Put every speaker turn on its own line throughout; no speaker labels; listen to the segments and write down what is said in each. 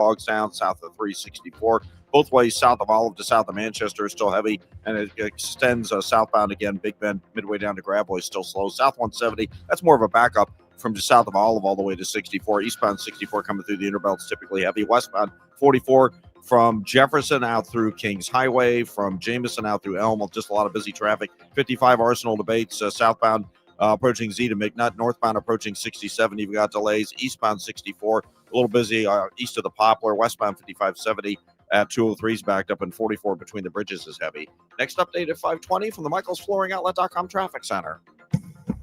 Bogstown, south of 364. Both ways south of Olive to south of Manchester is still heavy, and it extends southbound again. Big Bend, midway down to Gravois is still slow. South 170, that's more of a backup from just south of Olive all the way to 64. Eastbound 64 coming through the Interbelt's typically heavy. Westbound 44 from Jefferson out through Kings Highway, from Jameson out through Elm, just a lot of busy traffic. 55 Arsenal to Bates, southbound approaching Z to McNutt, northbound approaching 67. You've got delays. Eastbound 64, a little busy east of the Poplar. Westbound 5570 at 203's backed up, and 44 between the bridges is heavy. Next update at 520 from the michaelsflooringoutlet.com traffic center.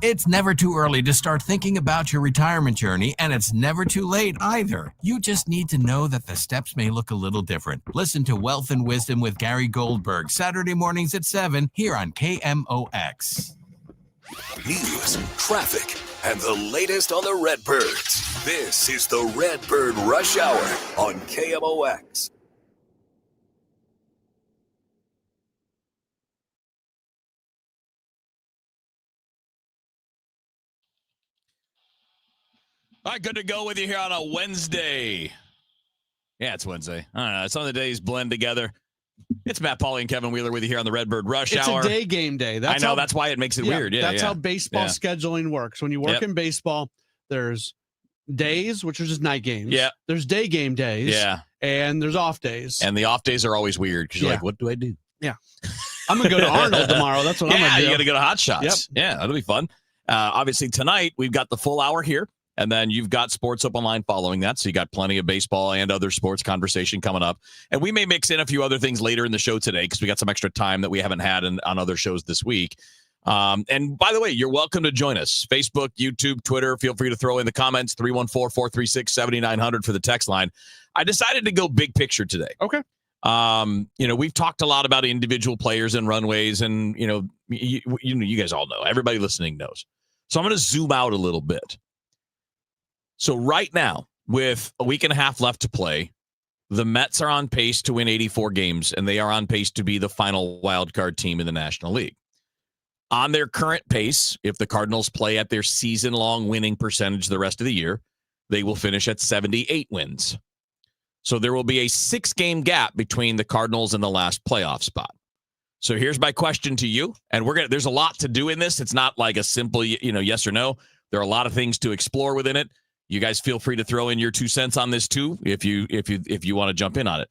It's never too early to start thinking about your retirement journey, and it's never too late either. You just need to know that the steps may look a little different. Listen to Wealth and Wisdom with Gary Goldberg, Saturday mornings at 7 here on KMOX.
News, traffic, and the latest on the Redbirds. This is the Redbird Rush Hour on KMOX.
All right, good to go with you here on a Wednesday. Yeah, it's Wednesday. I don't know. Some of the days blend together. It's Matt Pauley and Kevin Wheeler with you here on the Redbird Rush Hour.
It's a day game day.
That's why it makes it weird. Yeah,
that's how baseball scheduling works. When you work in baseball, there's days, which are just night games.
Yeah.
There's day game days.
Yeah.
And there's off days.
And the off days are always weird because you're like, what do I do?
Yeah. I'm going to go to Arnold tomorrow. That's what I'm going to do.
You got to go to Hot Shots. Yep. Yeah, that'll be fun. Obviously, tonight, we've got the full hour here. And then you've got Sports Open Line following that. So you got plenty of baseball and other sports conversation coming up. And we may mix in a few other things later in the show today because we got some extra time that we haven't had on other shows this week. And by the way, you're welcome to join us. Facebook, YouTube, Twitter. Feel free to throw in the comments. 314-436-7900 for the text line. I decided to go big picture today.
Okay.
We've talked a lot about individual players and runways. And, you guys all know. Everybody listening knows. So I'm going to zoom out a little bit. So right now, with a week and a half left to play, the Mets are on pace to win 84 games, and they are on pace to be the final wild card team in the National League. On their current pace, if the Cardinals play at their season-long winning percentage the rest of the year, they will finish at 78 wins. So there will be a 6-game gap between the Cardinals and the last playoff spot. So here's my question to you, and there's a lot to do in this. It's not like a simple, yes or no. There are a lot of things to explore within it. You guys feel free to throw in your 2 cents on this too, if you want to jump in on it.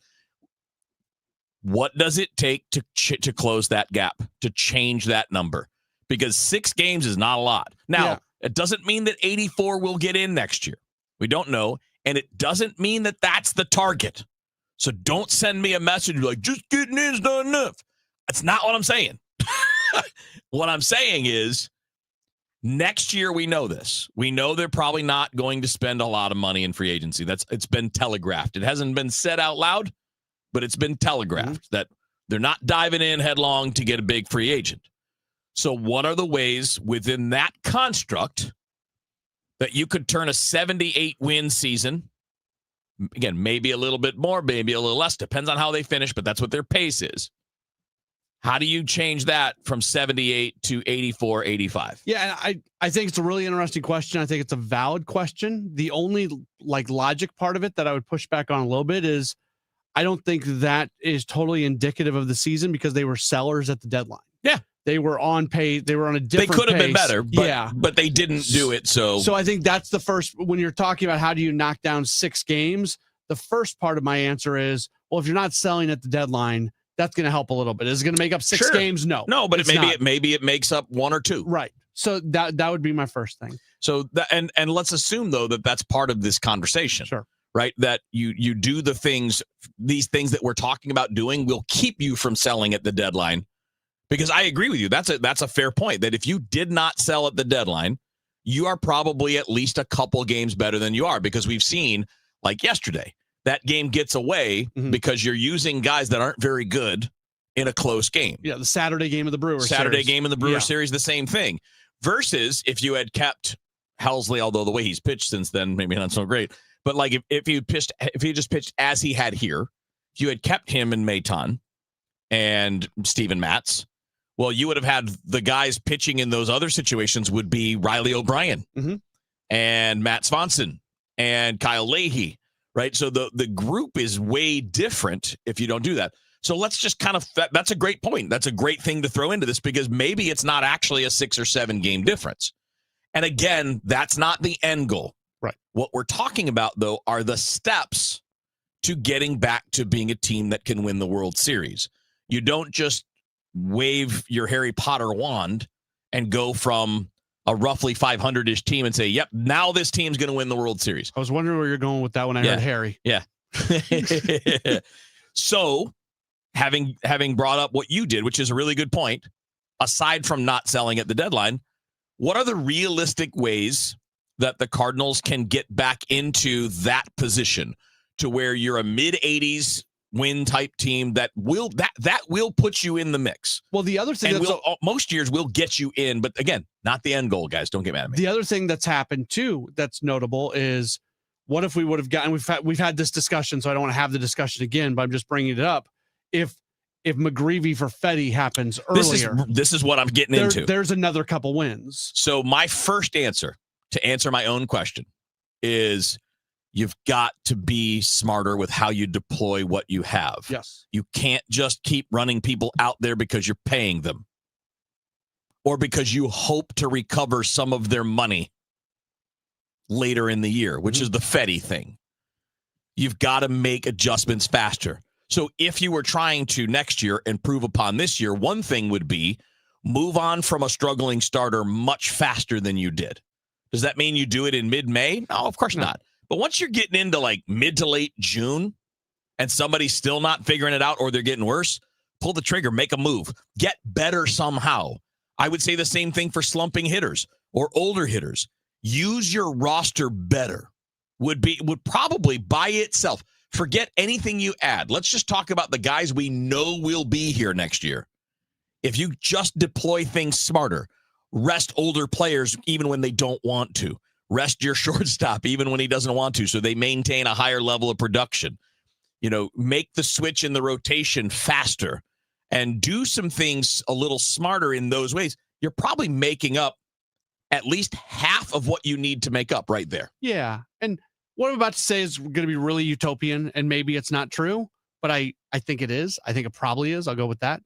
What does it take to close that gap, to change that number? Because 6 games is not a lot. Now, It doesn't mean that 84 will get in next year. We don't know, and it doesn't mean that that's the target. So don't send me a message like, just getting in is not enough. That's not what I'm saying. What I'm saying is, next year, we know this. We know they're probably not going to spend a lot of money in free agency. It's been telegraphed. It hasn't been said out loud, but it's been telegraphed that they're not diving in headlong to get a big free agent. So what are the ways within that construct that you could turn a 78-win season, again, maybe a little bit more, maybe a little less, depends on how they finish, but that's what their pace is. How do you change that from 78 to 84, 85?
Yeah, and I think it's a really interesting question. I think it's a valid question. The only logic part of it that I would push back on a little bit is I don't think that is totally indicative of the season because they were sellers at the deadline.
Yeah.
They were on pace. They were on a different
pace. They could have
been
been better, but they didn't do it. So
I think that's the first, when you're talking about how do you knock down 6 games, the first part of my answer is, well, if you're not selling at the deadline, that's going to help a little bit. Is it going to make up 6 games? No,
but maybe it makes up 1 or 2.
Right. So that would be my first thing.
So and let's assume though that that's part of this conversation.
Sure.
Right. That you do these things that we're talking about doing will keep you from selling at the deadline. Because I agree with you. That's a fair point, that if you did not sell at the deadline, you are probably at least a couple games better than you are, because we've seen, like yesterday, that game gets away because you're using guys that aren't very good in a close game.
Yeah, the Saturday game of the Brewers
game in the Brewers series, the same thing. Versus if you had kept Helsley, although the way he's pitched since then, maybe not so great. But like if he just pitched as he had here, if you had kept him and Maton and Steven Matz, well, you would have had the guys pitching in those other situations would be Riley O'Brien and Matt Swanson and Kyle Leahy. right? So the group is way different if you don't do that. So let's just that's a great point. That's a great thing to throw into this because maybe it's not actually a 6 or 7 game difference. And again, that's not the end goal.
Right.
What we're talking about, though, are the steps to getting back to being a team that can win the World Series. You don't just wave your Harry Potter wand and go from a roughly 500-ish team and say, yep, now this team's going to win the World Series.
I was wondering where you're going with that when I heard Harry.
Yeah. So having brought up what you did, which is a really good point, aside from not selling at the deadline, what are the realistic ways that the Cardinals can get back into that position to where you're a mid-80s win type team that will put you in the mix?
Well, the other thing
most years will get you in, but again, not the end goal, guys. Don't get mad at me.
The other thing that's happened too that's notable is what if we would have gotten we've had this discussion, so I don't want to have the discussion again, but I'm just bringing it up. If McGreevy for Fetty happens earlier,
this is what I'm getting into.
There's another couple wins.
So my first answer to answer my own question is you've got to be smarter with how you deploy what you have.
Yes.
You can't just keep running people out there because you're paying them or because you hope to recover some of their money later in the year, which is the Fetty thing. You've got to make adjustments faster. So if you were trying to next year improve upon this year, one thing would be move on from a struggling starter much faster than you did. Does that mean you do it in mid-May? No, of course not. But once you're getting into like mid to late June and somebody's still not figuring it out or they're getting worse, pull the trigger, make a move, get better somehow. I would say the same thing for slumping hitters or older hitters. Use your roster better would probably by itself. Forget anything you add. Let's just talk about the guys we know will be here next year. If you just deploy things smarter, rest older players even when they don't want to. Rest your shortstop even when he doesn't want to so they maintain a higher level of production. Make the switch in the rotation faster and do some things a little smarter in those ways. You're probably making up at least half of what you need to make up right there.
Yeah. And what I'm about to say is going to be really utopian, and maybe it's not true, but I think it is. I think it probably is. I'll go with that.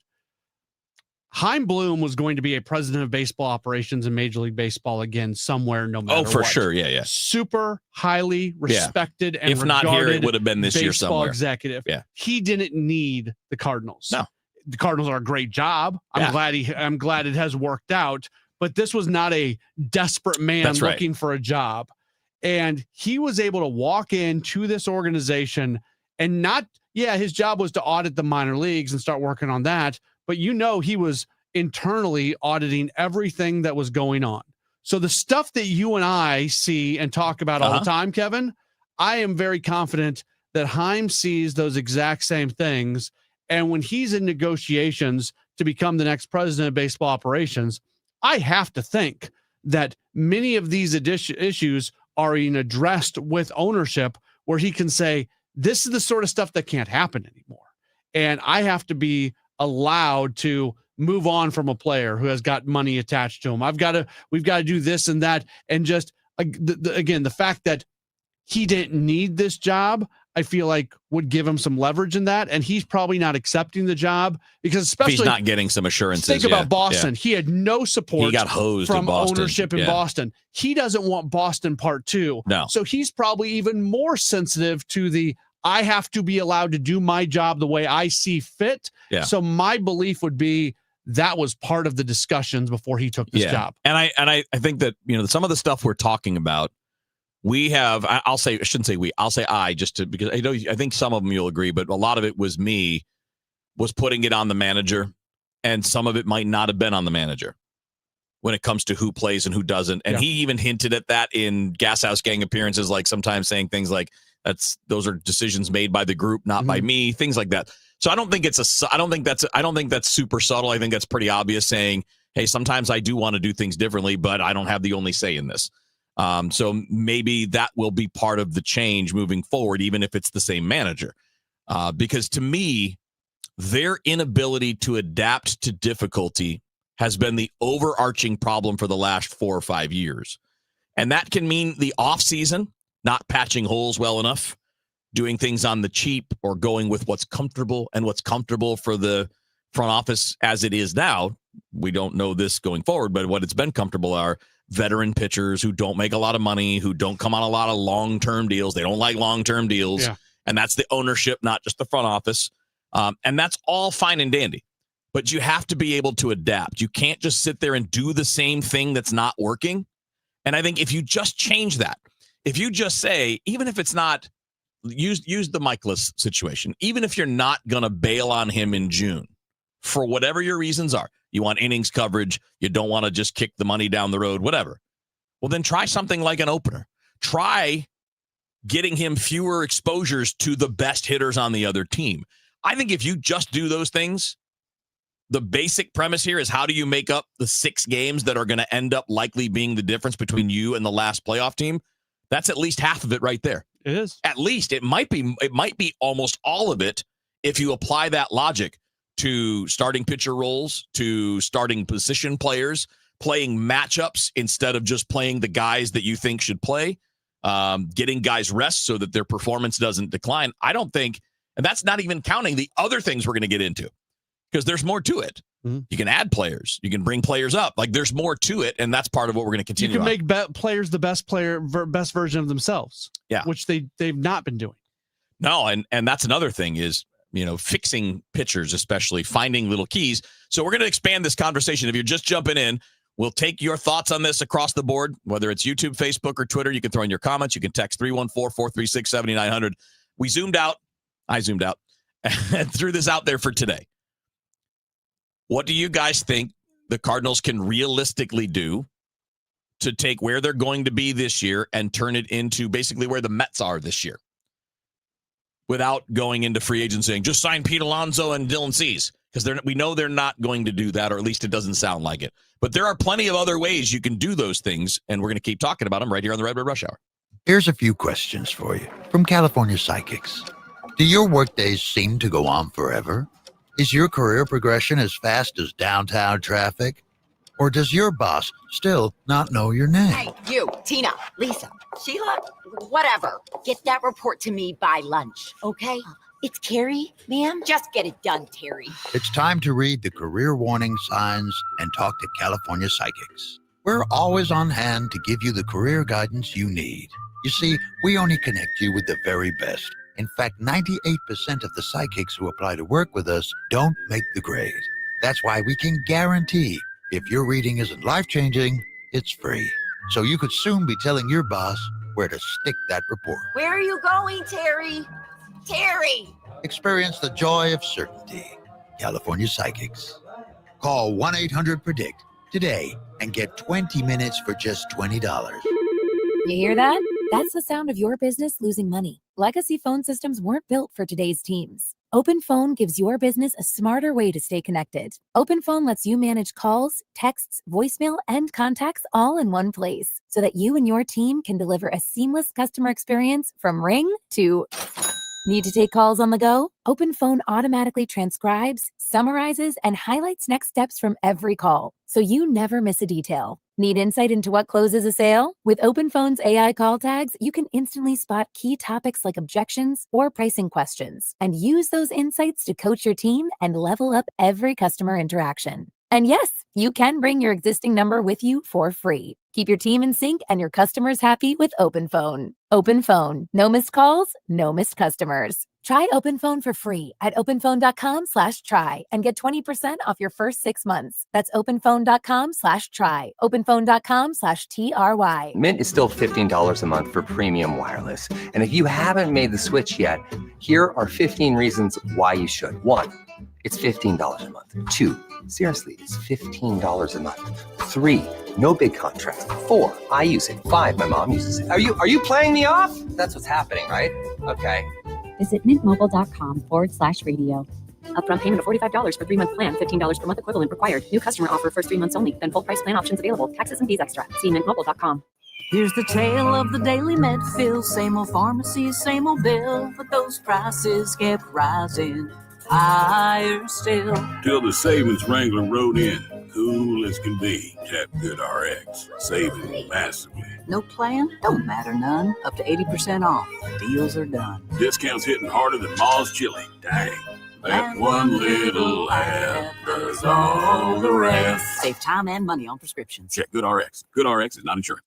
Chaim Bloom was going to be a president of baseball operations in Major League Baseball again somewhere, no matter what.
Oh, for sure. Yeah.
Super highly respected and
if not here, it would have been this year somewhere.
Executive.
Yeah.
He didn't need the Cardinals.
No.
The Cardinals are a great job. I'm glad it has worked out, but this was not a desperate man looking for a job. And he was able to walk into this organization and his job was to audit the minor leagues and start working on that. But he was internally auditing everything that was going on. So the stuff that you and I see and talk about all the time, Kevin, I am very confident that Chaim sees those exact same things. And when he's in negotiations to become the next president of baseball operations, I have to think that many of these issues are being addressed with ownership where he can say, this is the sort of stuff that can't happen anymore. And I have to be allowed to move on from a player who has got money attached to him. We've got to do this and that. And just again, the fact that he didn't need this job, I feel like would give him some leverage in that. And he's probably not accepting the job because especially
if he's not getting some assurances.
Think about Boston. He had no support.
He got hosed
from
in Boston.
Ownership in Boston. He doesn't want Boston part 2.
No.
So he's probably even more sensitive to I have to be allowed to do my job the way I see fit.
Yeah.
So my belief would be that was part of the discussions before he took this job.
And I think that, some of the stuff we're talking about, we have, I'll say, I shouldn't say we, I'll say because I think some of them you'll agree, but a lot of it was putting it on the manager, and some of it might not have been on the manager when it comes to who plays and who doesn't. And he even hinted at that in Gas House Gang appearances, like sometimes saying things like, those are decisions made by the group, not by me, things like that. So I don't think that's super subtle. I think that's pretty obvious, saying, hey, sometimes I do want to do things differently, but I don't have the only say in this. So maybe that will be part of the change moving forward, even if it's the same manager. Because to me, their inability to adapt to difficulty has been the overarching problem for the last 4 or 5 years. And that can mean the offseason, not patching holes well enough. doing things on the cheap or going with what's comfortable, and what's comfortable for the front office as it is now. We don't know this going forward, but what it's been comfortable are veteran pitchers who don't make a lot of money, who don't come on a lot of long-term deals. They don't like long-term deals.
Yeah.
And that's the ownership, not just the front office. And that's all fine and dandy. But you have to be able to adapt. You can't just sit there and do the same thing that's not working. And I think if you just change that, if you just say, even if it's not, use the Michaelis situation, even if you're not going to bail on him in June, for whatever your reasons are, you want innings coverage, you don't want to just kick the money down the road, whatever. Well, then try something like an opener. Try getting him fewer exposures to the best hitters on the other team. I think if you just do those things, the basic premise here is, how do you make up the 6 games that are going to end up likely being the difference between you and the last playoff team? That's at least half of it right there.
It is.
At least it might be almost all of it if you apply that logic to starting pitcher roles, to starting position players, playing matchups instead of just playing the guys that you think should play, getting guys rest so that their performance doesn't decline. I don't think, and that's not even counting the other things we're going to get into, because there's more to it.
Mm-hmm.
You can add players. You can bring players up. Like, there's more to it, and that's part of what we're going to continue.
You can make players the best version of themselves.
Yeah,
which they've not been doing.
No, and that's another thing is, fixing pitchers, especially finding little keys. So we're going to expand this conversation. If you're just jumping in, we'll take your thoughts on this across the board, whether it's YouTube, Facebook, or Twitter. You can throw in your comments. You can text 314-436-7900. I zoomed out and threw this out there for today. What do you guys think the Cardinals can realistically do to take where they're going to be this year and turn it into basically where the Mets are this year, without going into free agents saying, just sign Pete Alonso and Dylan Cease? Because we know they're not going to do that, or at least it doesn't sound like it. But there are plenty of other ways you can do those things, and we're going to keep talking about them right here on the Redbird Rush Hour.
Here's a few questions for you from California Psychics. Do your workdays seem to go on forever? Is your career progression as fast as downtown traffic? Or does your boss still not know your name?
Hey, you, Tina, Lisa, Sheila, whatever. Get that report to me by lunch, okay? It's Carrie, ma'am. Just get it done, Terry.
It's time to read the career warning signs and talk to California Psychics. We're always on hand to give you the career guidance you need. You see, we only connect you with the very best. In fact, 98% of the psychics who apply to work with us don't make the grade. That's why we can guarantee if your reading isn't life-changing, it's free. So you could soon be telling your boss where to stick that report.
Where are you going, Terry? Terry!
Experience the joy of certainty. California Psychics. Call 1-800-PREDICT today and get 20 minutes for just $20.
You hear that? That's the sound of your business losing money. Legacy phone systems weren't built for today's teams. OpenPhone gives your business a smarter way to stay connected. OpenPhone lets you manage calls, texts, voicemail, and contacts all in one place, so that you and your team can deliver a seamless customer experience from ring to... Need to take calls on the go? OpenPhone automatically transcribes, summarizes, and highlights next steps from every call, so you never miss a detail. Need insight into what closes a sale? With OpenPhone's AI call tags, you can instantly spot key topics like objections or pricing questions, and use those insights to coach your team and level up every customer interaction. And yes, you can bring your existing number with you for free. Keep your team in sync and your customers happy with OpenPhone. OpenPhone. No missed calls, no missed customers. Try OpenPhone for free at openphone.com/try and get 20% off your first 6 months. That's openphone.com/try. Openphone.com/TRY.
Mint is still $15 a month for premium wireless. And if you haven't made the switch yet, here are 15 reasons why you should. 1, it's $15 a month. 2, seriously, it's $15 a month. 3, no big contrast. 4, I use it. 5, my mom uses it. Are you playing me off? That's what's happening, right? Okay.
Visit mintmobile.com/radio. Upfront payment of $45 for 3-month plan, $15 per month equivalent required. New customer offer first 3 months only. Then full price plan options available. Taxes and fees extra. See mintmobile.com.
Here's the tale of the daily med fill. Same old pharmacy, same old bill. But those prices kept rising higher still.
Till the savings Wrangler rode in. Cool as can be. Tap Good RX. Saving massively.
No plan? Don't matter none. Up to 80% off. Deals are done.
Discounts hitting harder than Ma's chili. Dang. That one little app does all the rest.
Save time and money on prescriptions.
Check GoodRx. GoodRx is not insured.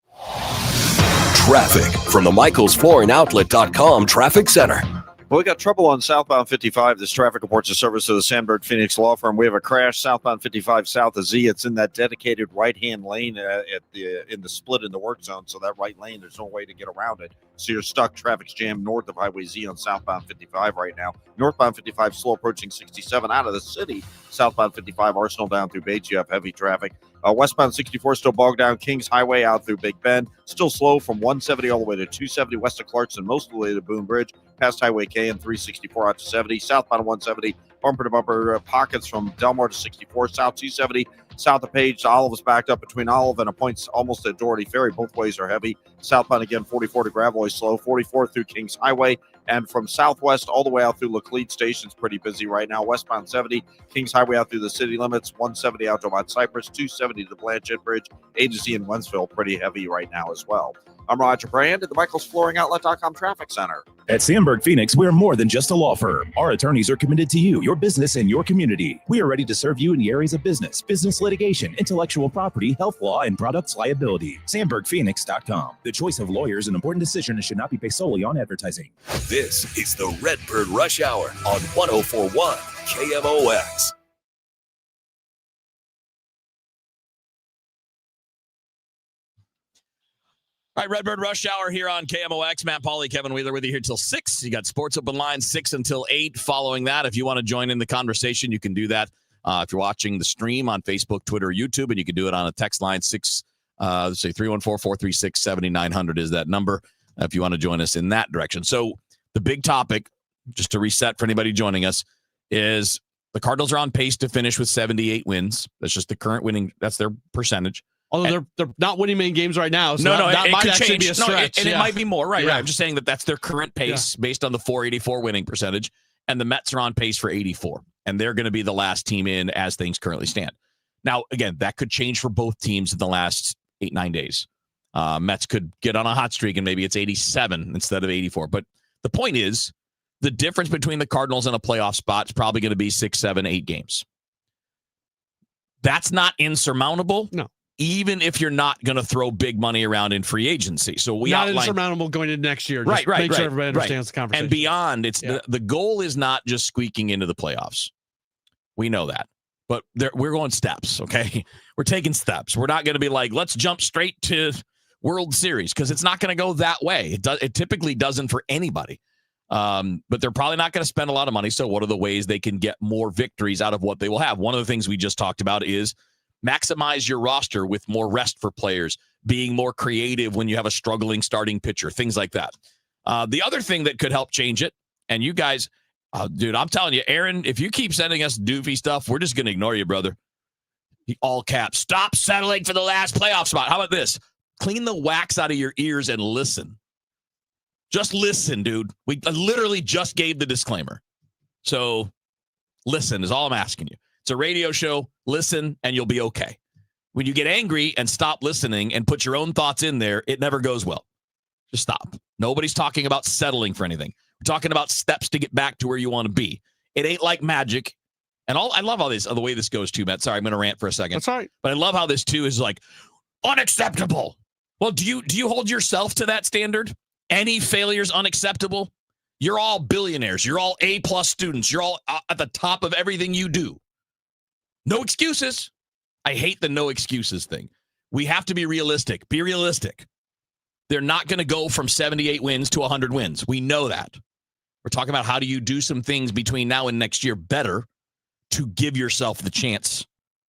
Traffic from the MichaelsFlooringOutlet.com Traffic Center.
Well, we got trouble on southbound 55. This traffic reports a service to the Sandberg Phoenix Law Firm. We have a crash southbound 55 south of Z. It's in that dedicated right-hand lane in the split in the work zone. So that right lane, there's no way to get around it. So you're stuck. Traffic's jammed north of Highway Z on southbound 55 right now. Northbound 55 slow approaching 67 out of the city. Southbound 55 Arsenal down through Bates. You have heavy traffic. Westbound 64 still bogged down. Kings Highway out through Big Bend. Still slow from 170 all the way to 270 west of Clarkson, most of the way to Boone Bridge. Past Highway K and 364 out to 70. Southbound 170, bumper to bumper pockets from Delmar to 64. South 270, south of Page. Olive is backed up between Olive and a point almost at Doherty Ferry. Both ways are heavy. Southbound again, 44 to Gravois slow. 44 through Kings Highway. And from southwest all the way out through Laclede Station's pretty busy right now. Westbound 70, Kings Highway out through the city limits. 170 out to Mount Cypress. 270 to Blanchett Bridge. A to Z in Wentzville pretty heavy right now as well. I'm Roger Brand at the MichaelsFlooringOutlet.com Traffic Center.
At Sandberg Phoenix, we're more than just a law firm. Our attorneys are committed to you, your business, and your community. We are ready to serve you in the areas of business litigation, intellectual property, health law, and products liability. SandbergPhoenix.com. The choice of lawyers is an important decision and should not be based solely on advertising.
This is the Redbird Rush Hour on 104.1 KMOX.
All right, Redbird Rush Hour here on KMOX. Matt Pauley, Kevin Wheeler with you here till 6. You got Sports Open Line 6 until 8 following that. If you want to join in the conversation, you can do that. If you're watching the stream on Facebook, Twitter, YouTube, and you can do it on a text line 314-436-7900 is that number if you want to join us in that direction. So the big topic, just to reset for anybody joining us, is the Cardinals are on pace to finish with 78 wins. That's just the current winning. That's their percentage.
Although they're not winning many games right now. So
that
it
might
could
actually
change.
be a stretch. It might be more. Right. I'm just saying that's their current pace based on the 484 winning percentage. And the Mets are on pace for 84. And they're going to be the last team in as things currently stand. Now, again, that could change for both teams in the last 8-9 days. Mets could get on a hot streak and maybe it's 87 instead of 84. But the point is, the difference between the Cardinals and a playoff spot is probably going to be 6, 7, 8 games. That's not insurmountable.
No.
Even if you're not going to throw big money around in free agency. So we
not insurmountable going into next year. Just
right.
Make sure everybody understands the conversation.
And beyond, the goal is not just squeaking into the playoffs. We know that. But we're going steps, okay? We're taking steps. We're not going to be like, let's jump straight to World Series, because it's not going to go that way. It typically doesn't for anybody. But they're probably not going to spend a lot of money. So what are the ways they can get more victories out of what they will have? One of the things we just talked about is maximize your roster with more rest for players, being more creative when you have a struggling starting pitcher, things like that. The other thing that could help change it, and you guys, dude, I'm telling you, Aaron, if you keep sending us doofy stuff, we're just going to ignore you, brother. All caps. Stop settling for the last playoff spot. How about this? Clean the wax out of your ears and listen. Just listen, dude. We literally just gave the disclaimer. So listen is all I'm asking you. It's a radio show. Listen, and you'll be okay. When you get angry and stop listening and put your own thoughts in there, it never goes well. Just stop. Nobody's talking about settling for anything. We're talking about steps to get back to where you want to be. It ain't like magic. And I love all this, the way this goes too, Matt. Sorry, I'm going to rant for a second.
That's all right.
But I love how this too is like unacceptable. Well, do you hold yourself to that standard? Any failure's unacceptable? You're all billionaires. You're all A+ students. You're all at the top of everything you do. No excuses. I hate the no excuses thing. We have to be realistic. Be realistic. They're not going to go from 78 wins to 100 wins. We know that. We're talking about how do you do some things between now and next year better to give yourself the chance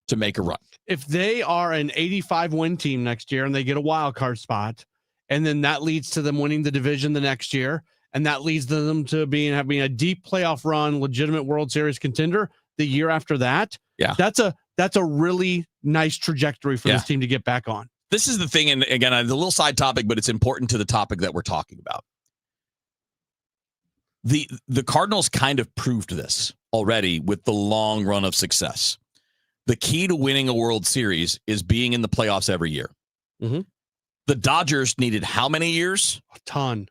to make a run.
If they are an 85-win team next year and they get a wild card spot, and then that leads to them winning the division the next year, and that leads to them to having a deep playoff run, legitimate World Series contender the year after that.
Yeah,
that's a really nice trajectory for this team to get back on.
This is the thing, and again, it's a little side topic, but it's important to the topic that we're talking about. The Cardinals kind of proved this already with the long run of success. The key to winning a World Series is being in the playoffs every year.
Mm-hmm.
The Dodgers needed how many years?
A ton.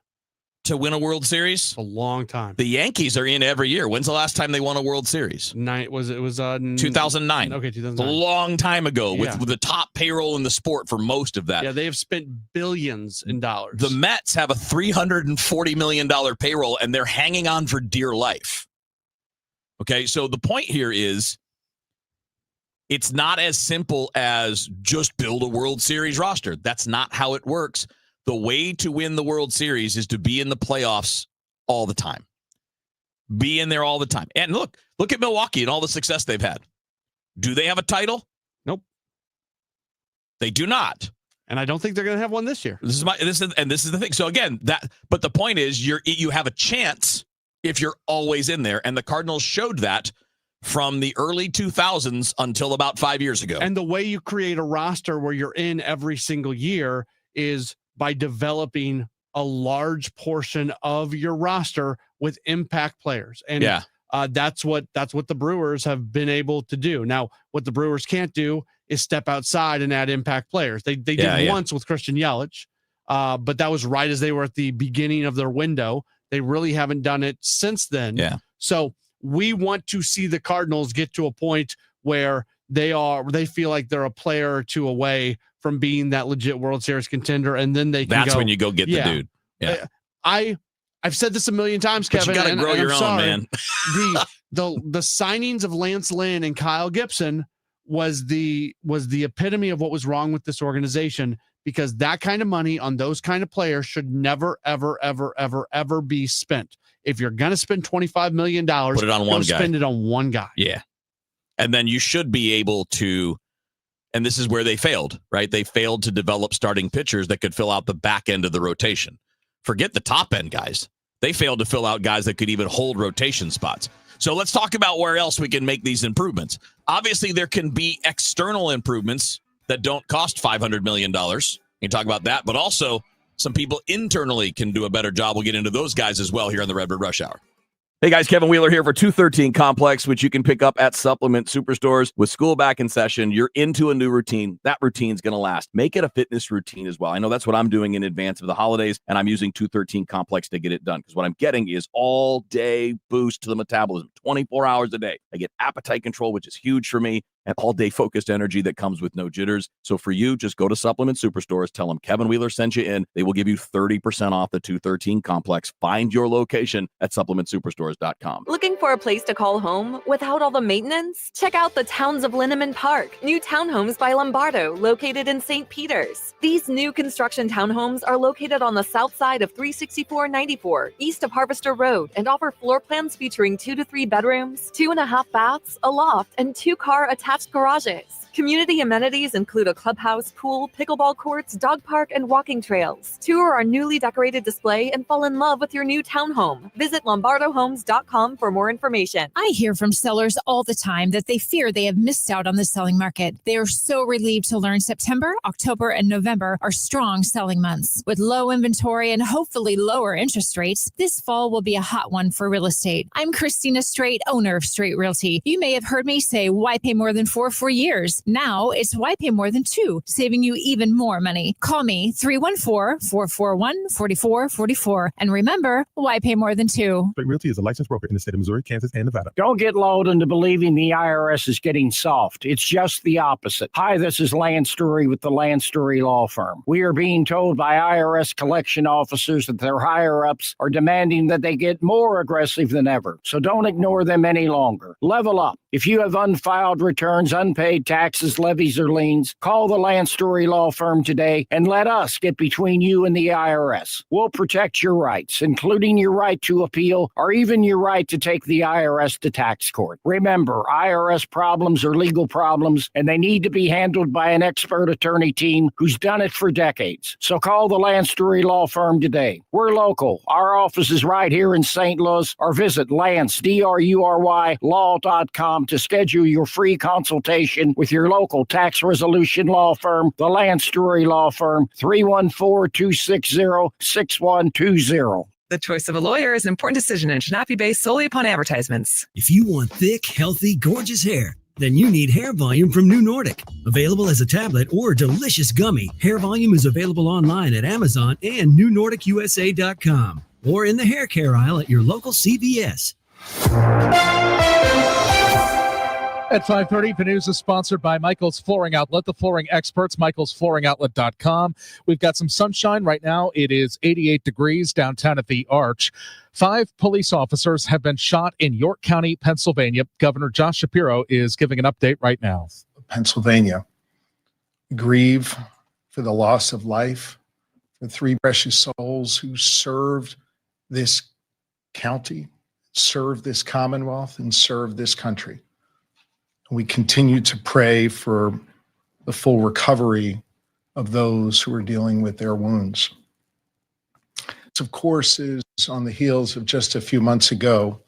To win a World Series?
A long time.
The Yankees are in every year. When's the last time they won a World Series?
2009.
Okay,
2009.
It's a long time ago with the top payroll in the sport for most of that.
Yeah, they have spent billions in dollars.
The Mets have a $340 million payroll, and they're hanging on for dear life. Okay, so the point here is it's not as simple as just build a World Series roster. That's not how it works. The way to win the World Series is to be in the playoffs all the time. Be in there all the time. And look at Milwaukee and all the success they've had. Do they have a title?
Nope.
They do not.
And I don't think they're going to have one this year.
This is the thing. So again, but the point is you have a chance if you're always in there. And the Cardinals showed that from the early 2000s until about 5 years ago.
And the way you create a roster where you're in every single year is by developing a large portion of your roster with impact players. And that's what the Brewers have been able to do. Now, what the Brewers can't do is step outside and add impact players. They did once with Christian Yelich, but that was right as they were at the beginning of their window. They really haven't done it since then.
Yeah.
So we want to see the Cardinals get to a point where they feel like they're a player or two away from being that legit World Series contender, and then they can
That's when you go get the dude. Yeah.
I've said this a million times, Kevin.
But you got to grow your own, man.
the signings of Lance Lynn and Kyle Gibson was the epitome of what was wrong with this organization, because that kind of money on those kind of players should never, ever, ever, ever, ever be spent. If you're going to spend $25 million,
put it on one guy.
Spend it on one guy.
Yeah. And then you should be able to, and this is where they failed, right? They failed to develop starting pitchers that could fill out the back end of the rotation. Forget the top end guys. They failed to fill out guys that could even hold rotation spots. So let's talk about where else we can make these improvements. Obviously, there can be external improvements that don't cost $500 million. You can talk about that, but also some people internally can do a better job. We'll get into those guys as well here on the Redbird Rush Hour. Hey guys, Kevin Wheeler here for 213 Complex, which you can pick up at Supplement Superstores. With school back in session, you're into a new routine. That routine's going to last. Make it a fitness routine as well. I know that's what I'm doing in advance of the holidays, and I'm using 213 Complex to get it done, because what I'm getting is all-day boost to the metabolism, 24 hours a day. I get appetite control, which is huge for me, and all-day focused energy that comes with no jitters. So for you, just go to Supplement Superstores, tell them Kevin Wheeler sent you in. They will give you 30% off the 213 Complex. Find your location at supplementsuperstores.com.
Looking for a place to call home without all the maintenance? Check out the Towns of Linneman Park, new townhomes by Lombardo, located in St. Peters. These new construction townhomes are located on the south side of 36494, east of Harvester Road, and offer floor plans featuring 2 to 3 bedrooms, 2.5 baths, a loft, and 2-car attached garages. Community amenities include a clubhouse, pool, pickleball courts, dog park, and walking trails. Tour our newly decorated display and fall in love with your new townhome. Visit lombardohomes.com for more information.
I hear from sellers all the time that they fear they have missed out on the selling market. They are so relieved to learn September, October, and November are strong selling months. With low inventory and hopefully lower interest rates, this fall will be a hot one for real estate. I'm Christina Straight, owner of Straight Realty. You may have heard me say, why pay more than 4 for years? Now it's why pay more than 2, saving you even more money. Call me 314-441-4444. And remember, why pay more than 2?
Straight Realty is a licensed broker in the state of Missouri, Kansas, and Nevada.
Don't get lulled into believing the IRS is getting soft. It's just the opposite. Hi, this is Lance Story with the Lance Story Law Firm. We are being told by IRS collection officers that their higher-ups are demanding that they get more aggressive than ever. So don't ignore them any longer. Level up. If you have unfiled returns, unpaid taxes, levies, or liens, call the Lance Story Law Firm today and let us get between you and the IRS. We'll protect your rights, including your right to appeal or even your right to take the IRS to tax court. Remember, IRS problems are legal problems, and they need to be handled by an expert attorney team who's done it for decades. So call the Lance Story Law Firm today. We're local. Our office is right here in St. Louis, or visit Lance, DRURY, law.com to schedule your free consultation with your local tax resolution law firm, the Lance Story Law Firm, 314-260-6120.
The choice of a lawyer is an important decision and should not be based solely upon advertisements.
If you want thick, healthy, gorgeous hair,
Then you need Hair Volume from New Nordic. Available as a tablet or delicious gummy, Hair Volume is available online at Amazon and NewNordicUSA.com or in the hair care aisle at your local CVS.
At 5:30, the news is sponsored by Michael's Flooring Outlet, the flooring experts, michaelsflooringoutlet.com. We've got some sunshine right now. It is 88 degrees downtown at the Arch. 5 police officers have been shot in York County, Pennsylvania. Governor Josh Shapiro is giving an update right now.
Pennsylvania, grieve for the loss of life for 3 precious souls who served this county, served this Commonwealth, and served this country. We continue to pray for the full recovery of those who are dealing with their wounds. This, of course, is on the heels of just a few months ago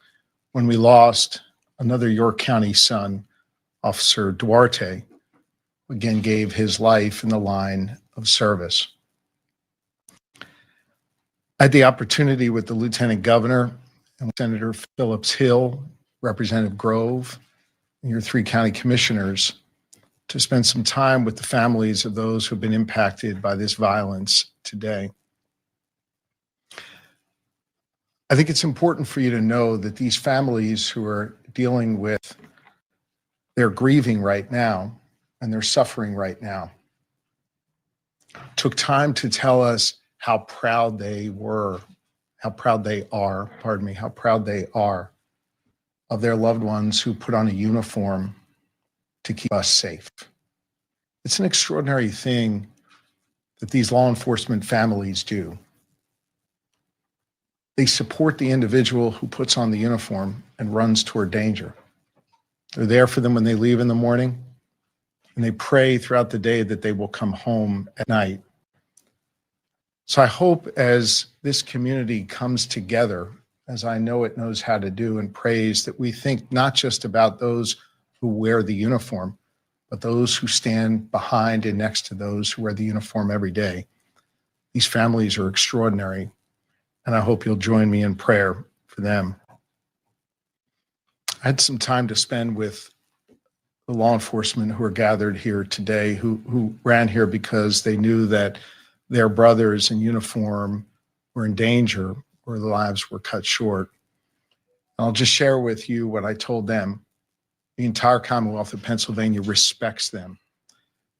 when we lost another York County son, Officer Duarte, who again gave his life in the line of service. I had the opportunity with the Lieutenant Governor and Senator Phillips Hill, Representative Grove, and your 3 county commissioners to spend some time with the families of those who have been impacted by this violence today. I think it's important for you to know that these families who are dealing with, they're grieving right now and they're suffering right now, took time to tell us how proud they are of their loved ones who put on a uniform to keep us safe. It's an extraordinary thing that these law enforcement families do. They support the individual who puts on the uniform and runs toward danger. They're there for them when they leave in the morning, and they pray throughout the day that they will come home at night. So I hope as this community comes together, as I know it knows how to do, and prays, that we think not just about those who wear the uniform, but those who stand behind and next to those who wear the uniform every day. These families are extraordinary, and I hope you'll join me in prayer for them. I had some time to spend with the law enforcement who are gathered here today, who ran here because they knew that their brothers in uniform were in danger, or their lives were cut short. I'll just share with you what I told them. The entire Commonwealth of Pennsylvania respects them,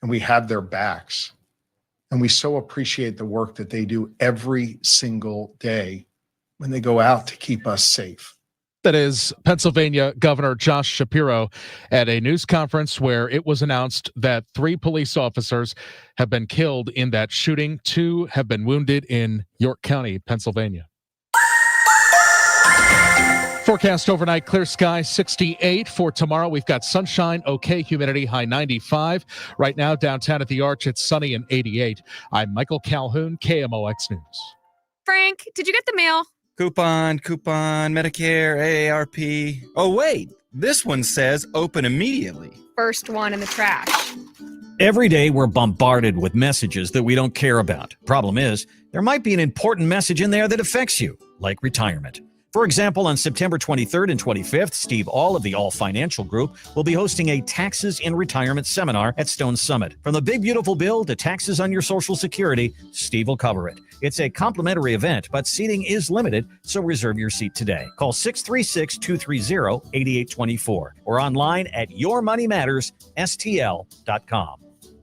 and we have their backs. And we so appreciate the work that they do every single day when they go out to keep us safe.
That is Pennsylvania Governor Josh Shapiro at a news conference where it was announced that 3 police officers have been killed in that shooting. 2 have been wounded in York County, Pennsylvania. Forecast overnight, clear sky, 68. For tomorrow, we've got sunshine, okay, humidity, high 95. Right now, downtown at the Arch, it's sunny and 88. I'm Michael Calhoun, KMOX News.
Frank, did you get the mail?
Coupon, Medicare, AARP. Oh, wait, this one says open immediately.
First one in the trash.
Every day, we're bombarded with messages that we don't care about. Problem is, there might be an important message in there that affects you, like retirement. For example, on September 23rd and 25th, Steve All of the All Financial Group will be hosting a Taxes in Retirement seminar at Stone Summit. From the big beautiful bill to taxes on your Social Security, Steve will cover it. It's a complimentary event, but seating is limited, so reserve your seat today. Call 636-230-8824 or online at yourmoneymattersstl.com.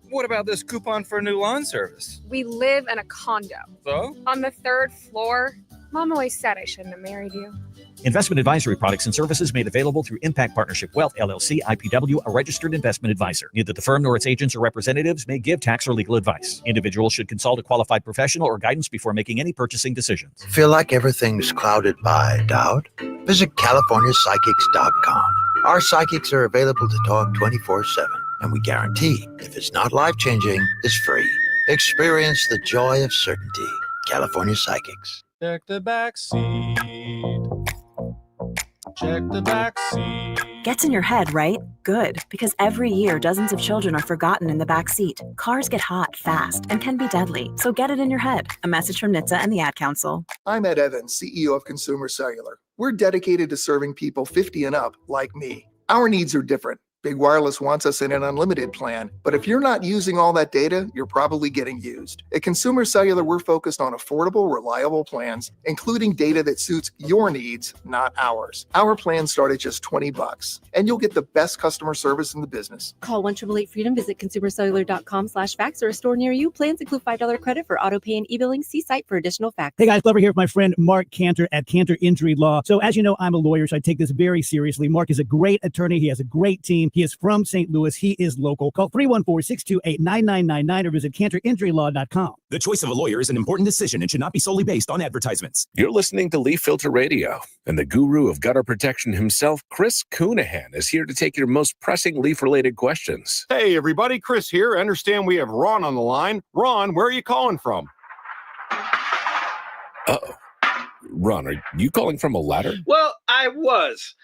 What about this coupon for a new lawn service?
We live in a condo.
So?
On the 3rd floor. Mom always said I shouldn't have married you.
Investment advisory products and services made available through Impact Partnership Wealth, LLC, IPW, a registered investment advisor. Neither the firm nor its agents or representatives may give tax or legal advice. Individuals should consult a qualified professional or guidance before making any purchasing decisions.
Feel like everything's clouded by doubt? Visit CaliforniaPsychics.com. Our psychics are available to talk 24/7, and we guarantee if it's not life-changing, it's free. Experience the joy of certainty. California Psychics.
Check the back seat. Check the back seat.
Gets in your head, right? Good, because every year dozens of children are forgotten in the back seat. Cars get hot fast and can be deadly, so get it in your head. A message from NHTSA and the Ad Council.
I'm Ed Evans, CEO of Consumer Cellular. We're dedicated to serving people 50 and up like me. Our needs are different. Big Wireless wants us in an unlimited plan, but if you're not using all that data, you're probably getting used. At Consumer Cellular, we're focused on affordable, reliable plans, including data that suits your needs, not ours. Our plans start at just $20, and you'll get the best customer service in the business.
Call 1-888-FREEDOM, visit consumercellular.com/facts or a store near you. Plans include $5 credit for auto pay and e-billing. See site for additional facts.
Hey guys, Glover here with my friend Mark Cantor at Cantor Injury Law. So as you know, I'm a lawyer, so I take this very seriously. Mark is a great attorney. He has a great team. He is from St. Louis. He is local. Call 314-628-9999 or visit cantorinjurylaw.com.
The choice of a lawyer is an important decision and should not be solely based on advertisements.
You're listening to Leaf Filter Radio, and the guru of gutter protection himself, Chris Coonahan, is here to take your most pressing leaf-related questions.
Hey, everybody. Chris here. I understand we have Ron on the line. Ron, where are you calling from?
Uh-oh. Ron, are you calling from a ladder?
Well, I was.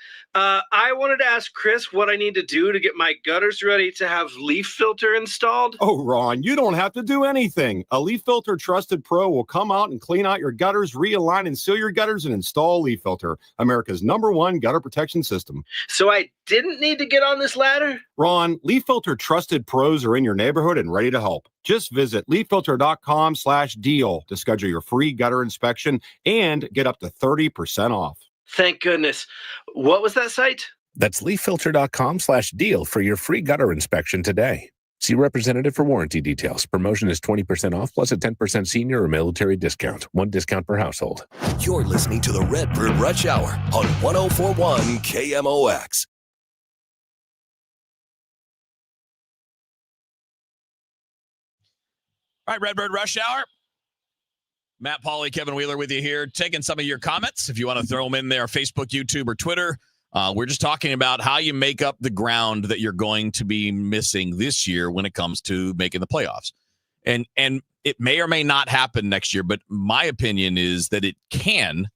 I wanted to ask Chris what I need to do to get my gutters ready to have leaf filter installed.
Oh, Ron, you don't have to do anything. A Leaf Filter Trusted Pro will come out and clean out your gutters, realign and seal your gutters, and install Leaf Filter, America's #1 gutter protection system.
So I didn't need to get on this ladder?
Ron, Leaf Filter Trusted Pros are in your neighborhood and ready to help. Just visit leaffilter.com/deal to schedule your free gutter inspection and get up to 30% off.
Thank goodness. What was that site?
That's leaffilter.com/deal for your free gutter inspection today. See representative for warranty details. Promotion is 20% off plus a 10% senior or military discount. One discount per household.
You're listening to the Redbird Rush Hour on 104.1 KMOX.
All right, Redbird Rush Hour. Matt Pauley, Kevin Wheeler with you here, taking some of your comments. If you want to throw them in there, Facebook, YouTube, or Twitter. We're just talking about how you make up the ground that you're going to be missing this year when it comes to making the playoffs. And it may or may not happen next year, but my opinion is that it can,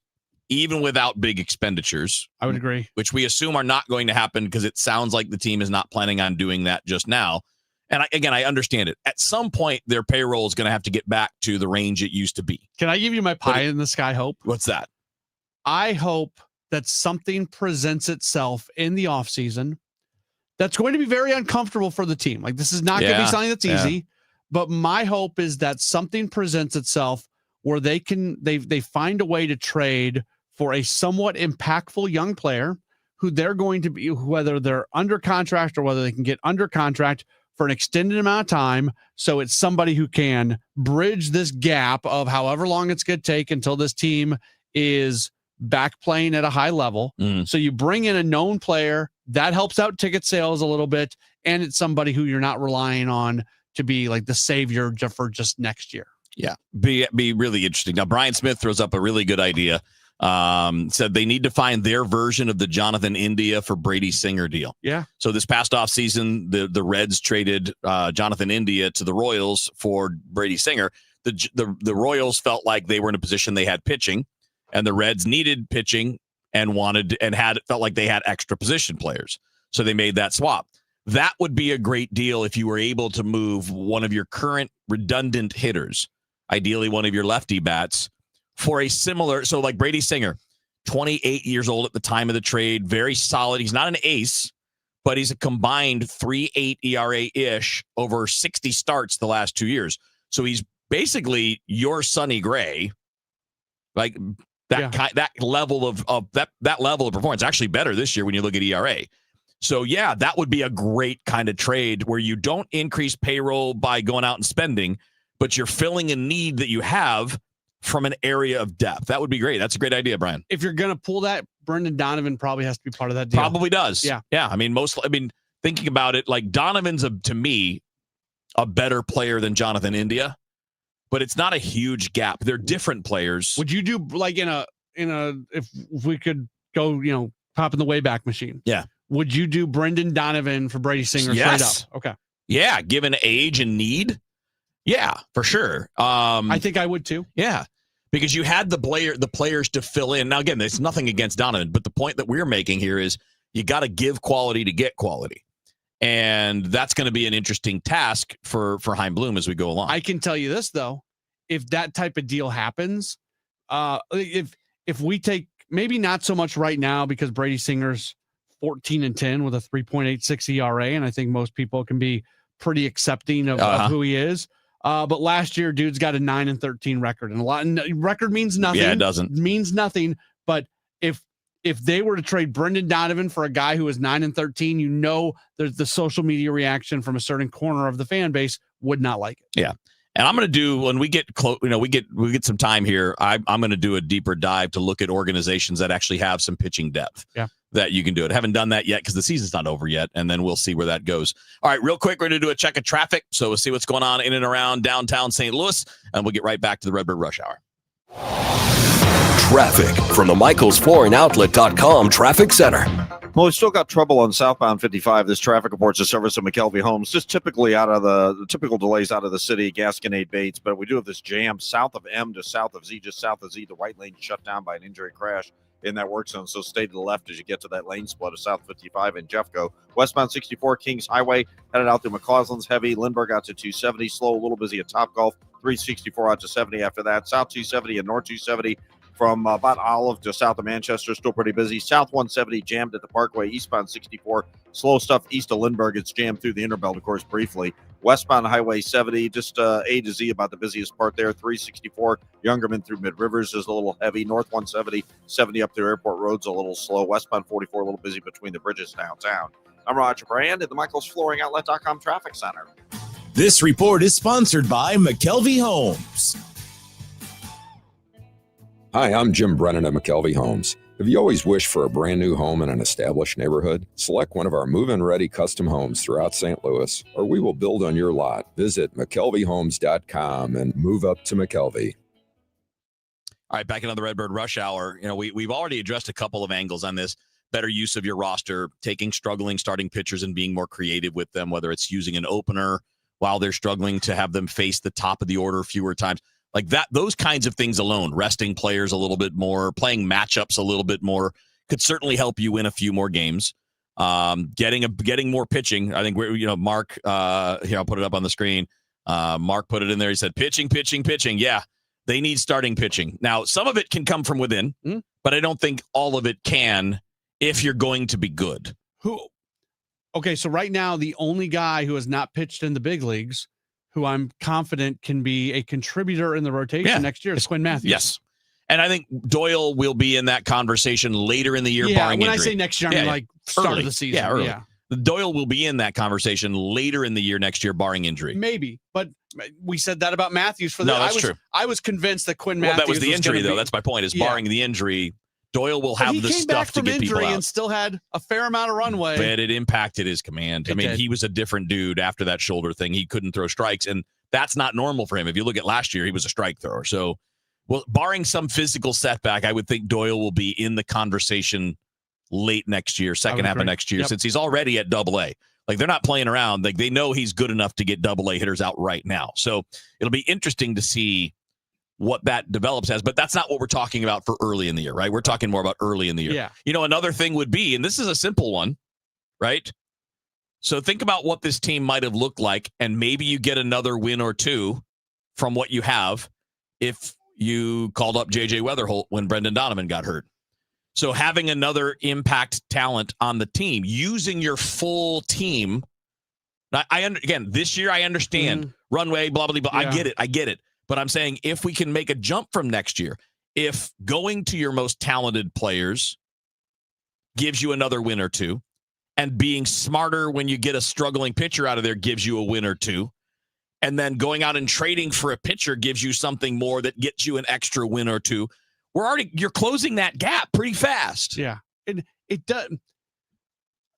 even without big expenditures.
I would agree.
Which we assume are not going to happen because it sounds like the team is not planning on doing that just now. And I understand it. At some point, their payroll is going to have to get back to the range it used to be.
Can I give you my pie in the sky hope?
What's that?
I hope that something presents itself in the offseason that's going to be very uncomfortable for the team. Like, this is not going to be something that's easy, but my hope is that something presents itself where they find a way to trade for a somewhat impactful young player who they're going to be, whether they're under contract or whether they can get under contract for an extended amount of time. So it's somebody who can bridge this gap of however long it's going to take until this team is back playing at a high level. So you bring in a known player that helps out ticket sales a little bit. And it's somebody who you're not relying on to be like the savior for just next year.
Yeah. Be really interesting. Now, Brian Smith throws up a really good idea. Said they need to find their version of the Jonathan India for Brady Singer deal.
Yeah.
So this past offseason, the Reds traded Jonathan India to the Royals for Brady Singer. The Royals felt like they were in a position they had pitching, and the Reds needed pitching and felt like they had extra position players. So they made that swap. That would be a great deal if you were able to move one of your current redundant hitters, ideally one of your lefty bats, for a similar, so like Brady Singer, 28 years old at the time of the trade, very solid. He's not an ace, but he's a combined 3.8 ERA-ish over 60 starts the last 2 years. So he's basically your Sonny Gray, like that level of that level of performance. Actually better this year when you look at ERA. So yeah, that would be a great kind of trade where you don't increase payroll by going out and spending, but you're filling a need that you have from an area of depth. That would be great. That's a great idea, Brian.
If you're going to pull that, Brendan Donovan probably has to be part of that deal.
Probably does.
Yeah.
Yeah. I mean, thinking about it, like Donovan's to me a better player than Jonathan India, but it's not a huge gap. They're different players.
Would you do like if we could go, pop in the Wayback Machine?
Yeah.
Would you do Brendan Donovan for Brady Singer straight up? Okay.
Yeah. Given age and need. Yeah, for sure.
I think I would too.
Yeah. Because you had the players to fill in. Now, again, there's nothing against Donovan, but the point that we're making here is you got to give quality to get quality. And that's going to be an interesting task for Chaim Bloom as we go along.
I can tell you this, though. If that type of deal happens, if we take, maybe not so much right now because Brady Singer's 14-10 with a 3.86 ERA, and I think most people can be pretty accepting of who he is. But last year, dude's got a 9-13 record, and record means nothing.
Yeah, it doesn't.
Means nothing. But if they were to trade Brendan Donovan for a guy who is 9-13, there's the social media reaction from a certain corner of the fan base would not like it.
Yeah. And I'm going to do, when we get close, we get some time here, I'm going to do a deeper dive to look at organizations that actually have some pitching depth.
Yeah.
That you can do it. Haven't done that yet because the season's not over yet, and then we'll see where that goes. All right, real quick, we're going to do a check of traffic, so we'll see what's going on in and around downtown St. Louis, and we'll get right back to the Redbird Rush Hour.
Traffic from the MichaelsFlooringOutlet.com Traffic Center.
Well, we've still got trouble on southbound 55. This traffic reports a service of McKelvey Homes, just typically out of the typical delays out of the city, Gasconade Bates. But we do have this jam south of M to south of Z, just south of Z. The right lane shut down by an injury crash in that work zone. So stay to the left as you get to that lane split of South 55 and Jeffco. Westbound 64 Kings Highway headed out through McCausland's heavy. Lindbergh out to 270. Slow, a little busy at Topgolf. 364 out to 70 after that. South 270 and North 270 from about Olive to south of Manchester, still pretty busy. South 170 jammed at the Parkway. Eastbound 64, slow stuff east of Lindbergh. It's jammed through the Interbelt, of course, briefly. Westbound Highway 70, just A to Z about the busiest part there. 364, Youngerman through Mid-Rivers is a little heavy. North 170, 70 up through Airport Road's a little slow. Westbound 44, a little busy between the bridges downtown. I'm Roger Brand at the MichaelsFlooringOutlet.com Traffic Center.
This report is sponsored by McKelvey Homes.
Hi, I'm Jim Brennan at McKelvey Homes. Have you always wished for a brand new home in an established neighborhood? Select one of our move-in ready custom homes throughout St. Louis, or we will build on your lot. Visit McKelveyHomes.com and move up to McKelvey.
All right, back into the Redbird Rush Hour. We've already addressed a couple of angles on this. Better use of your roster, taking struggling starting pitchers and being more creative with them, whether it's using an opener while they're struggling to have them face the top of the order fewer times. Like that, those kinds of things alone, resting players a little bit more, playing matchups a little bit more, could certainly help you win a few more games. Getting more pitching. I think Mark. Here, I'll put it up on the screen. Mark put it in there. He said, pitching. Yeah, they need starting pitching. Now, some of it can come from within, but I don't think all of it can if you're going to be good.
Okay, so right now, the only guy who has not pitched in the big leagues, who I'm confident can be a contributor in the rotation next year, is Quinn Matthews.
Yes. And I think Doyle will be in that conversation later in the year, barring
when
injury.
I say next year, I mean start
early.
of the season.
Yeah, early. Yeah. Doyle will be in that conversation later in the year next year, barring injury.
Maybe, but we said that about Matthews.
That's true.
I was convinced that Quinn Matthews
that was the injury, though. That's my point, is barring the injury, Doyle will have the stuff to get people out.
And still had a fair amount of runway.
But it impacted his command. He was a different dude after that shoulder thing. He couldn't throw strikes, and that's not normal for him. If you look at last year, he was a strike thrower. So, barring some physical setback, I would think Doyle will be in the conversation late next year, second half of next year, since he's already at AA. Like, they're not playing around. Like, they know he's good enough to get AA hitters out right now. So it'll be interesting to see what that develops as, but that's not what we're talking about for early in the year, right? We're talking more about early in the year.
Yeah.
Another thing would be, and this is a simple one, right? So think about what this team might have looked like, and maybe you get another win or two from what you have if you called up J.J. Weatherholt when Brendan Donovan got hurt. So having another impact talent on the team, using your full team. Again, this year I understand runway, blah, blah, blah. I get it. But I'm saying if we can make a jump from next year, if going to your most talented players gives you another win or two, and being smarter when you get a struggling pitcher out of there gives you a win or two, and then going out and trading for a pitcher gives you something more that gets you an extra win or two, you're closing that gap pretty fast.
Yeah. It does.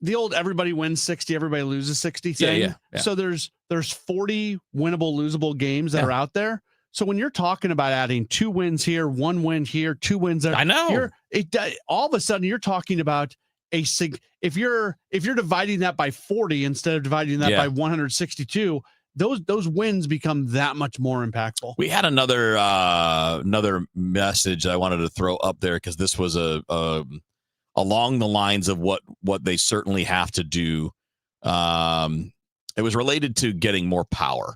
The old everybody wins 60, everybody loses 60 thing.
Yeah.
So there's 40 winnable, losable games that are out there. So when you're talking about adding 2 wins here, 1 win here, 2 wins there,
I know.
All of a sudden you're talking about if you're dividing that by 40 instead of dividing that by 162, those wins become that much more impactful.
We had another message I wanted to throw up there because this was along the lines of what they certainly have to do. It was related to getting more power.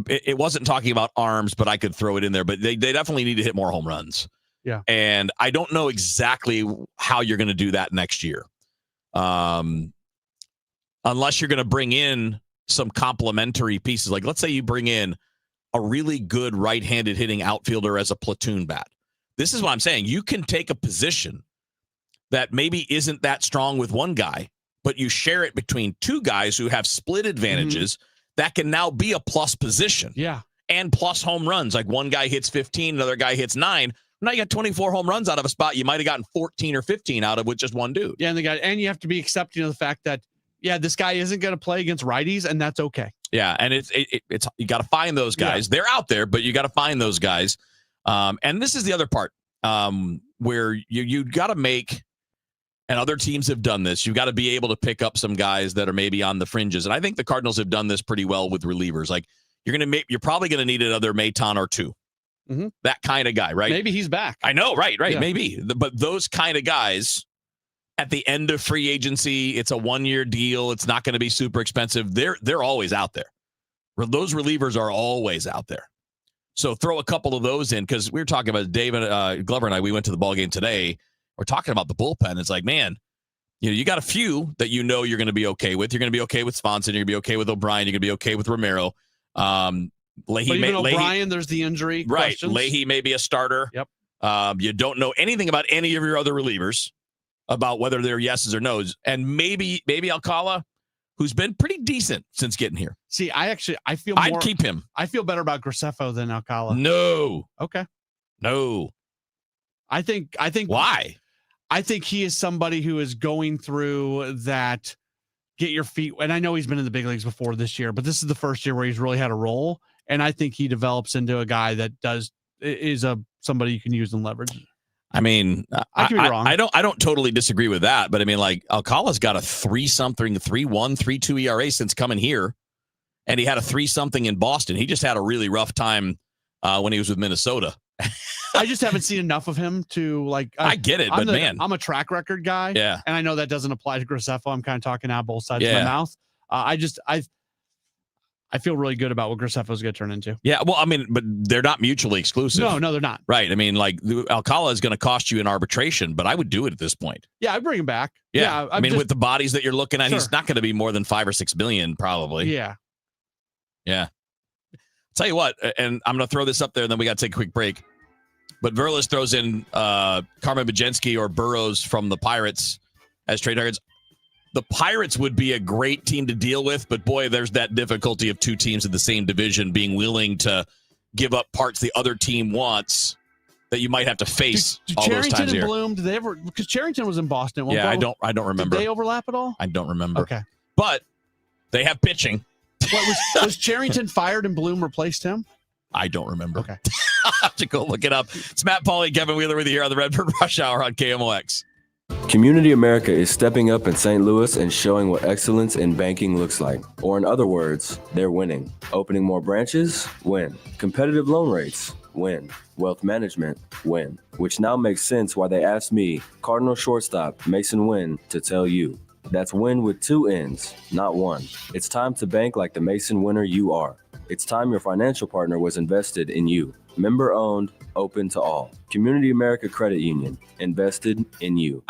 It wasn't talking about arms, but I could throw it in there. But they definitely need to hit more home runs.
Yeah.
And I don't know exactly how you're going to do that next year. unless you're going to bring in some complementary pieces. Like, let's say you bring in a really good right-handed hitting outfielder as a platoon bat. This is what I'm saying. You can take a position that maybe isn't that strong with one guy, but you share it between two guys who have split advantages that can now be a plus position.
Yeah.
And plus home runs. Like one guy hits 15, another guy hits 9. Now you got 24 home runs out of a spot you might have gotten 14 or 15 out of with just one dude.
Yeah, and you have to be accepting of the fact that, yeah, this guy isn't going to play against righties, and that's okay.
Yeah, and it's you got to find those guys. Yeah. They're out there, but you got to find those guys. And this is the other part where you got to make, and other teams have done this, you've got to be able to pick up some guys that are maybe on the fringes. And I think the Cardinals have done this pretty well with relievers. Like you're probably going to need another Maton or two.
Mm-hmm.
That kind of guy, right?
Maybe he's back.
I know, right,
Yeah.
maybe. But those kind of guys at the end of free agency, it's a 1-year deal. It's not going to be super expensive. They're always out there. Those relievers are always out there. So throw a couple of those in, because we were talking about David Glover and I. We went to the ballgame today. We're talking about the bullpen. It's like, man, you got a few that you're going to be okay with. You're going to be okay with Swanson. You're going to be okay with O'Brien. You're going to be okay with Romero.
O'Brien, there's the injury.
Right.
Questions.
Leahy may be a starter.
Yep.
You don't know anything about any of your other relievers, about whether they're yeses or nos. And maybe Alcala, who's been pretty decent since getting here.
See, I'd
keep him.
I feel better about Graceffo than Alcala.
No.
Okay.
No.
I think
why?
I think he is somebody who is going through that get your feet. And I know he's been in the big leagues before this year, but this is the first year where he's really had a role. And I think he develops into a guy that is somebody you can use and leverage.
I mean,
I could be wrong.
I don't totally disagree with that, but I mean, like, Alcala's got a 3-something, 3.1, 3.2 ERA since coming here, and he had a 3-something in Boston. He just had a really rough time when he was with Minnesota.
I just haven't seen enough of him to like.
I get it, but man,
I'm a track record guy.
Yeah,
and I know that doesn't apply to Graceffo. I'm kind of talking out both sides of my mouth. I feel really good about what Graceffo's going to turn into.
Yeah, well, I mean, but they're not mutually exclusive.
No, they're not.
Right. I mean, like, Alcala is going to cost you in arbitration, but I would do it at this point.
Yeah, I'd bring him back.
Yeah, I mean, with the bodies that you're looking at,
Sure.
he's not going to be more than $5 or $6 million, probably.
Yeah.
Tell you what, and I'm going to throw this up there, and then we got to take a quick break. But Verlander throws in Carmen Bajensky or Burrows from the Pirates as trade targets. The Pirates would be a great team to deal with, but boy, there's that difficulty of two teams in the same division being willing to give up parts the other team wants that you might have to face all those times here.
Charrington and Bloom, did they ever? Because Charrington was in Boston at one
Yeah,
point.
I don't remember.
Did they overlap at all?
I don't remember.
Okay,
but they have pitching.
Was Charrington fired and Bloom replaced him?
I don't remember.
Okay,
I'll have to go look it up. It's Matt Pauley, Kevin Wheeler with you here on the Redbird Rush Hour on KMOX.
Community America is stepping up in St. Louis and showing what excellence in banking looks like. Or in other words, they're winning. Opening more branches? Win. Competitive loan rates? Win. Wealth management? Win. Which now makes sense why they asked me, Cardinal shortstop Mason Wynn, to tell you. That's win with 2 N's, not one. It's time to bank like the Mason winner you are. It's time your financial partner was invested in you. Member owned, open to all. Community America Credit Union, invested in you.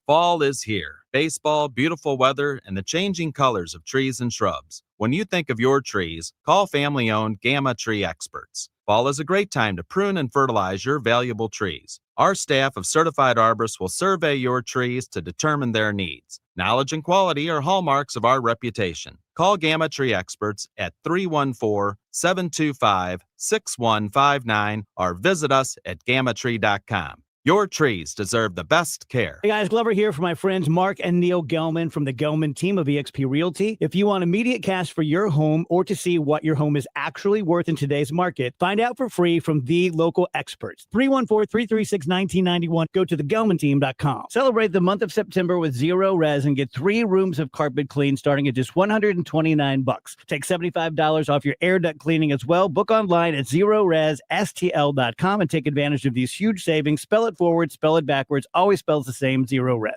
Fall is here. Baseball, beautiful weather, and the changing colors of trees and shrubs. When you think of your trees, call family-owned Gamma Tree Experts. Fall is a great time to prune and fertilize your valuable trees. Our staff of certified arborists will survey your trees to determine their needs. Knowledge and quality are hallmarks of our reputation. Call Gamma Tree Experts at 314-725-6159 or visit us at gammatree.com. Your trees deserve the best care.
Hey guys, Glover here for my friends Mark and Neil Gelman from the Gelman team of eXp Realty. If you want immediate cash for your home or to see what your home is actually worth in today's market, find out for free from the local experts. 314-336-1991. Go to thegelmanteam.com. Celebrate the month of September with zero res and get 3 rooms of carpet clean starting at just $129. Take $75 off your air duct cleaning as well. Book online at zeroresstl.com and take advantage of these huge savings. Spell it forward, spell it backwards, always spells the same, zero res.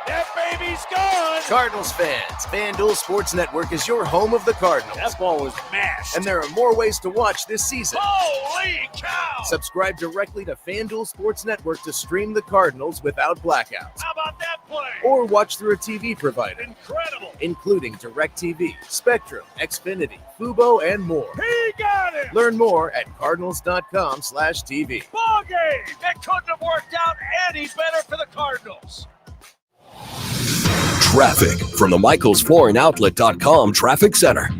That baby's he's gone.
Cardinals fans, FanDuel Sports Network is your home of the Cardinals.
That ball was mashed.
And there are more ways to watch this season.
Holy cow!
Subscribe directly to FanDuel Sports Network to stream the Cardinals without blackouts.
How about that play?
Or watch through a TV provider.
Incredible.
Including DirecTV, Spectrum, Xfinity, Fubo, and more.
He got it!
Learn more at cardinals.com/TV.
Ball game! That couldn't have worked out any better for the Cardinals.
Traffic from the MichaelsFlooringOutlet.com Traffic Center.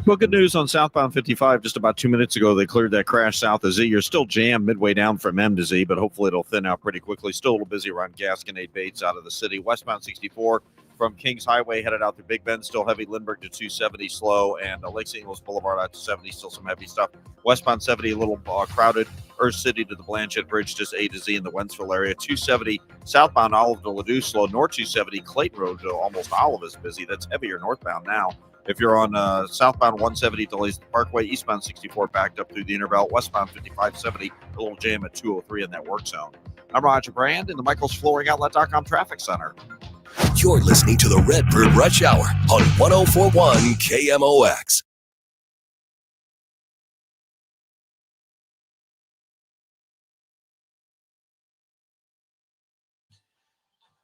Well, good news on southbound 55. Just about 2 minutes ago, they cleared that crash south of Z. You're still jammed midway down from M to Z, but hopefully it'll thin out pretty quickly. Still a little busy around Gasconade Bates out of the city. Westbound 64 from Kings Highway headed out to Big Bend. Still heavy. Lindbergh to 270 slow. And Lake St. Louis Boulevard out to 70. Still some heavy stuff. Westbound 70 a little crowded. Earth City to the Blanchette Bridge, just A to Z in the Wentzville area. 270 southbound Olive to Ladue slow. North 270 Clayton Road to almost Olive is busy. That's heavier northbound now. If you're on southbound 170 delays the Parkway, eastbound 64 backed up through the Interbelt, westbound 5570, a little jam at 203 in that work zone. I'm Roger Brand in the MichaelsFlooringOutlet.com Traffic Center.
You're listening to the Redbird Rush Hour on 1041 KMOX.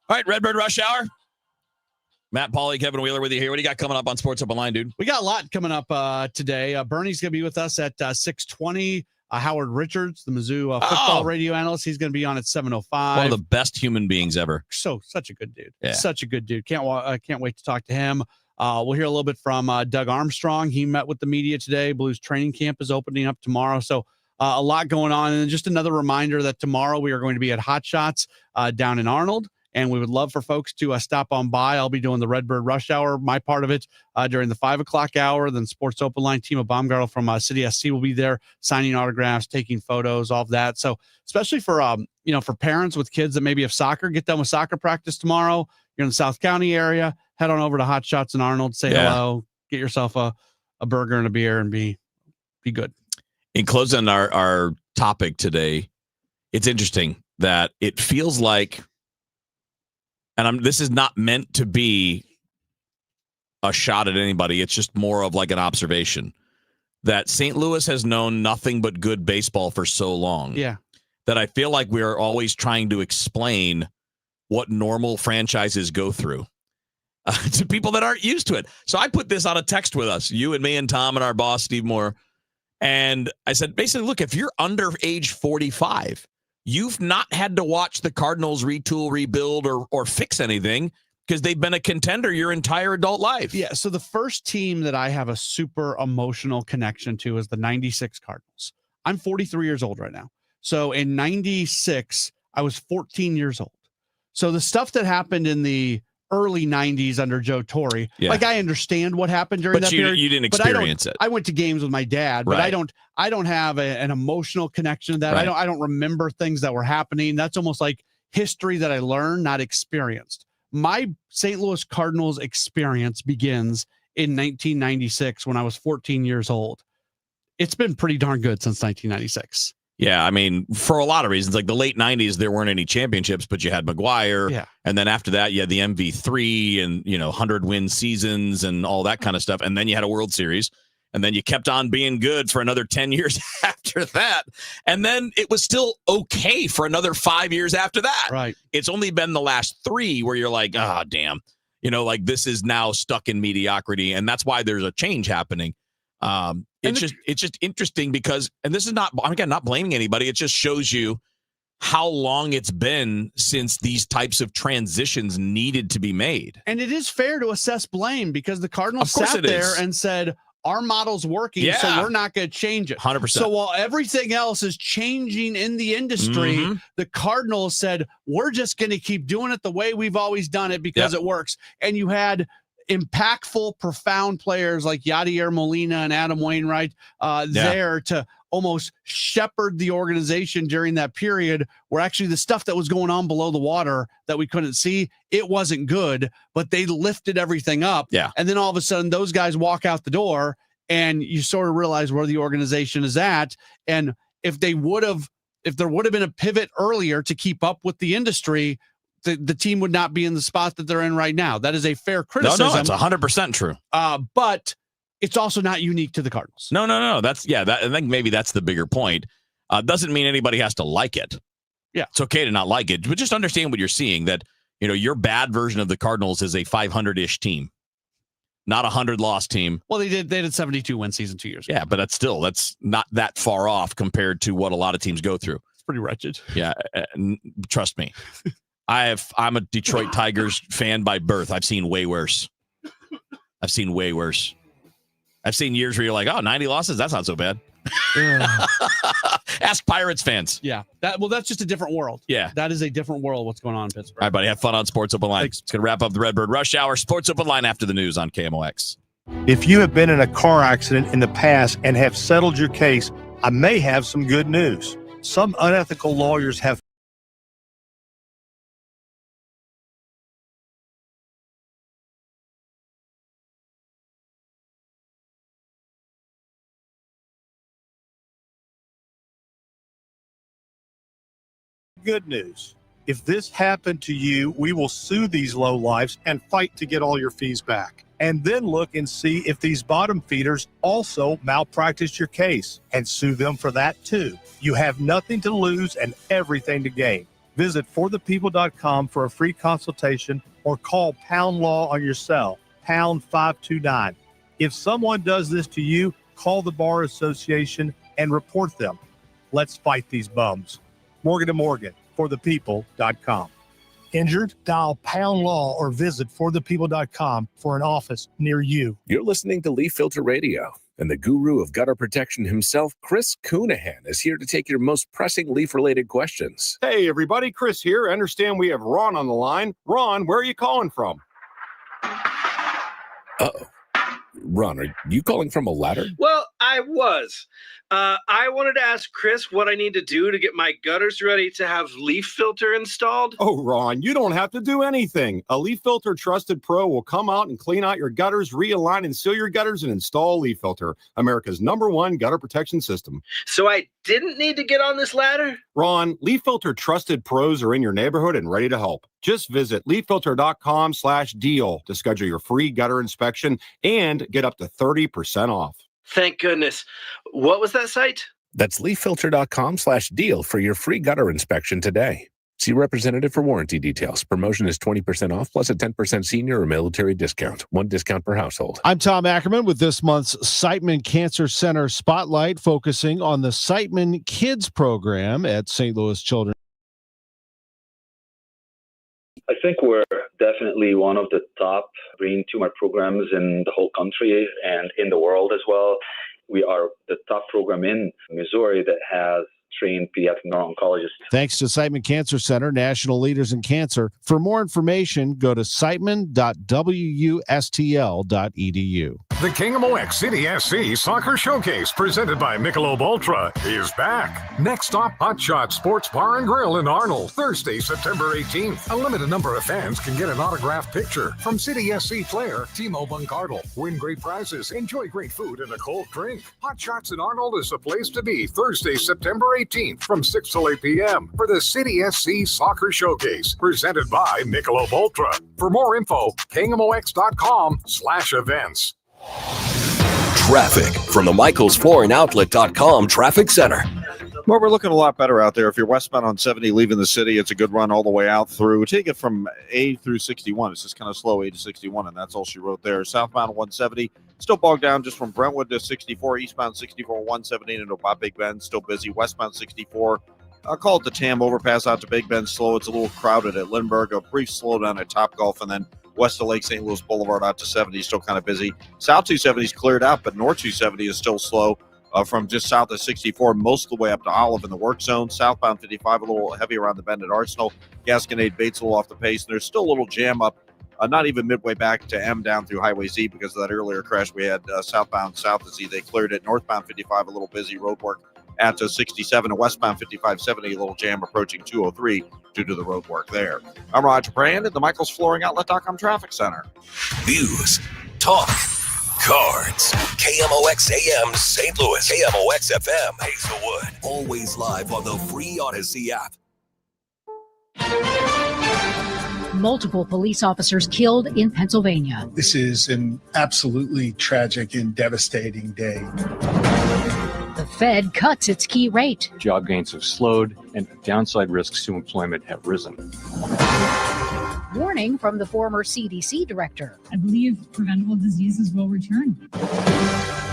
All right, Redbird Rush Hour. Matt, Pauley, Kevin Wheeler with you here. What do you got coming up on Sports Up Online, dude?
We got a lot coming up today. Bernie's going to be with us at 6:20. Howard Richards, the Mizzou football radio analyst, he's going to be on at 7:05.
One of the best human beings ever.
Such a good dude.
Yeah.
Such a good dude. Can't wait to talk to him. We'll hear a little bit from Doug Armstrong. He met with the media today. Blues training camp is opening up tomorrow. So a lot going on. And just another reminder that tomorrow we are going to be at Hot Shots down in Arnold. And we would love for folks to stop on by. I'll be doing the Redbird Rush Hour, my part of it, during the 5 o'clock hour. Then Sports Open Line, Timo Baumgartel from City SC will be there signing autographs, taking photos, all of that. So especially for, for parents with kids that maybe have soccer, get done with soccer practice tomorrow. You're in the South County area, head on over to Hot Shots in Arnold, say hello, get yourself a burger and a beer and be good.
In closing our topic today, it's interesting that it feels like, and this is not meant to be a shot at anybody. It's just more of like an observation that St. Louis has known nothing but good baseball for so long.
Yeah.
That I feel like we're always trying to explain what normal franchises go through to people that aren't used to it. So I put this on a text with us, you and me and Tom and our boss, Steve Moore. And I said, basically, look, if you're under age 45, you've not had to watch the Cardinals retool, rebuild, or fix anything because they've been a contender your entire adult life.
Yeah, so the first team that I have a super emotional connection to is the 96 Cardinals. I'm 43 years old right now. So in 96, I was 14 years old. So the stuff that happened in the early 90s under Joe Torre, like I understand what happened during that period.
You didn't experience it.
I went to games with my dad, but I don't have an emotional connection to that.
Right.
I don't remember things that were happening. That's almost like history that I learned, not experienced. My St. Louis Cardinals experience begins in 1996 when I was 14 years old. It's been pretty darn good since 1996.
Yeah, I mean, for a lot of reasons, like the late 90s, there weren't any championships, but you had McGuire.
Yeah.
And then after that, you had the MV3 and, 100-win seasons and all that kind of stuff. And then you had a World Series. And then you kept on being good for another 10 years after that. And then it was still okay for another 5 years after that.
Right.
It's only been the last 3 where you're like, damn. This is now stuck in mediocrity. And that's why there's a change happening. It's just interesting because, and this is not, again, not blaming anybody. It just shows you how long it's been since these types of transitions needed to be made.
And it is fair to assess blame because the Cardinals sat there and said, our model's working, so we're not going to change it.
100%.
So while everything else is changing in the industry, the Cardinals said, we're just going to keep doing it the way we've always done it because it works. And you had impactful, profound players like Yadier Molina and Adam Wainwright there to almost shepherd the organization during that period where actually the stuff that was going on below the water that we couldn't see, it wasn't good, but they lifted everything up.
Yeah.
And then all of a sudden those guys walk out the door and you sort of realize where the organization is at. And if there would have been a pivot earlier to keep up with the industry, the team would not be in the spot that they're in right now. That is a fair criticism.
No, it's 100% true.
But it's also not unique to the Cardinals.
No. I think maybe that's the bigger point. Doesn't mean anybody has to like it.
Yeah.
It's okay to not like it, but just understand what you're seeing, that, your bad version of the Cardinals is a 500-ish team, not a 100-loss team.
Well, they did 72-win season 2 years ago.
Yeah, but that's not that far off compared to what a lot of teams go through.
It's pretty wretched.
Yeah, trust me. I'm a Detroit Tigers fan by birth. I've seen way worse. I've seen years where you're like, 90 losses? That's not so bad. Ask Pirates fans.
Yeah. That's just a different world.
Yeah.
That is a different world, what's going on in Pittsburgh.
All right, buddy. Have fun on Sports Open Line. It's going to wrap up the Redbird Rush Hour. Sports Open Line after the news on KMOX.
If you have been in a car accident in the past and have settled your case, I may have some good news. Some unethical lawyers have good news. If this happened to you, we will sue these lowlifes and fight to get all your fees back. And then look and see if these bottom feeders also malpracticed your case and sue them for that too. You have nothing to lose and everything to gain. Visit forthepeople.com for a free consultation or call Pound Law on your cell, pound 529. If someone does this to you, call the Bar Association and report them. Let's fight these bums. Morgan & Morgan, forthepeople.com. Injured? Dial Pound Law or visit forthepeople.com for an office near you.
You're listening to Leaf Filter Radio, and the guru of gutter protection himself, Chris Coonahan, is here to take your most pressing leaf-related questions.
Hey, everybody. Chris here. I understand we have Ron on the line. Ron, where are you calling from?
Uh-oh. Ron, are you calling from a ladder?
Well, I was. I wanted to ask Chris what I need to do to get my gutters ready to have leaf filter installed.
Oh, Ron, you don't have to do anything. A Leaf Filter Trusted Pro will come out and clean out your gutters, realign and seal your gutters, and install Leaf Filter, America's #1 gutter protection system.
So I didn't need to get on this ladder?
Ron, Leaf Filter Trusted Pros are in your neighborhood and ready to help. Just visit leaffilter.com/deal to schedule your free gutter inspection and get up to 30% off.
Thank goodness. What was that site?
That's leaffilter.com/deal for your free gutter inspection today. See representative for warranty details. Promotion is 20% off plus a 10% senior or military discount. One discount per household.
I'm Tom Ackerman with this month's Siteman Cancer Center Spotlight, focusing on the Siteman Kids program at St. Louis Children's.
I think we're definitely one of the top brain tumor programs in the whole country and in the world as well. We are the top program in Missouri that has trained pediatric neuro-oncologists.
Thanks to Siteman Cancer Center, national leaders in cancer. For more information, go to siteman.wustl.edu.
The KMOX City SC Soccer Showcase, presented by Michelob Ultra, is back. Next stop, Hot Shot Sports Bar and Grill in Arnold, Thursday, September 18th. A limited number of fans can get an autographed picture from City SC player Timo Bunkardel. Win great prizes, enjoy great food and a cold drink. Hot Shots in Arnold is the place to be, Thursday, September 18th from 6 till 8 p.m. for the City SC Soccer Showcase, presented by Michelob Ultra. For more info, KMOX.com/events.
Traffic from the MichaelsFlooringOutlet.com Traffic Center.
Well, we're looking a lot better out there. If you're westbound on 70 leaving the city, it's a good run all the way out through. Take it from A through 61. It's just kind of slow, A to 61, and that's all she wrote there. Southbound 170, still bogged down just from Brentwood to 64. Eastbound 64, 170 into Bob Big Bend, still busy. Westbound 64, I'll call it the Tam overpass out to Big Bend, slow. It's a little crowded at Lindbergh, a brief slowdown at Topgolf, and then west of Lake St. Louis Boulevard out to 70, still kind of busy. South 270 is cleared out, but North 270 is still slow from just south of 64, most of the way up to Olive in the work zone. Southbound 55, a little heavy around the bend at Arsenal. Gasconade Bates a little off the pace, and there's still a little jam up, not even midway back to M down through Highway Z because of that earlier crash we had southbound south of Z. They cleared it. Northbound 55, a little busy road work at 67, and westbound 5570, a little jam approaching 203 due to the road work there. I'm Roger Brand at the MichaelsFlooringOutlet.com Traffic Center.
News, talk, cards. KMOX AM St. Louis. KMOX FM Hazelwood. Always live on the free Odyssey app.
multiple police officers killed in Pennsylvania.
This is an absolutely tragic and devastating day.
The Fed cuts its key rate.
Job gains have slowed and downside risks to employment have risen.
Warning from the former CDC director.
I believe preventable diseases will return.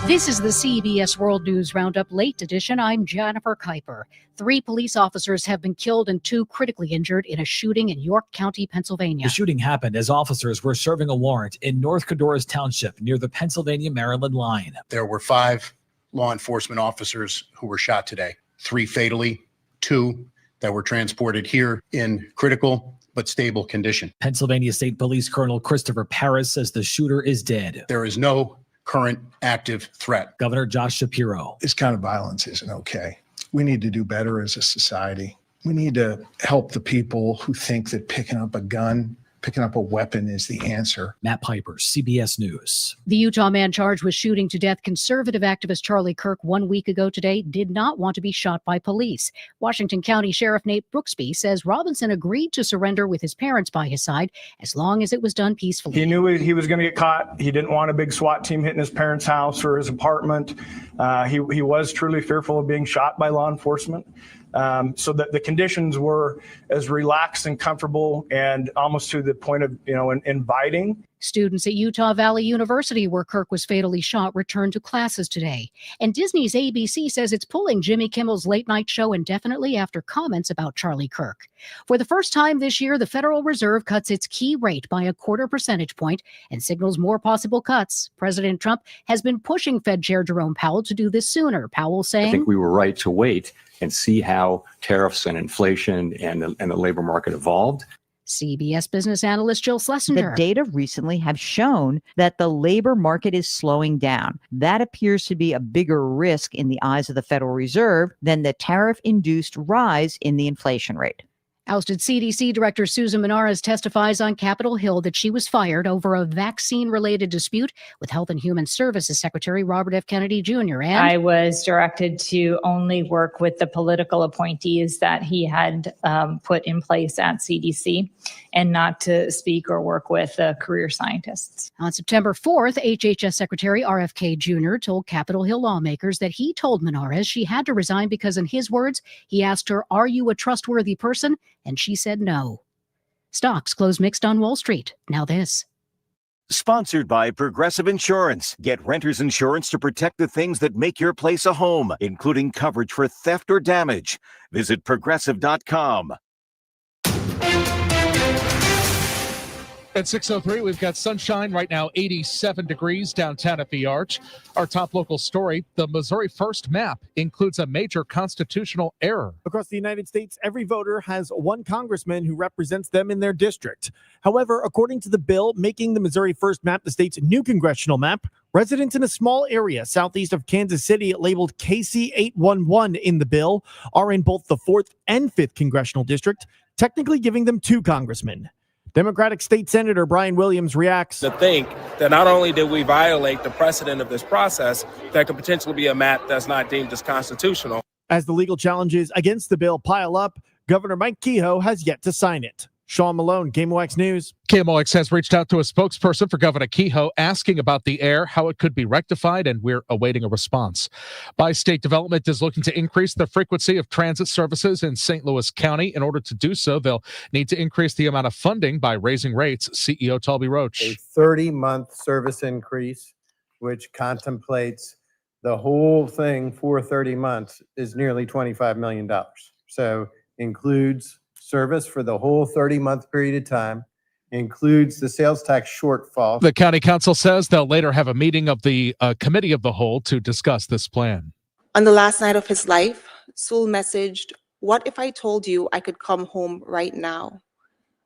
This is the CBS World News Roundup Late Edition. I'm Jennifer Kuiper. 3 police officers have been killed and 2 critically injured in a shooting in York County, Pennsylvania.
The shooting happened as officers were serving a warrant in North Codorus Township near the Pennsylvania-Maryland line.
There were 5 law enforcement officers who were shot today, 3 fatally, 2 that were transported here in critical but stable condition.
Pennsylvania State Police Colonel Christopher Paris says the shooter is dead.
There is no current active threat.
Governor Josh Shapiro.
This kind of violence isn't okay. We need to do better as a society. We need to help the people who think that picking up a gun, picking up a weapon is the answer.
Matt Piper, CBS News.
The Utah man charged with shooting to death conservative activist Charlie Kirk 1 week ago today did not want to be shot by police. Washington County Sheriff Nate Brooksby says Robinson agreed to surrender with his parents by his side as long as it was done peacefully.
He knew he was going to get caught. He didn't want a big SWAT team hitting his parents' house or his apartment. He was truly fearful of being shot by law enforcement. So that the conditions were as relaxed and comfortable and almost to the point of, inviting.
Students at Utah Valley University, where Kirk was fatally shot, returned to classes today. And Disney's ABC says it's pulling Jimmy Kimmel's late night show indefinitely after comments about Charlie Kirk. For the first time this year, the Federal Reserve cuts its key rate by a 0.25 percentage point and signals more possible cuts. President Trump has been pushing Fed Chair Jerome Powell to do this sooner. Powell saying,
I think we were right to wait and see how tariffs and inflation and the labor market evolved.
CBS business analyst Jill Schlesinger.
The data recently have shown that the labor market is slowing down. That appears to be a bigger risk in the eyes of the Federal Reserve than the tariff-induced rise in the inflation rate.
Ousted CDC Director Susan Menares testifies on Capitol Hill that she was fired over a vaccine-related dispute with Health and Human Services Secretary Robert F. Kennedy Jr. And
I was directed to only work with the political appointees that he had put in place at CDC and not to speak or work with career scientists.
On September 4th, HHS Secretary RFK Jr. told Capitol Hill lawmakers that he told Menares she had to resign because, in his words, he asked her, "Are you a trustworthy person?" And she said no. Stocks closed mixed on Wall Street. Now this.
Sponsored by Progressive Insurance. Get renter's insurance to protect the things that make your place a home, including coverage for theft or damage. Visit Progressive.com.
At 6:03, we've got sunshine right now, 87 degrees downtown at the Arch. Our top local story, the Missouri First map includes a major constitutional error.
Across the United States, every voter has one congressman who represents them in their district. However, according to the bill making the Missouri First map the state's new congressional map, residents in a small area southeast of Kansas City, labeled KC 811 in the bill, are in both the 4th and 5th congressional district, technically giving them 2 congressmen. Democratic State Senator Brian Williams reacts.
To think that not only did we violate the precedent of this process, that could potentially be a map that's not deemed as constitutional.
As the legal challenges against the bill pile up, Governor Mike Kehoe has yet to sign it. Sean Malone, KMOX News.
KMOX has reached out to a spokesperson for Governor Kehoe asking about the error, how it could be rectified, and we're awaiting a response. Bi-State Development is looking to increase the frequency of transit services in St. Louis County. In order to do so, they'll need to increase the amount of funding by raising rates. CEO Talby Roach.
A 30-month service increase, which contemplates the whole thing for 30 months, is nearly $25 million. So includes service for the whole 30-month period of time, includes the sales tax shortfall.
The county council says they'll later have a meeting of the committee of the whole to discuss this plan.
On the last night of his life, Sewell messaged, "What if I told you I could come home right now?"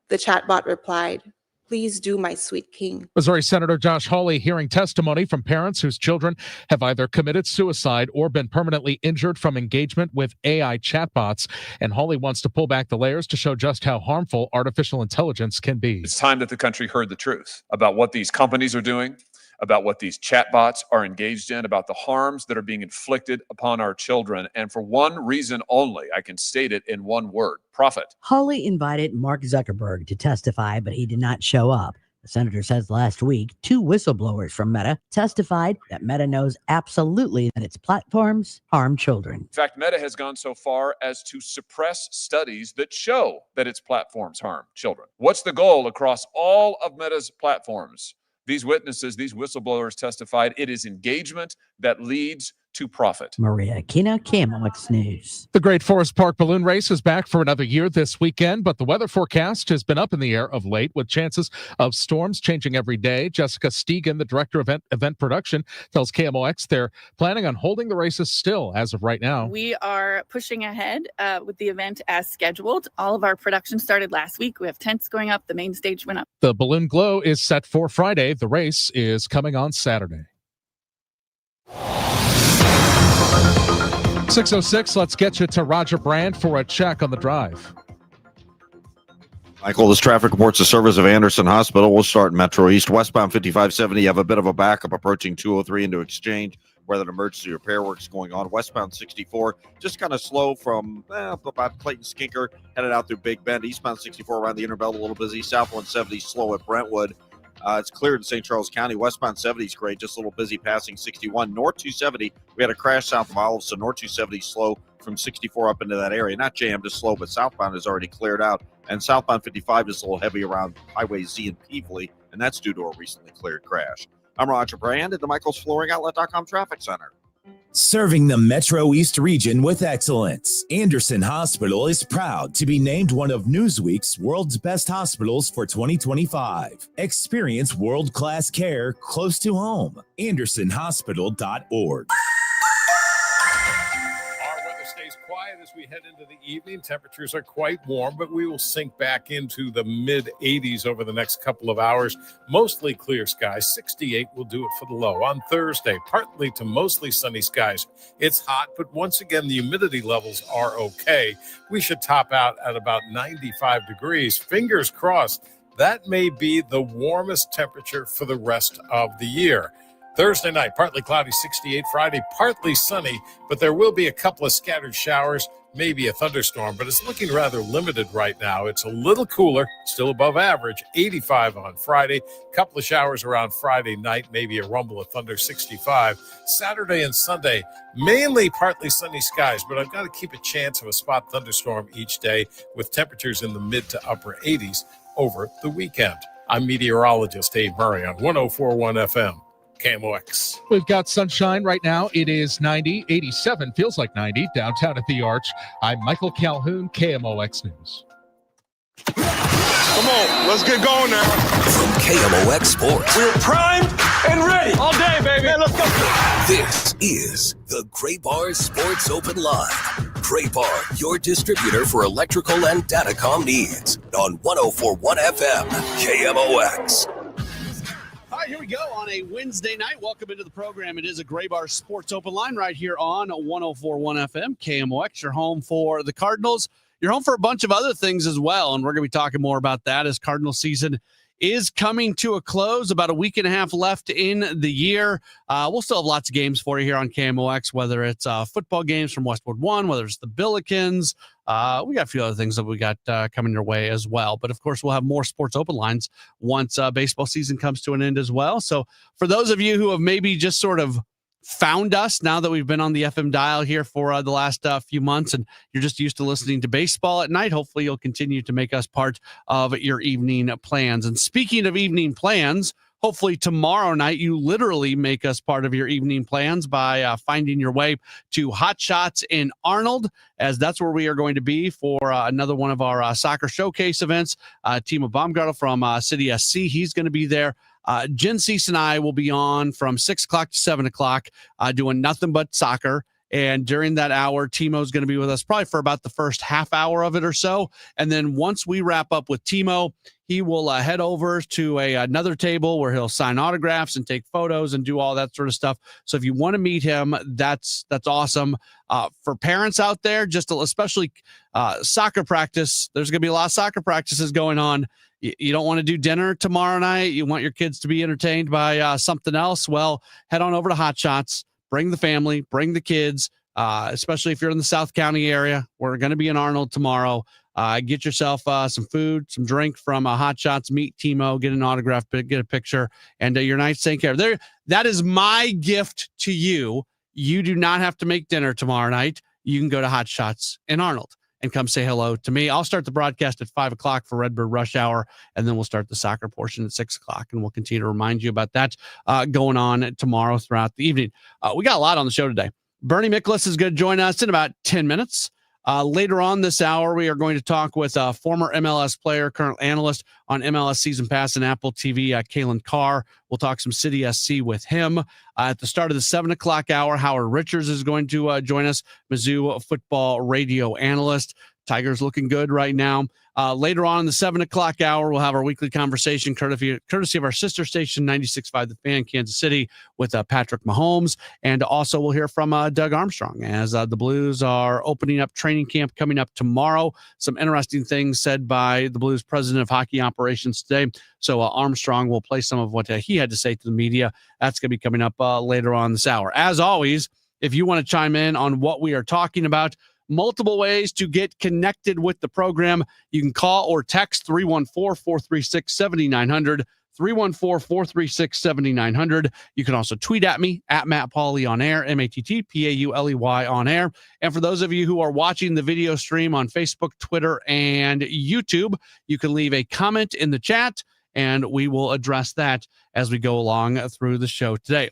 The chatbot replied, "Please do, my sweet king."
Missouri Senator Josh Hawley hearing testimony from parents whose children have either committed suicide or been permanently injured from engagement with AI chatbots. And Hawley wants to pull back the layers to show just how harmful artificial intelligence can be.
It's time that the country heard the truth about what these companies are doing
about what these chatbots are engaged in, about the harms that are being inflicted upon our children. And for one reason only, I can state it in one word: profit.
Pauley invited Mark Zuckerberg to testify, but he did not show up. The senator says last week, 2 whistleblowers from Meta testified that Meta knows absolutely that its platforms harm children.
In fact, Meta has gone so far as to suppress studies that show that its platforms harm children. What's the goal across all of Meta's platforms? These witnesses, these whistleblowers testified it is engagement that leads to profit.
Maria Aquina, KMOX News.
The Great Forest Park Balloon Race is back for another year this weekend, but the weather forecast has been up in the air of late with chances of storms changing every day. Jessica Stegan, the director of event production, tells KMOX they're planning on holding the races still as of right now.
We are pushing ahead with the event as scheduled. All of our production started last week. We have tents going up. The main stage went up.
The Balloon Glow is set for Friday. The race is coming on Saturday. 6:06, let's get you to Roger Brand for a check on the drive.
Michael, this traffic reports the service of Anderson Hospital. We'll start in Metro East. Westbound 5570, you have a bit of a backup approaching 203 into Exchange, where that emergency repair work's going on. Westbound 64, just kind of slow from about Clayton Skinker, headed out through Big Bend. Eastbound 64 around the Interbelt, a little busy. South 170, slow at Brentwood. It's cleared in St. Charles County. Westbound 70 is great, just a little busy passing 61. North 270, we had a crash south of Olive, so North 270 slow from 64 up into that area. Not jammed, just slow, but southbound is already cleared out. And southbound 55 is a little heavy around Highway Z and Peevely, and that's due to a recently cleared crash. I'm Roger Brand at the Michael's Flooring Outlet.com Traffic Center.
Serving the Metro East region with excellence, Anderson Hospital is proud to be named one of Newsweek's World's Best Hospitals for 2025. Experience world-class care close to home. AndersonHospital.org.
Stays quiet as we head into the evening. Temperatures are quite warm, but we will sink back into the mid 80s over the next couple of hours. Mostly clear skies. 68 will do it for the low. On Thursday, partly to mostly sunny skies. It's hot, but once again, the humidity levels are okay. We should top out at about 95 degrees. Fingers crossed, that may be the warmest temperature for the rest of the year. Thursday night, partly cloudy, 68. Friday, partly sunny, but there will be a couple of scattered showers, maybe a thunderstorm, but it's looking rather limited right now. It's a little cooler, still above average, 85 on Friday. Couple of showers around Friday night, maybe a rumble of thunder, 65. Saturday and Sunday, mainly partly sunny skies, but I've got to keep a chance of a spot thunderstorm each day with temperatures in the mid to upper 80s over the weekend. I'm meteorologist Dave Murray on 104.1 FM. KMOX.
We've got sunshine right now. It is 90, 87, feels like 90 downtown at the Arch. I'm Michael Calhoun, KMOX News.
Come on, let's get going now.
From KMOX Sports.
We're primed and ready. All day, baby. Man, let's go.
This is the Gray Bar Sports Open Line. Gray Bar, your distributor for electrical and datacom needs. On 104.1 FM, KMOX.
All right, here we go on a Wednesday night. Welcome into the program. It is a Gray Bar Sports Open Line right here on 104.1 FM, KMOX. Your home for the Cardinals. You're home for a bunch of other things as well, and we're going to be talking more about that as Cardinal season is coming to a close. About a week and a half left in the year. We'll still have lots of games for you here on KMOX, whether it's football games from Westwood One, whether it's the Billikens. We got a few other things that we got coming your way as well. But, of course, we'll have more sports open lines once baseball season comes to an end as well. So for those of you who have maybe just sort of found us now that we've been on the FM dial here for the last few months and you're just used to listening to baseball at night, hopefully you'll continue to make us part of your evening plans. And speaking of evening plans, hopefully tomorrow night you literally make us part of your evening plans by finding your way to Hot Shots in Arnold, as that's where we are going to be for another one of our soccer showcase events. Timo Baumgartel from City SC, he's going to be there. Jen Cease and I will be on from 6 o'clock to 7 o'clock doing nothing but soccer. And during that hour, Timo's going to be with us probably for about the first half hour of it or so. And then once we wrap up with Timo, he will head over to another table where he'll sign autographs and take photos and do all that sort of stuff. So if you want to meet him, that's awesome. For parents out there, just especially soccer practice, there's going to be a lot of soccer practices going on. You don't want to do dinner tomorrow night. You want your kids to be entertained by something else. Well, head on over to Hot Shots. Bring the family, bring the kids, especially if you're in the South County area. We're going to be in Arnold tomorrow. Get yourself some food, some drink from Hot Shots. Meet Timo, get an autograph, get a picture, and your night's taken care of. There, that is my gift to you. You do not have to make dinner tomorrow night. You can go to Hot Shots in Arnold and come say hello to me. I'll start the broadcast at 5 o'clock for Redbird Rush Hour, and then we'll start the soccer portion at 6 o'clock, and we'll continue to remind you about that going on tomorrow throughout the evening. We got a lot on the show today. Bernie Miklasz is going to join us in about 10 minutes. Later on this hour, we are going to talk with a former MLS player, current analyst on MLS Season Pass and Apple TV, Kalen Carr. We'll talk some City SC with him. At the start of the 7 o'clock hour, Howard Richards is going to join us, Mizzou football radio analyst. Tigers looking good right now. Later on in the 7 o'clock hour, we'll have our weekly conversation courtesy of our sister station, 96.5 The Fan, Kansas City, with Patrick Mahomes. And also we'll hear from Doug Armstrong as the Blues are opening up training camp coming up tomorrow. Some interesting things said by the Blues president of hockey operations today. So Armstrong will play some of what he had to say to the media. That's going to be coming up later on this hour. As always, if you want to chime in on what we are talking about, multiple ways to get connected with the program. You can call or text 314-436-7900, 314-436-7900. You can also tweet at me, at Matt Pauley on air, MattPauley on air. And for those of you who are watching the video stream on Facebook, Twitter, and YouTube, you can leave a comment in the chat, and we will address that as we go along through the show today.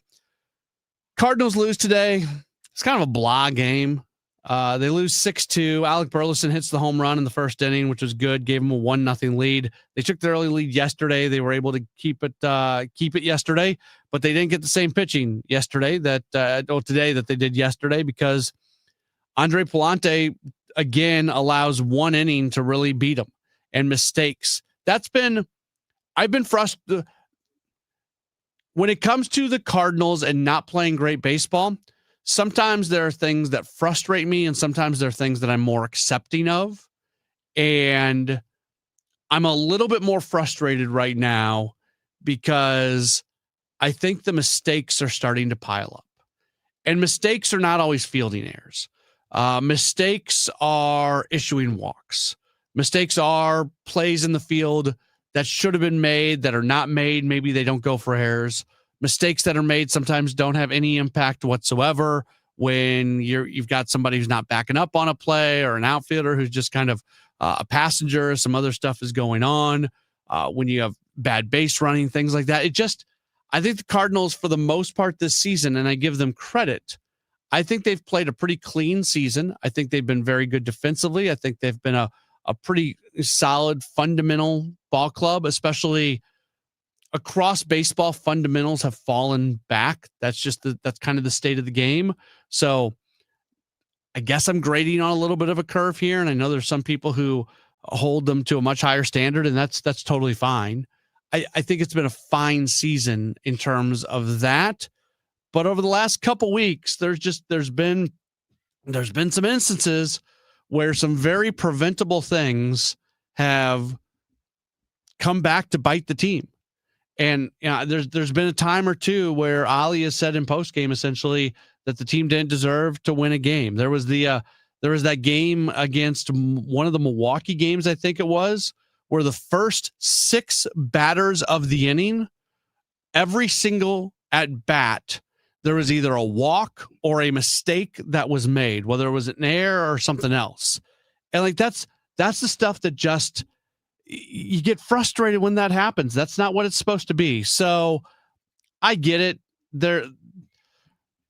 Cardinals lose today. It's kind of a blah game. They lose 6-2. Alec Burleson hits the home run in the first inning, which was good. Gave them a 1-0 lead. They took the early lead yesterday. They were able to keep it yesterday, but they didn't get the same pitching yesterday today that they did yesterday, because Andre Palante again allows one inning to really beat them, and mistakes. I've been frustrated when it comes to the Cardinals and not playing great baseball. Sometimes there are things that frustrate me, and sometimes there are things that I'm more accepting of. And I'm a little bit more frustrated right now because I think the mistakes are starting to pile up. And mistakes are not always fielding errors. Mistakes are issuing walks. Mistakes are plays in the field that should have been made that are not made. Maybe they don't go for errors. Mistakes that are made sometimes don't have any impact whatsoever when you've got somebody who's not backing up on a play, or an outfielder who's just kind of a passenger. Some other stuff is going on when you have bad base running, things like that. I think the Cardinals, for the most part this season, and I give them credit, I think they've played a pretty clean season. I think they've been very good defensively. I think they've been a pretty solid fundamental ball club, especially across baseball. Fundamentals have fallen back. That's kind of the state of the game. So I guess I'm grading on a little bit of a curve here. And I know there's some people who hold them to a much higher standard, and that's totally fine. I think it's been a fine season in terms of that. But over the last couple weeks, there's been some instances where some very preventable things have come back to bite the team. And there's been a time or two where Ali has said in postgame essentially that the team didn't deserve to win a game. There was that game against one of the Milwaukee games, I think it was, where the first 6 batters of the inning, every single at bat, there was either a walk or a mistake that was made, whether it was an error or something else. And like that's the stuff that just, you get frustrated when that happens. That's not what it's supposed to be. So I get it. There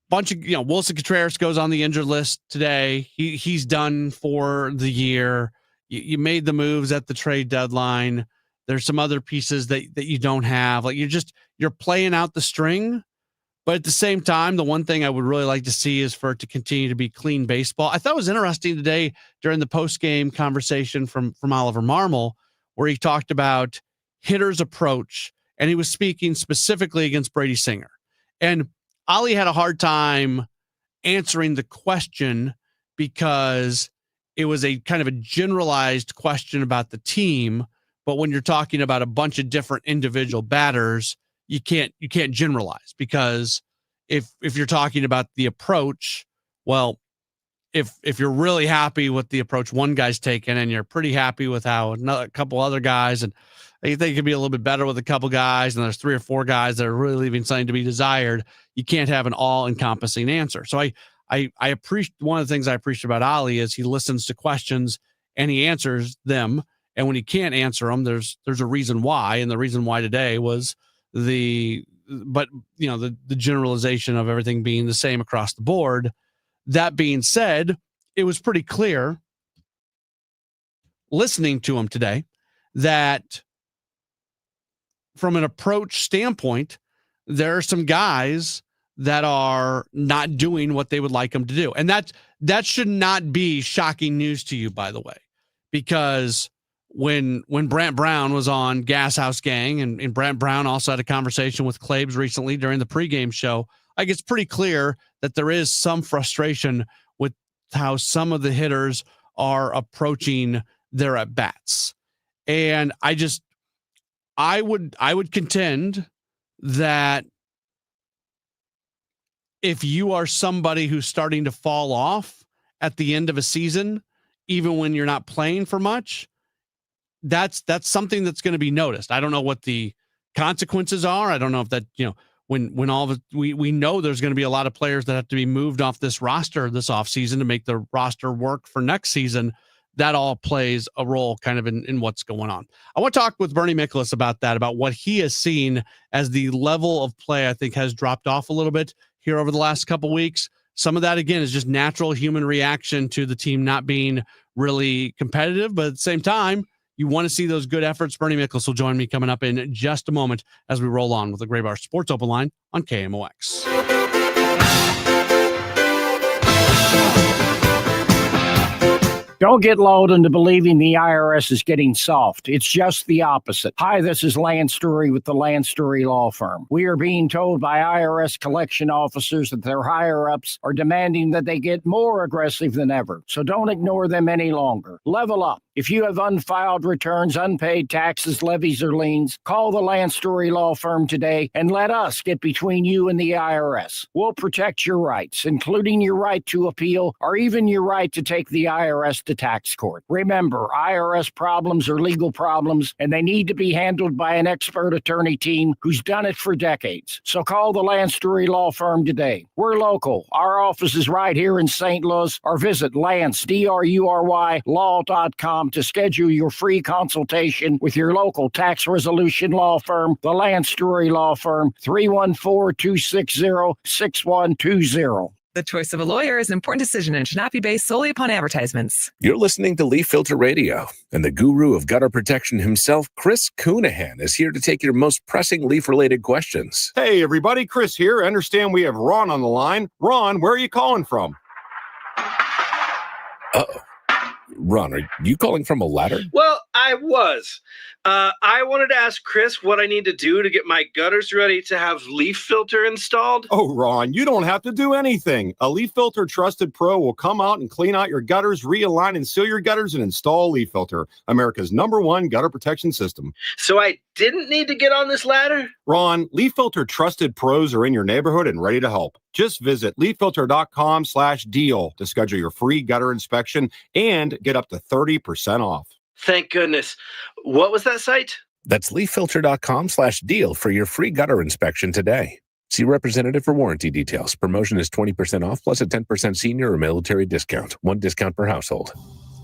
bunch of, Wilson Contreras goes on the injured list today. He's done for the year. You made the moves at the trade deadline. There's some other pieces that you don't have. Like you're playing out the string. But at the same time, the one thing I would really like to see is for it to continue to be clean baseball. I thought it was interesting today during the post-game conversation from Oliver Marmol, where he talked about hitters' approach, and he was speaking specifically against Brady Singer. And Ollie had a hard time answering the question because it was a kind of a generalized question about the team, But when you're talking about a bunch of different individual batters, you can't generalize, because if you're talking about the approach, well, if you're really happy with the approach one guy's taken and you're pretty happy with how a couple other guys, and you think it could be a little bit better with a couple guys, and there's 3 or 4 guys that are really leaving something to be desired, you can't have an all-encompassing answer. So I appreciate, one of the things I appreciate about Ali is he listens to questions and he answers them. And when he can't answer them, there's a reason why. And the reason why today was the generalization of everything being the same across the board. That being said, it was pretty clear listening to him today that from an approach standpoint, there are some guys that are not doing what they would like them to do. And that should not be shocking news to you, by the way, because when Brant Brown was on Gas House Gang, and Brant Brown also had a conversation with Claibs recently during the pregame show, I guess it's pretty clear that there is some frustration with how some of the hitters are approaching their at-bats. And I would contend that if you are somebody who's starting to fall off at the end of a season, even when you're not playing for much, that's something that's going to be noticed. I don't know what the consequences are. I don't know if that, when all of it, we know there's going to be a lot of players that have to be moved off this roster this offseason to make the roster work for next season. That all plays a role kind of in what's going on. I want to talk with Bernie Miklasz about that, about what he has seen as the level of play, I think, has dropped off a little bit here over the last couple of weeks. Some of that, again, is just natural human reaction to the team not being really competitive, but at the same time, you want to see those good efforts. Bernie Miklasz will join me coming up in just a moment as we roll on with the Gray Bar Sports Open Line on KMOX.
Don't get lulled into believing the IRS is getting soft. It's just the opposite. Hi, this is Lance Story with the Lance Story Law Firm. We are being told by IRS collection officers that their higher-ups are demanding that they get more aggressive than ever. So don't ignore them any longer. Level up. If you have unfiled returns, unpaid taxes, levies, or liens, call the Lance Story Law Firm today and let us get between you and the IRS. We'll protect your rights, including your right to appeal or even your right to take the IRS to tax court. Remember, IRS problems are legal problems, and they need to be handled by an expert attorney team who's done it for decades. So call the Lance Story Law Firm today. We're local. Our office is right here in St. Louis, or visit Lance, DRURY, law.com to schedule your free consultation with your local tax resolution law firm, the Lance Story Law Firm, 314-260-6120.
The choice of a lawyer is an important decision and should not be based solely upon advertisements.
You're listening to Leaf Filter Radio, and the guru of gutter protection himself, Chris Coonahan, is here to take your most pressing leaf-related questions.
Hey, everybody, Chris here. I understand we have Ron on the line. Ron, where are you calling from?
Uh-oh. Ron, are you calling from a ladder?
Well, I was. I wanted to ask Chris what I need to do to get my gutters ready to have leaf filter installed.
Oh, Ron, you don't have to do anything. A Leaf Filter Trusted Pro will come out and clean out your gutters, realign and seal your gutters, and install Leaf Filter, America's #1 gutter protection system.
So I didn't need to get on this ladder?
Ron, Leaf Filter Trusted Pros are in your neighborhood and ready to help. Just visit leaffilter.com/deal to schedule your free gutter inspection and get up to 30% off.
Thank goodness. What was that site?
That's leaffilter.com/deal for your free gutter inspection today. See representative for warranty details. Promotion is 20% off plus a 10% senior or military discount. 1 discount per household.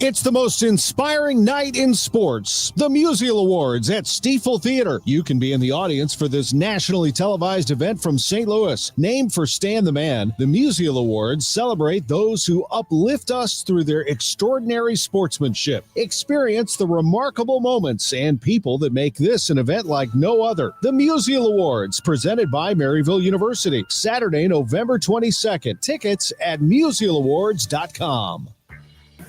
It's the most inspiring night in sports, the Musial Awards at Stiefel Theater. You can be in the audience for this nationally televised event from St. Louis. Named for Stan the Man, the Musial Awards celebrate those who uplift us through their extraordinary sportsmanship. Experience the remarkable moments and people that make this an event like no other. The Musial Awards, presented by Maryville University, Saturday, November 22nd. Tickets at musialawards.com.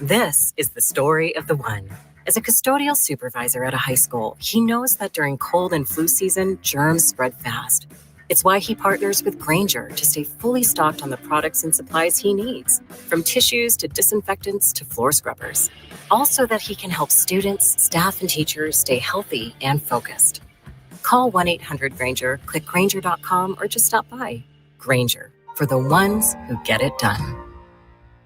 This is the story of the one. As a custodial supervisor at a high school, he knows that during cold and flu season, germs spread fast. It's why he partners with Grainger to stay fully stocked on the products and supplies he needs, from tissues to disinfectants to floor scrubbers. All so that he can help students, staff, and teachers stay healthy and focused. Call 1-800-GRAINGER, click Grainger.com, or just stop by. Grainger, for the ones who get it done.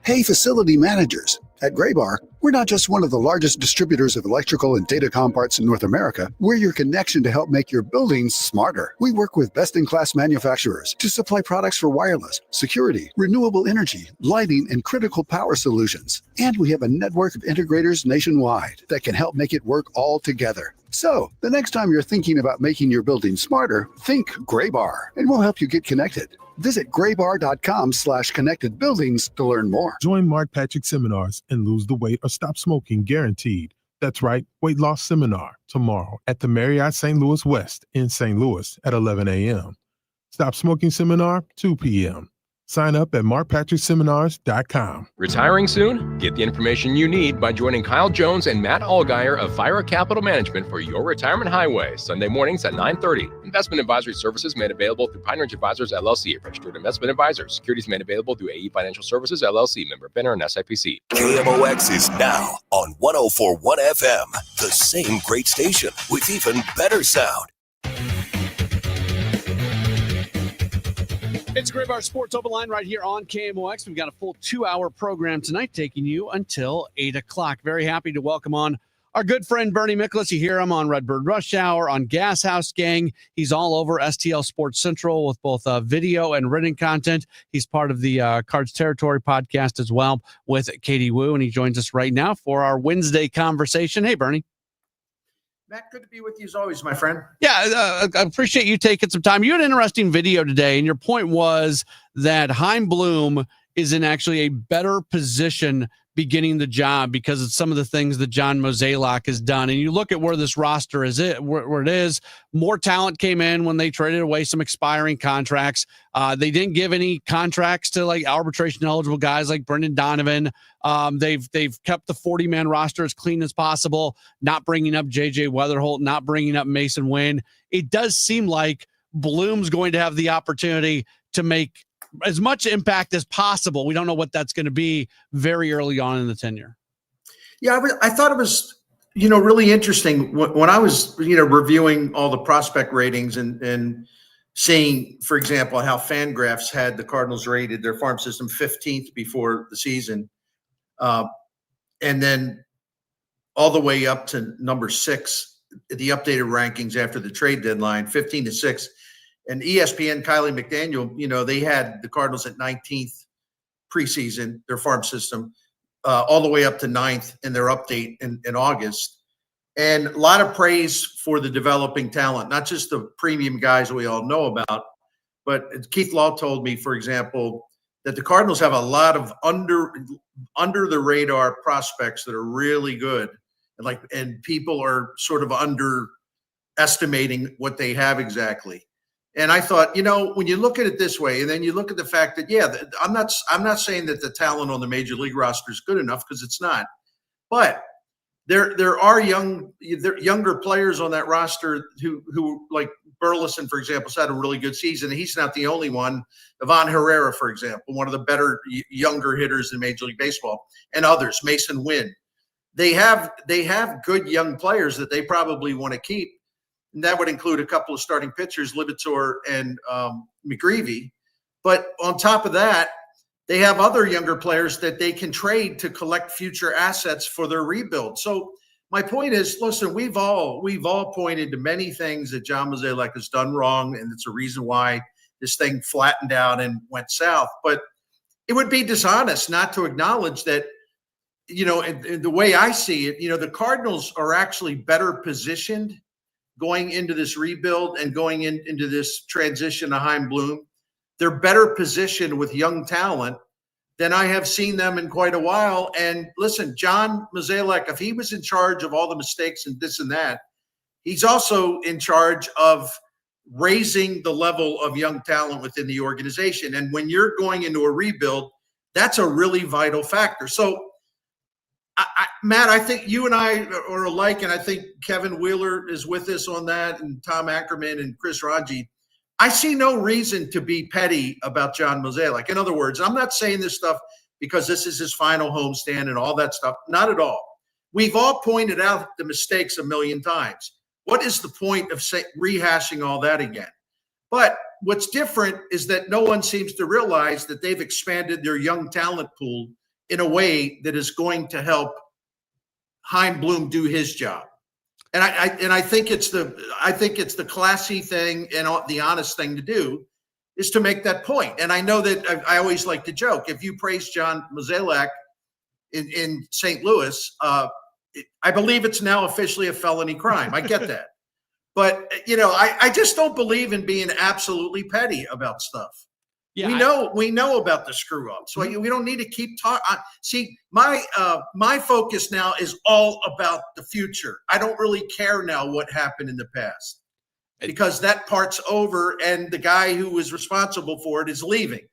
Hey, facility managers. At Graybar, we're not just one of the largest distributors of electrical and datacom parts in North America. We're your connection to help make your buildings smarter. We work with best-in-class manufacturers to supply products for wireless, security, renewable energy, lighting, and critical power solutions. And we have a network of integrators nationwide that can help make it work all together. So, the next time you're thinking about making your building smarter, think Graybar, and we'll help you get connected. Visit graybar.com/connected buildings to learn more.
Join Mark Patrick seminars and lose the weight or stop smoking guaranteed. That's right, weight loss seminar tomorrow at the Marriott St. Louis West in St. Louis at 11 a.m. Stop smoking seminar, 2 p.m. Sign up at markpatrickseminars.com.
Retiring soon? Get the information you need by joining Kyle Jones and Matt Allgeier of Fira Capital Management for Your Retirement Highway, Sunday mornings at 9:30. Investment advisory services made available through Pine Ridge Advisors, LLC, registered investment advisors. Securities made available through AE Financial Services, LLC, member FINRA and SIPC.
KMOX is now on 104.1 FM, the same great station with even better sound.
It's a Graybar Sports Open Line right here on KMOX. We've got a full 2-hour program tonight taking you until 8 o'clock. Very happy to welcome on our good friend Bernie Miklasz. You hear him on Redbird Rush Hour, on Gas House Gang. He's all over STL Sports Central with both video and written content. He's part of the Cards Territory podcast as well with Katie Wu, and he joins us right now for our Wednesday conversation. Hey, Bernie.
Matt, good to be with you as always, my friend.
Yeah, I appreciate you taking some time. You had an interesting video today, and your point was that Chaim Bloom is in actually a better position beginning the job because of some of the things that John Mozeliak has done. And you look at where this roster is, where it is, more talent came in when they traded away some expiring contracts. They didn't give any contracts to like arbitration eligible guys like Brendan Donovan. They've kept the 40-man roster as clean as possible, not bringing up JJ Weatherholt, not bringing up Mason Wynn. It does seem like Bloom's going to have the opportunity to make as much impact as possible. We don't know what that's going to be very early on in the tenure.
Yeah, I thought it was, really interesting when I was, reviewing all the prospect ratings and seeing, for example, how Fangraphs had the Cardinals rated their farm system 15th before the season. And then all the way up to number 6, the updated rankings after the trade deadline, 15 to 6. And ESPN, Kylie McDaniel, they had the Cardinals at 19th preseason, their farm system, all the way up to 9th in their update in August. And a lot of praise for the developing talent, not just the premium guys we all know about, but Keith Law told me, for example, that the Cardinals have a lot of under the radar prospects that are really good. And people are sort of underestimating what they have exactly. And I thought, when you look at it this way, and then you look at the fact that, I'm not saying that the talent on the major league roster is good enough, because it's not. But there are younger players on that roster who like Burleson, for example, has had a really good season. He's not the only one. Ivan Herrera, for example, one of the better younger hitters in Major League Baseball, and others. Mason Wynn. They have good young players that they probably want to keep. And that would include a couple of starting pitchers, Libator and McGreevy. But on top of that, they have other younger players that they can trade to collect future assets for their rebuild. So my point is, listen, we've all pointed to many things that John Mozeliak has done wrong, and it's a reason why this thing flattened out and went south. But it would be dishonest not to acknowledge that, in the way I see it, the Cardinals are actually better positioned going into this rebuild and going into this transition to Chaim Bloom. They're better positioned with young talent than I have seen them in quite a while. And listen, John Mozeliak, if he was in charge of all the mistakes and this and that, he's also in charge of raising the level of young talent within the organization. And when you're going into a rebuild, that's a really vital factor. So Matt, I think you and I are alike, and I think Kevin Wheeler is with us on that, and Tom Ackerman and Chris Ranji. I see no reason to be petty about John Mozeliak. In other words, I'm not saying this stuff because this is his final homestand and all that stuff. Not at all. We've all pointed out the mistakes a million times. What is the point of rehashing all that again? But what's different is that no one seems to realize that they've expanded their young talent pool in a way that is going to help Chaim Bloom do his job. And I think it's the classy thing and the honest thing to do is to make that point. And I know that I always like to joke, if you praise John Mozeliak in St. Louis, I believe it's now officially a felony crime. I get that. But, I just don't believe in being absolutely petty about stuff. Yeah, we know about the screw up, so we don't need to keep talking. See, my focus now is all about the future. I don't really care now what happened in the past because that part's over, and the guy who was responsible for it is leaving.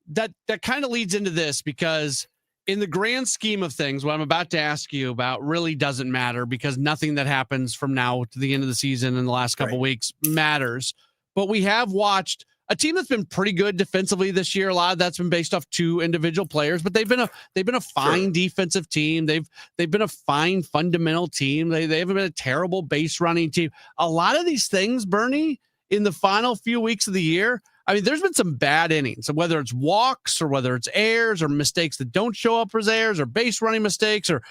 That kind of leads into this because in the grand scheme of things, what I'm about to ask you about really doesn't matter because nothing that happens from now to the end of the season in the last couple weeks matters. But we have watched a team that's been pretty good defensively this year. A lot of that's been based off two individual players, but they've been a fine defensive team. They've been a fine fundamental team. They haven't been a terrible base running team. A lot of these things, Bernie, in the final few weeks of the year, I mean, there's been some bad innings, whether it's walks or whether it's errors or mistakes that don't show up as errors or base running mistakes or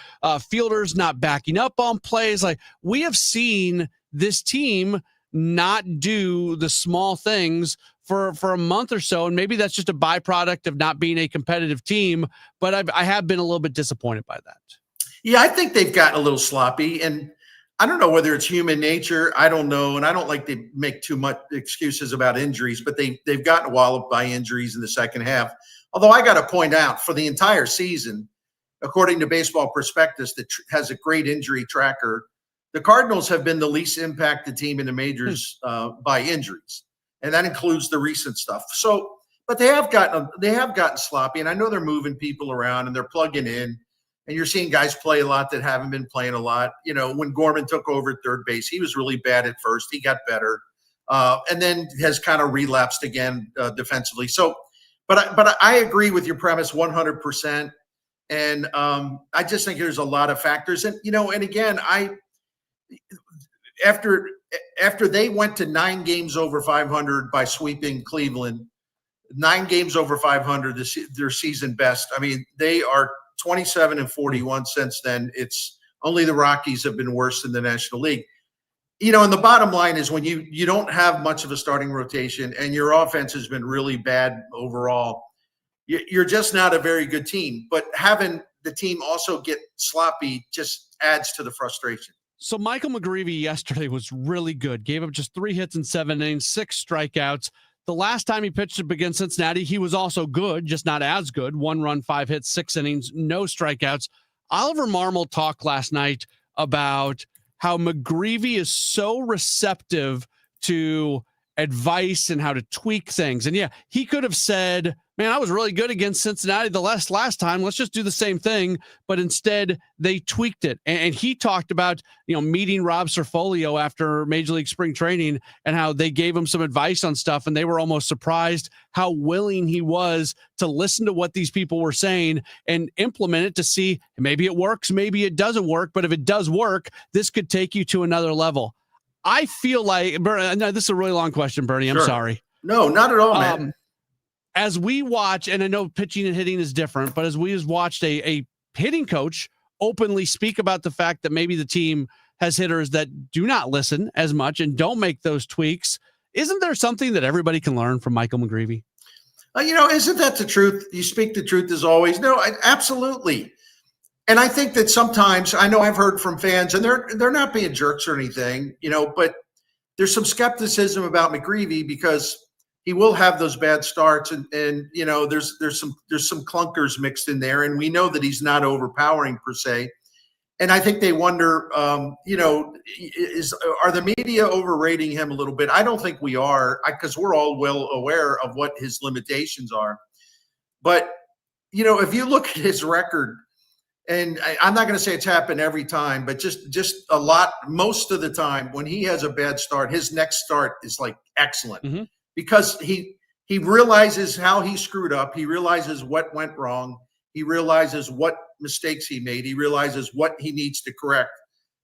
fielders not backing up on plays. Like, we have seen this team not do the small things for a month or so. And maybe that's just a byproduct of not being a competitive team, but I have been a little bit disappointed by that. Yeah,
I think they've gotten a little sloppy, and I don't know whether it's human nature. I don't know. And I don't like to make too much excuses about injuries, but they've gotten walloped by injuries in the second half. Although I got to point out, for the entire season, according to Baseball Prospectus, that has a great injury tracker, the Cardinals have been the least impacted team in the majors by injuries. And that includes the recent stuff. So, but they have gotten sloppy, and I know they're moving people around and they're plugging in, and you're seeing guys play a lot that haven't been playing a lot. When Gorman took over at third base, he was really bad at first. He got better, and then has kind of relapsed again defensively. So, but I agree with your premise 100%, and I just think there's a lot of factors, and and again, after they went to 9 games over 500 by sweeping Cleveland, 9 games over 500, their season best. I mean, they are 27-41 since then. It's only the Rockies have been worse than the National League. And the bottom line is when you don't have much of a starting rotation and your offense has been really bad overall, you're just not a very good team. But having the team also get sloppy just adds to the frustration.
So Michael McGreevy yesterday was really good. Gave up just 3 hits in 7 innings, 6 strikeouts. The last time he pitched up against Cincinnati, he was also good, just not as good. 1 run, 5 hits, 6 innings, no strikeouts. Oliver Marmol talked last night about how McGreevy is so receptive to advice and how to tweak things. And yeah, he could have said, man, I was really good against Cincinnati the last time. Let's just do the same thing. But instead, they tweaked it. And he talked about, meeting Rob Cerfolio after Major League Spring Training and how they gave him some advice on stuff. And they were almost surprised how willing he was to listen to what these people were saying and implement it to see maybe it works, maybe it doesn't work. But if it does work, this could take you to another level. I feel like, no, this is a really long question, Bernie. I'm sorry.
No, not at all, man.
As we watch, and I know pitching and hitting is different, but as we have watched a hitting coach openly speak about the fact that maybe the team has hitters that do not listen as much and don't make those tweaks, isn't there something that everybody can learn from Michael McGreevy?
Isn't that the truth? You speak the truth as always. No, absolutely. And I think that sometimes, I know I've heard from fans, and they're not being jerks or anything, but there's some skepticism about McGreevy because he will have those bad starts, and there's some clunkers mixed in there, and we know that he's not overpowering per se. And I think they wonder, are the media overrating him a little bit? I don't think we are, because we're all well aware of what his limitations are. But if you look at his record, and I'm not going to say it's happened every time, but just a lot, most of the time when he has a bad start, his next start is like excellent because he realizes how he screwed up. He realizes what went wrong. He realizes what mistakes he made. He realizes what he needs to correct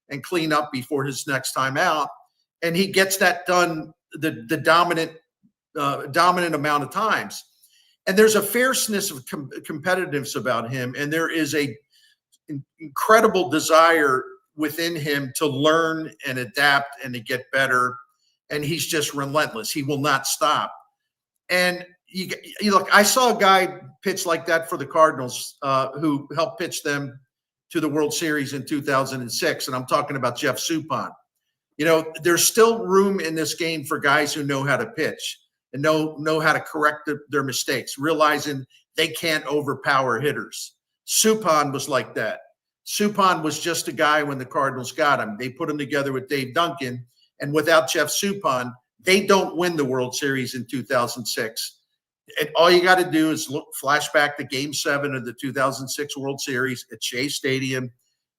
and clean up before his next time out. And he gets that done the dominant amount of times. And there's a fierceness of competitiveness about him. And there is a incredible desire within him to learn and adapt and to get better. And he's just relentless. He will not stop. And you look, I saw a guy pitch like that for the Cardinals who helped pitch them to the World Series in 2006. And I'm talking about Jeff Suppan. There's still room in this game for guys who know how to pitch and know how to correct their mistakes, realizing they can't overpower hitters. Suppan was like that. Suppan was just a guy when the Cardinals got him. They put him together with Dave Duncan. And without Jeff Suppan, they don't win the World Series in 2006. And all you got to do is flash back to Game 7 of the 2006 World Series at Shea Stadium.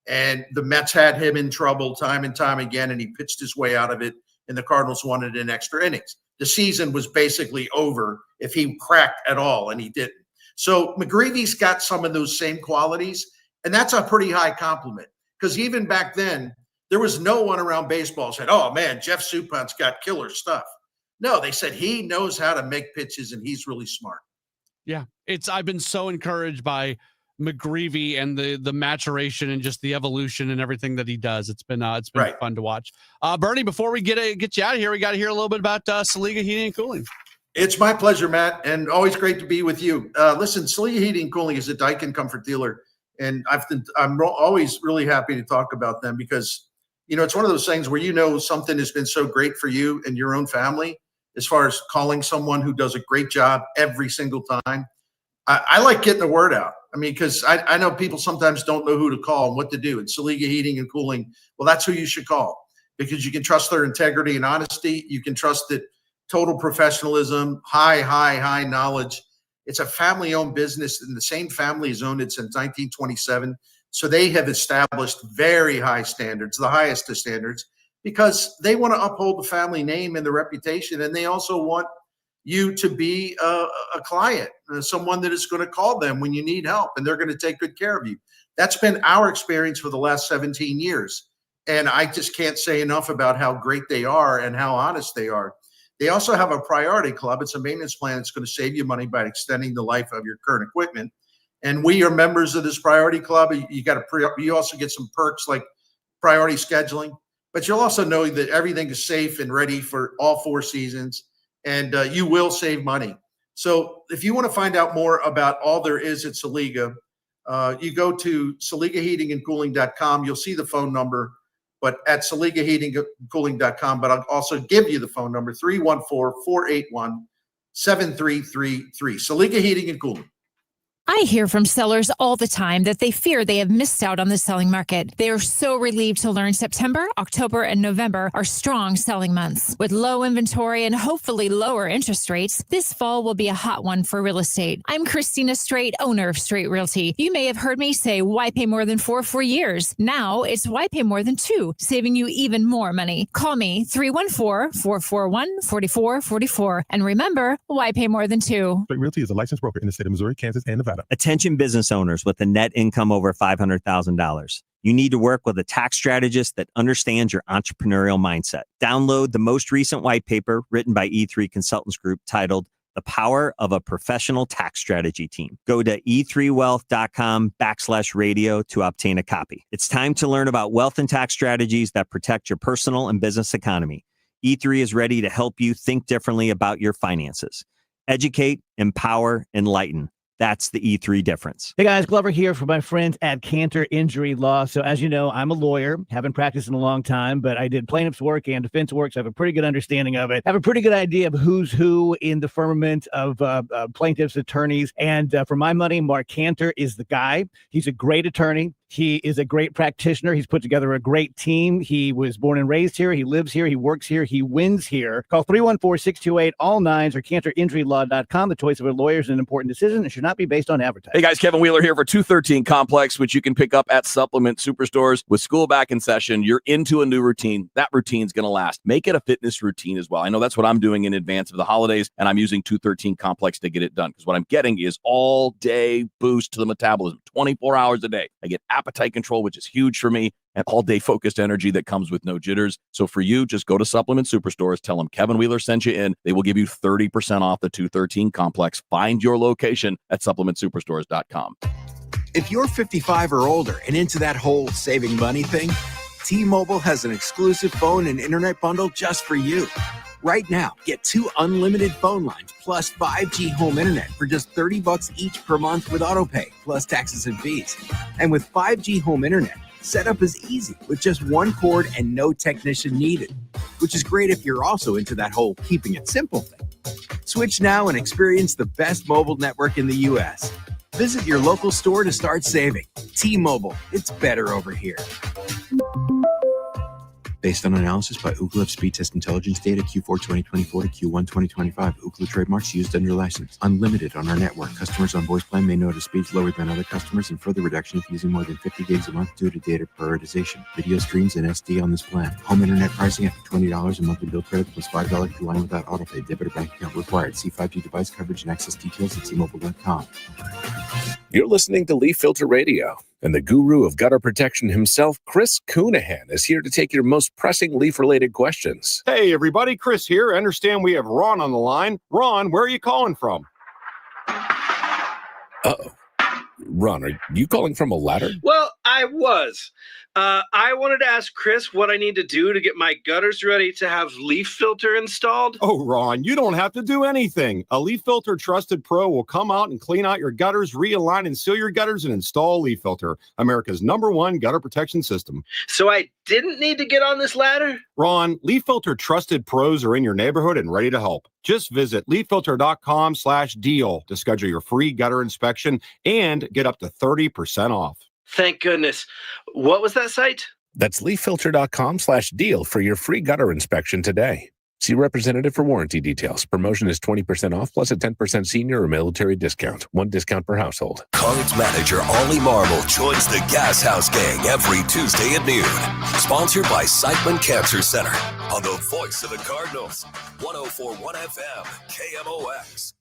And the Mets had him in trouble time and time again, and he pitched his way out of it, and the Cardinals won it in extra innings. The season was basically over if he cracked at all, and he didn't. So McGreevy's got some of those same qualities, and that's a pretty high compliment because even back then, there was no one around baseball who said, oh, man, Jeff Suppan's got killer stuff. No, they said he knows how to make pitches, and he's really smart.
Yeah, I've been so encouraged by McGreevy and the maturation and just the evolution and everything that he does. It's been right. Fun to watch. Bernie, before we get you out of here, we got to hear a little bit about Saliga Heating and Cooling.
It's my pleasure, Matt, and always great to be with you. Listen, Saliga Heating and Cooling is a Daikin comfort dealer, and I'm always really happy to talk about them because it's one of those things where something has been so great for you and your own family as far as calling someone who does a great job every single time. I like getting the word out. I mean, because I know people sometimes don't know who to call and what to do. And Saliga Heating and Cooling, well, that's who you should call because you can trust their integrity and honesty. You can trust that total professionalism, high knowledge. It's a family-owned business, and the same family has owned it since 1927. So they have established very high standards, the highest of standards, because they want to uphold the family name and the reputation, and they also want you to be a client, someone that is going to call them when you need help, and they're going to take good care of you. That's been our experience for the last 17 years. And I just can't say enough about how great they are and how honest they are. They also have a priority club. It's a maintenance plan that's going to save you money by extending the life of your current equipment. And we are members of this priority club. You also get some perks like priority scheduling, but you'll also know that everything is safe and ready for all 4 seasons. And you will save money. So if you want to find out more about all there is at Saliga, you go to SaligaHeatingandCooling.com. You'll see the phone number, but at SaligaHeatingandCooling.com. But I'll also give you the phone number, 314-481-7333. Saliga Heating and Cooling.
I hear from sellers all the time that they fear they have missed out on the selling market. They are so relieved to learn September, October, and November are strong selling months. With low inventory and hopefully lower interest rates, this fall will be a hot one for real estate. I'm Christina Straight, owner of Straight Realty. You may have heard me say, why pay more than 4 for years? Now it's why pay more than 2, saving you even more money. Call me 314-441-4444. And remember, why pay more than 2?
Straight Realty is a licensed broker in the state of Missouri, Kansas, and Nevada.
Attention business owners with a net income over $500,000. You need to work with a tax strategist that understands your entrepreneurial mindset. Download the most recent white paper written by E3 Consultants Group titled The Power of a Professional Tax Strategy Team. Go to e3wealth.com/radio to obtain a copy. It's time to learn about wealth and tax strategies that protect your personal and business economy. E3 is ready to help you think differently about your finances. Educate, empower, enlighten. That's the E3 difference.
Hey guys, Glover here for my friends at Cantor Injury Law. So as you know, I'm a lawyer, haven't practiced in a long time, but I did plaintiff's work and defense work, so I have a pretty good understanding of it. I have a pretty good idea of who's who in the firmament of plaintiffs, attorneys. And for my money, Mark Cantor is the guy. He's a great attorney. He is a great practitioner. He's put together a great team. He was born and raised here. He lives here. He works here. He wins here. Call 314-628-ALL-9s or CantorInjuryLaw.com. The choice of a lawyer is an important decision and should not be based on advertising.
Hey guys, Kevin Wheeler here for 213 Complex, which you can pick up at Supplement Superstores. With school back in session, you're into a new routine. That routine's going to last. Make it a fitness routine as well. I know that's what I'm doing in advance of the holidays, and I'm using 213 Complex to get it done because what I'm getting is all-day boost to the metabolism, 24 hours a day. I get appetite control, which is huge for me, and all-day focused energy that comes with no jitters. So for you, just go to Supplement Superstores, tell them Kevin Wheeler sent you in. They will give you 30% off the 213 Complex. Find your location at supplementsuperstores.com.
If you're 55 or older and into that whole saving money thing, T-Mobile has an exclusive phone and internet bundle just for you. Right now, get 2 unlimited phone lines plus 5G home internet for just $30 each per month with autopay, plus taxes and fees. And with 5G home internet, setup is easy with just one cord and no technician needed, which is great if you're also into that whole keeping it simple thing. Switch now and experience the best mobile network in the U.S. Visit your local store to start saving. T-Mobile, it's better over here. Based on analysis by Ookla Speed Test Intelligence data Q4 2024 to Q1 2025. Ookla trademarks used under license. Unlimited on our network. Customers on voice plan may notice speeds lower than other customers and further reduction if using more than 50 gigs a month due to data prioritization. Video streams and SD on this plan. Home internet pricing after $20 a monthly bill credit plus $5 per line without autopay. Debit or bank account required. See 5G device coverage and access details at T-Mobile.com.
You're listening to Leaf Filter Radio, and the guru of gutter protection himself, Chris Coonahan, is here to take your most pressing leaf-related questions.
Hey, everybody, Chris here. I understand we have Ron on the line. Ron, where are you calling from?
Uh-oh. Ron, are you calling from a ladder?
Well, I was. I wanted to ask Chris what I need to do to get my gutters ready to have leaf filter installed.
Oh, Ron, you don't have to do anything. A Leaf Filter Trusted Pro will come out and clean out your gutters, realign and seal your gutters, and install Leaf Filter, America's #1 gutter protection system.
So I didn't need to get on this ladder?
Ron, Leaf Filter Trusted Pros are in your neighborhood and ready to help. Just visit leaffilter.com/deal to schedule your free gutter inspection and get up to 30% off.
Thank goodness. What was that site?
That's leaffilter.com/deal for your free gutter inspection today. See representative for warranty details. Promotion is 20% off plus a 10% senior or military discount. 1 discount per household.
Cards manager Ollie Marble joins the Gas House Gang every Tuesday at noon. Sponsored by Siteman Cancer Center on the voice of the Cardinals. 104.1 FM, KMOX.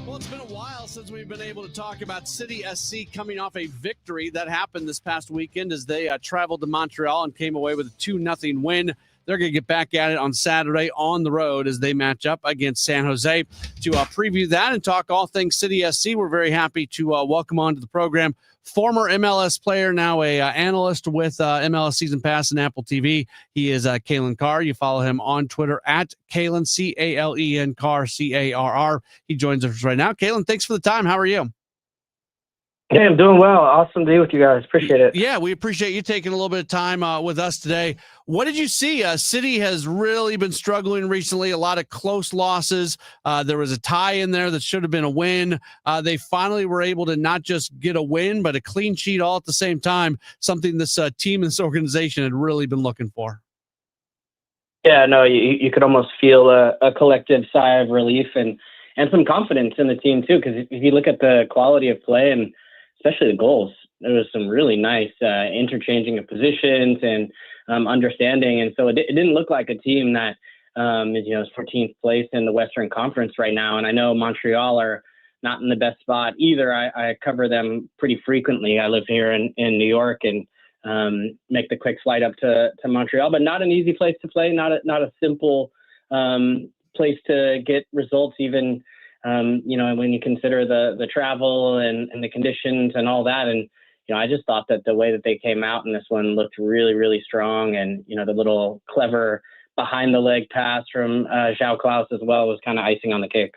Well, it's been a while since we've been able to talk about City SC coming off a victory that happened this past weekend as they traveled to Montreal and came away with a 2-0 win. They're going to get back at it on Saturday on the road as they match up against San Jose. To preview that and talk all things City SC, we're very happy to welcome onto the program former MLS player, now a analyst with MLS Season Pass and Apple TV. He is Kalen Carr. You follow him on Twitter at Kalen, Calen Carr, Carr. He joins us right now. Kalen, thanks for the time. How are you?
Hey, I'm doing well. Awesome to be with you guys. Appreciate it.
Yeah, we appreciate you taking a little bit of time with us today. What did you see? City has really been struggling recently. A lot of close losses. There was a tie in there that should have been a win. They finally were able to not just get a win, but a clean sheet all at the same time, something this team and this organization had really been looking for.
Yeah, no, you could almost feel a collective sigh of relief and some confidence in the team, too, because if you look at the quality of play and especially the goals, there was some really nice interchanging of positions and understanding. And so it didn't look like a team that is 14th place in the Western Conference right now. And I know Montreal are not in the best spot either. I cover them pretty frequently. I live here in New York and make the quick flight up to Montreal, but not an easy place to play, not a simple place to get results, even when you consider the travel and the conditions and all that. And, I just thought that the way that they came out in this one looked really, really strong. And, the little clever behind the leg pass from João Klaus as well was kind of icing on the cake.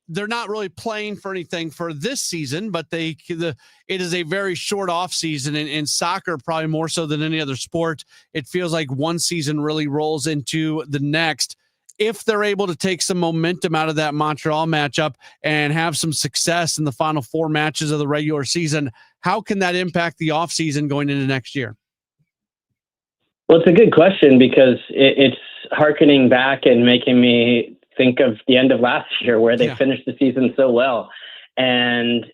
They're not really playing for anything for this season, but it is a very short off season in soccer, probably more so than any other sport. It feels like one season really rolls into the next. if they're able to take some momentum out of that Montreal matchup and have some success in the final 4 matches of the regular season, how can that impact the offseason going into next year?
Well, it's a good question because it's hearkening back and making me think of the end of last year where they finished the season so well. And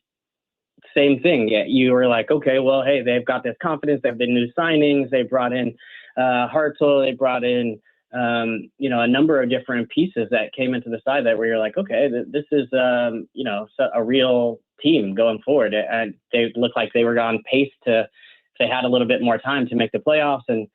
same thing. Yeah, you were like, okay, well, hey, they've got this confidence. They have the new signings. They brought in Hartzell. They brought in, a number of different pieces that came into the side that where you're like, okay, this is, a real team going forward. And they looked like they were on pace to, if they had a little bit more time, to make the playoffs. And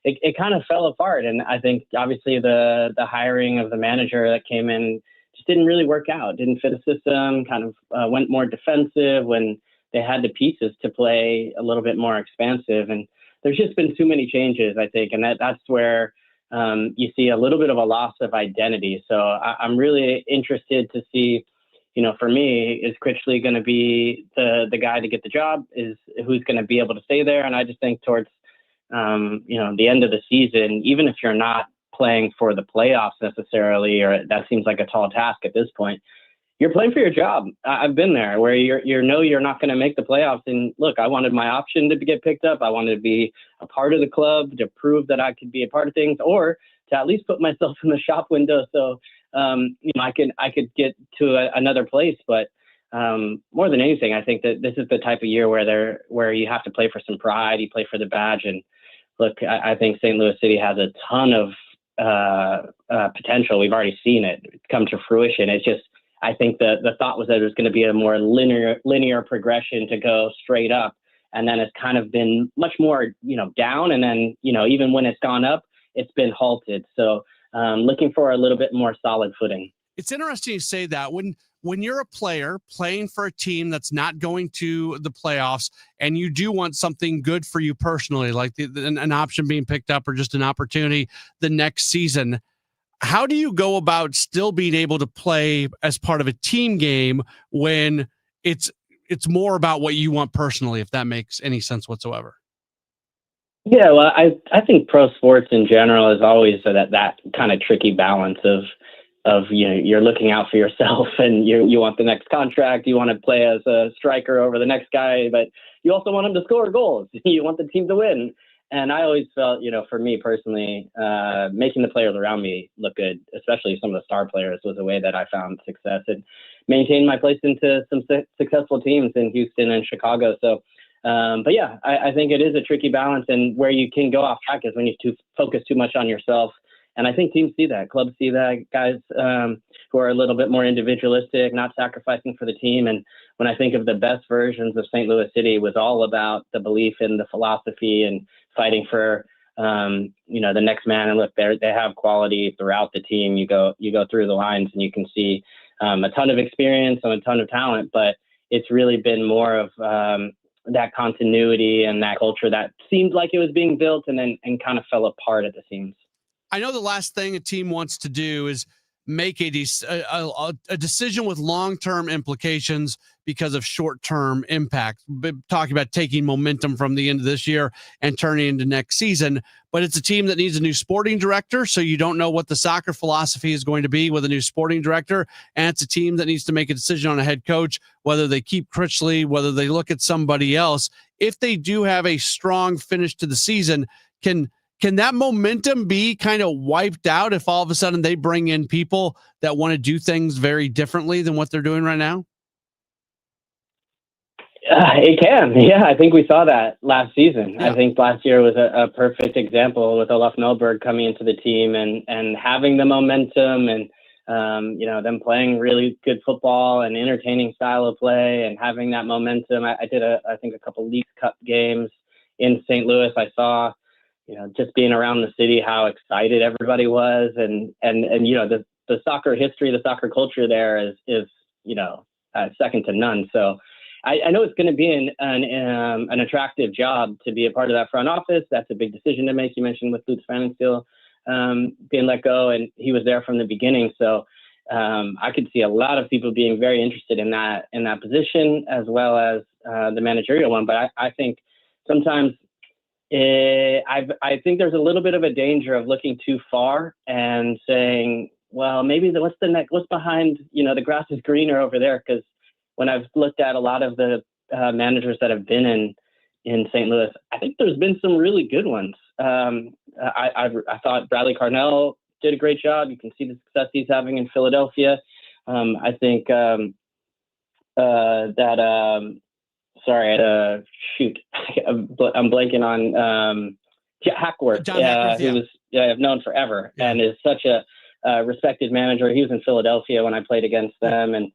it kind of fell apart. And I think obviously the hiring of the manager that came in just didn't really work out, didn't fit the system, kind of went more defensive when they had the pieces to play a little bit more expansive. And there's just been too many changes, I think. And that's where you see a little bit of a loss of identity. So I'm really interested to see, for me, is Critchley going to be the guy to get the job? Is who's going to be able to stay there? And I just think towards the end of the season, even if you're not playing for the playoffs necessarily, or that seems like a tall task at this point, you're playing for your job. I've been there where you're not going to make the playoffs. And look, I wanted my option to get picked up. I wanted to be a part of the club to prove that I could be a part of things, or to at least put myself in the shop window. So, I could get to another place, but more than anything, I think that this is the type of year where you have to play for some pride. You play for the badge. And look, I think St. Louis City has a ton of potential. We've already seen it come to fruition. It's just, I think the thought was that it was going to be a more linear progression to go straight up. And then it's kind of been much more, down. And then, even when it's gone up, it's been halted. So looking for a little bit more solid footing.
It's interesting you say that. When you're a player playing for a team that's not going to the playoffs and you do want something good for you personally, like an option being picked up or just an opportunity the next season, how do you go about still being able to play as part of a team game when it's more about what you want personally, if that makes any sense whatsoever?
Yeah, well, I think pro sports in general is always that kind of tricky balance of you're looking out for yourself and you want the next contract, you want to play as a striker over the next guy, but you also want him to score goals. You want the team to win. And I always felt, for me personally, making the players around me look good, especially some of the star players, was a way that I found success and maintained my place into some successful teams in Houston and Chicago. So, but yeah, I think it is a tricky balance, and where you can go off track is when you focus too much on yourself. And I think teams see that, clubs see that, guys who are a little bit more individualistic, not sacrificing for the team. And when I think of the best versions of St. Louis City, was all about the belief in the philosophy and fighting for, the next man. And look, they have quality throughout the team. You go through the lines and you can see a ton of experience and a ton of talent, but it's really been more of that continuity and that culture that seemed like it was being built and kind of fell apart at the seams.
I know the last thing a team wants to do is make a decision with long-term implications because of short-term impact. Talking about taking momentum from the end of this year and turning into next season, but it's a team that needs a new sporting director, so you don't know what the soccer philosophy is going to be with a new sporting director, and it's a team that needs to make a decision on a head coach, whether they keep Critchley, whether they look at somebody else. If they do have a strong finish to the season, can that momentum be kind of wiped out if all of a sudden they bring in people that want to do things very differently than what they're doing right now?
It can. Yeah, I think we saw that last season. Yeah. I think last year was a perfect example with Olaf Melberg coming into the team and having the momentum and, them playing really good football and entertaining style of play and having that momentum. I did a couple League Cup games in St. Louis. I saw, just being around the city, how excited everybody was. And the soccer history, the soccer culture there is second to none. So I know it's going to be an attractive job to be a part of that front office. That's a big decision to make. You mentioned with Lutz Pfannenstiel being let go, and he was there from the beginning. So I could see a lot of people being very interested in that position, as well as the managerial one. But I think sometimes I think there's a little bit of a danger of looking too far and saying, well, maybe what's the next? What's behind? The grass is greener over there. Because when I've looked at a lot of the managers that have been in St. Louis, I think there's been some really good ones. I thought Bradley Carnell did a great job. You can see the success he's having in Philadelphia. I think shoot, I'm blanking on Hackworth.
John Hackworth,
who was I've known forever and is such a respected manager. He was in Philadelphia when I played against them and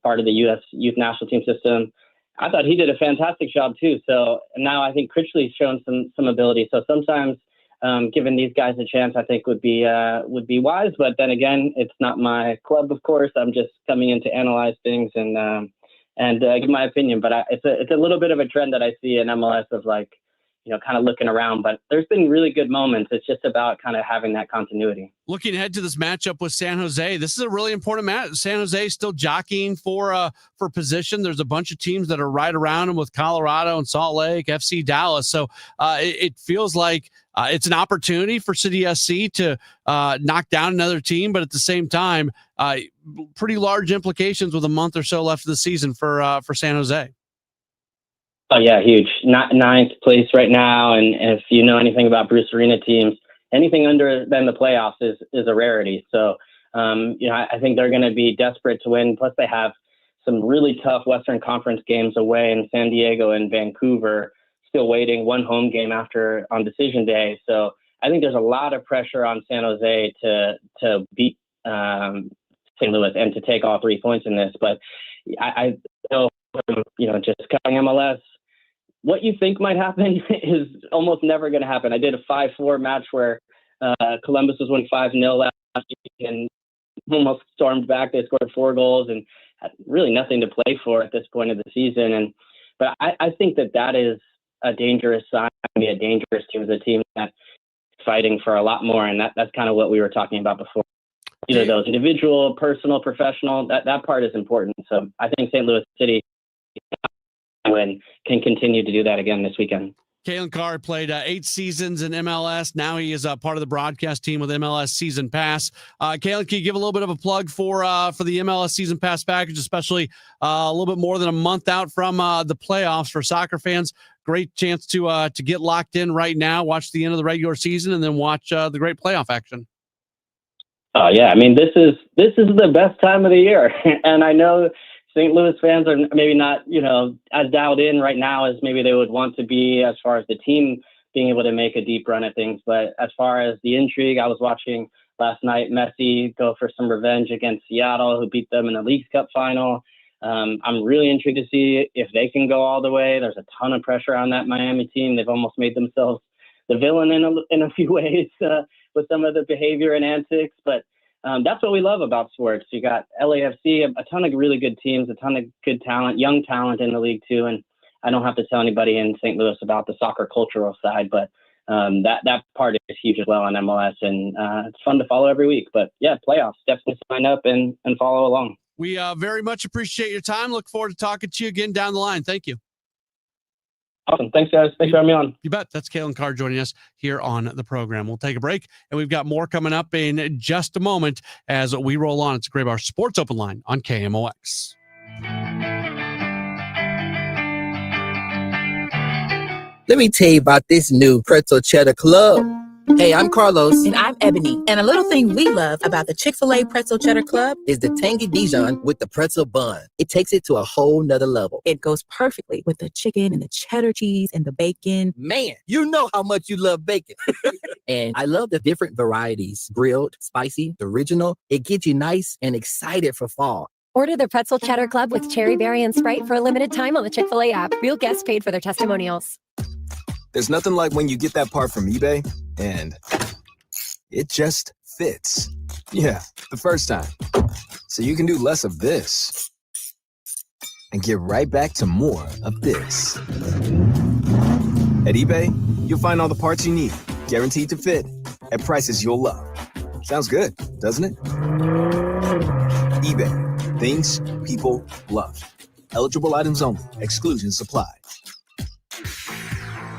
part of the U.S. youth national team system. I thought he did a fantastic job too. So now I think Critchley's shown some ability. So sometimes giving these guys a chance, I think would be wise. But then again, it's not my club, of course. I'm just coming in to analyze things and give my opinion. But it's a little bit of a trend that I see in MLS of kind of looking around, but there's been really good moments. It's just about kind of having that continuity.
Looking ahead to this matchup with San Jose, this is a really important match. San Jose is still jockeying for position. There's a bunch of teams that are right around them with Colorado and Salt Lake, FC Dallas. So it feels like it's an opportunity for City SC to knock down another team, but at the same time, pretty large implications with a month or so left of the season for San Jose.
Oh yeah, huge. Ninth place right now, and if you know anything about Bruce Arena teams, anything under than the playoffs is a rarity. So, I think they're going to be desperate to win. Plus, they have some really tough Western Conference games away in San Diego and Vancouver. Still waiting one home game on decision day. So, I think there's a lot of pressure on San Jose to beat St. Louis and to take all 3 points in this. But I know, just covering MLS. What you think might happen is almost never going to happen. I did a 5-4 match where Columbus was winning 5-0 last week and almost stormed back. They scored 4 goals and had really nothing to play for at this point of the season. But I think that is a dangerous sign. A dangerous team is a team that's fighting for a lot more, and that's kind of what we were talking about before. Either those individual, personal, professional. That part is important. So I think St. Louis City can continue to do that again this weekend.
Kalen Carr played 8 seasons in MLS. Now he is part of the broadcast team with MLS Season Pass. Kalen, can you give a little bit of a plug for the MLS Season Pass package, especially a little bit more than a month out from the playoffs for soccer fans? Great chance to get locked in right now, watch the end of the regular season, and then watch the great playoff action.
Oh yeah, I mean this is the best time of the year, and I know St. Louis fans are maybe not, as dialed in right now as maybe they would want to be as far as the team being able to make a deep run at things. But as far as the intrigue, I was watching last night Messi go for some revenge against Seattle, who beat them in the Leagues Cup final. I'm really intrigued to see if they can go all the way. There's a ton of pressure on that Miami team. They've almost made themselves the villain in a few ways with some of the behavior and antics. But that's what we love about sports. You got LAFC, a ton of really good teams, a ton of good talent, young talent in the league too. And I don't have to tell anybody in St. Louis about the soccer cultural side, but that part is huge as well on MLS, and it's fun to follow every week. But yeah, playoffs, definitely sign up and follow along.
We very much appreciate your time. Look forward to talking to you again down the line. Thank you.
Awesome. Thanks, guys. Thanks for having me on.
You bet. That's Kalen Carr joining us here on the program. We'll take a break, and we've got more coming up in just a moment as we roll on. It's a Graybar Sports Open Line on KMOX.
Let me tell you about this new pretzel cheddar club. Hey, I'm Carlos.
And I'm Ebony. And a little thing we love about the Chick-fil-A Pretzel Cheddar Club
is the tangy Dijon with the pretzel bun. It takes it to a whole nother level.
It goes perfectly with the chicken and the cheddar cheese and the bacon.
Man, you know how much you love bacon. And I love the different varieties. Grilled, spicy, original. It gets you nice and excited for fall.
Order the Pretzel Cheddar Club with Cherry Berry and Sprite for a limited time on the Chick-fil-A app. Real guests paid for their testimonials.
There's nothing like when you get that part from eBay and it just fits. Yeah, the first time. So you can do less of this and get right back to more of this. At eBay, you'll find all the parts you need, guaranteed to fit, at prices you'll love. Sounds good, doesn't it? eBay, things people love. Eligible items only. Exclusions apply.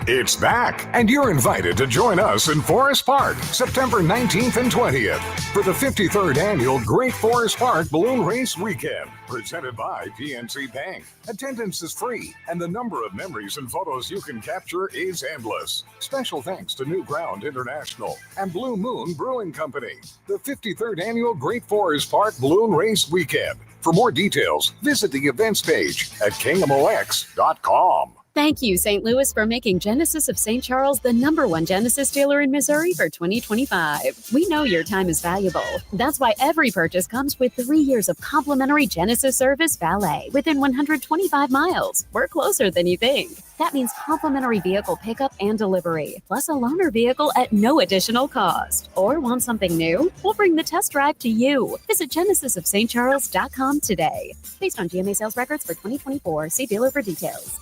It's back, and you're invited to join us in Forest Park, September 19th and 20th, for the 53rd Annual Great Forest Park Balloon Race Weekend, presented by PNC Bank. Attendance is free, and the number of memories and photos you can capture is endless. Special thanks to New Ground International and Blue Moon Brewing Company. The 53rd Annual Great Forest Park Balloon Race Weekend. For more details, visit the events page at KMOX.com.
Thank you, St. Louis, for making Genesis of St. Charles the #1 Genesis dealer in Missouri for 2025. We know your time is valuable. That's why every purchase comes with 3 years of complimentary Genesis service valet within 125 miles. We're closer than you think. That means complimentary vehicle pickup and delivery, plus a loaner vehicle at no additional cost. Or want something new? We'll bring the test drive to you. Visit genesisofstcharles.com today. Based on GMA sales records for 2024, see dealer for details.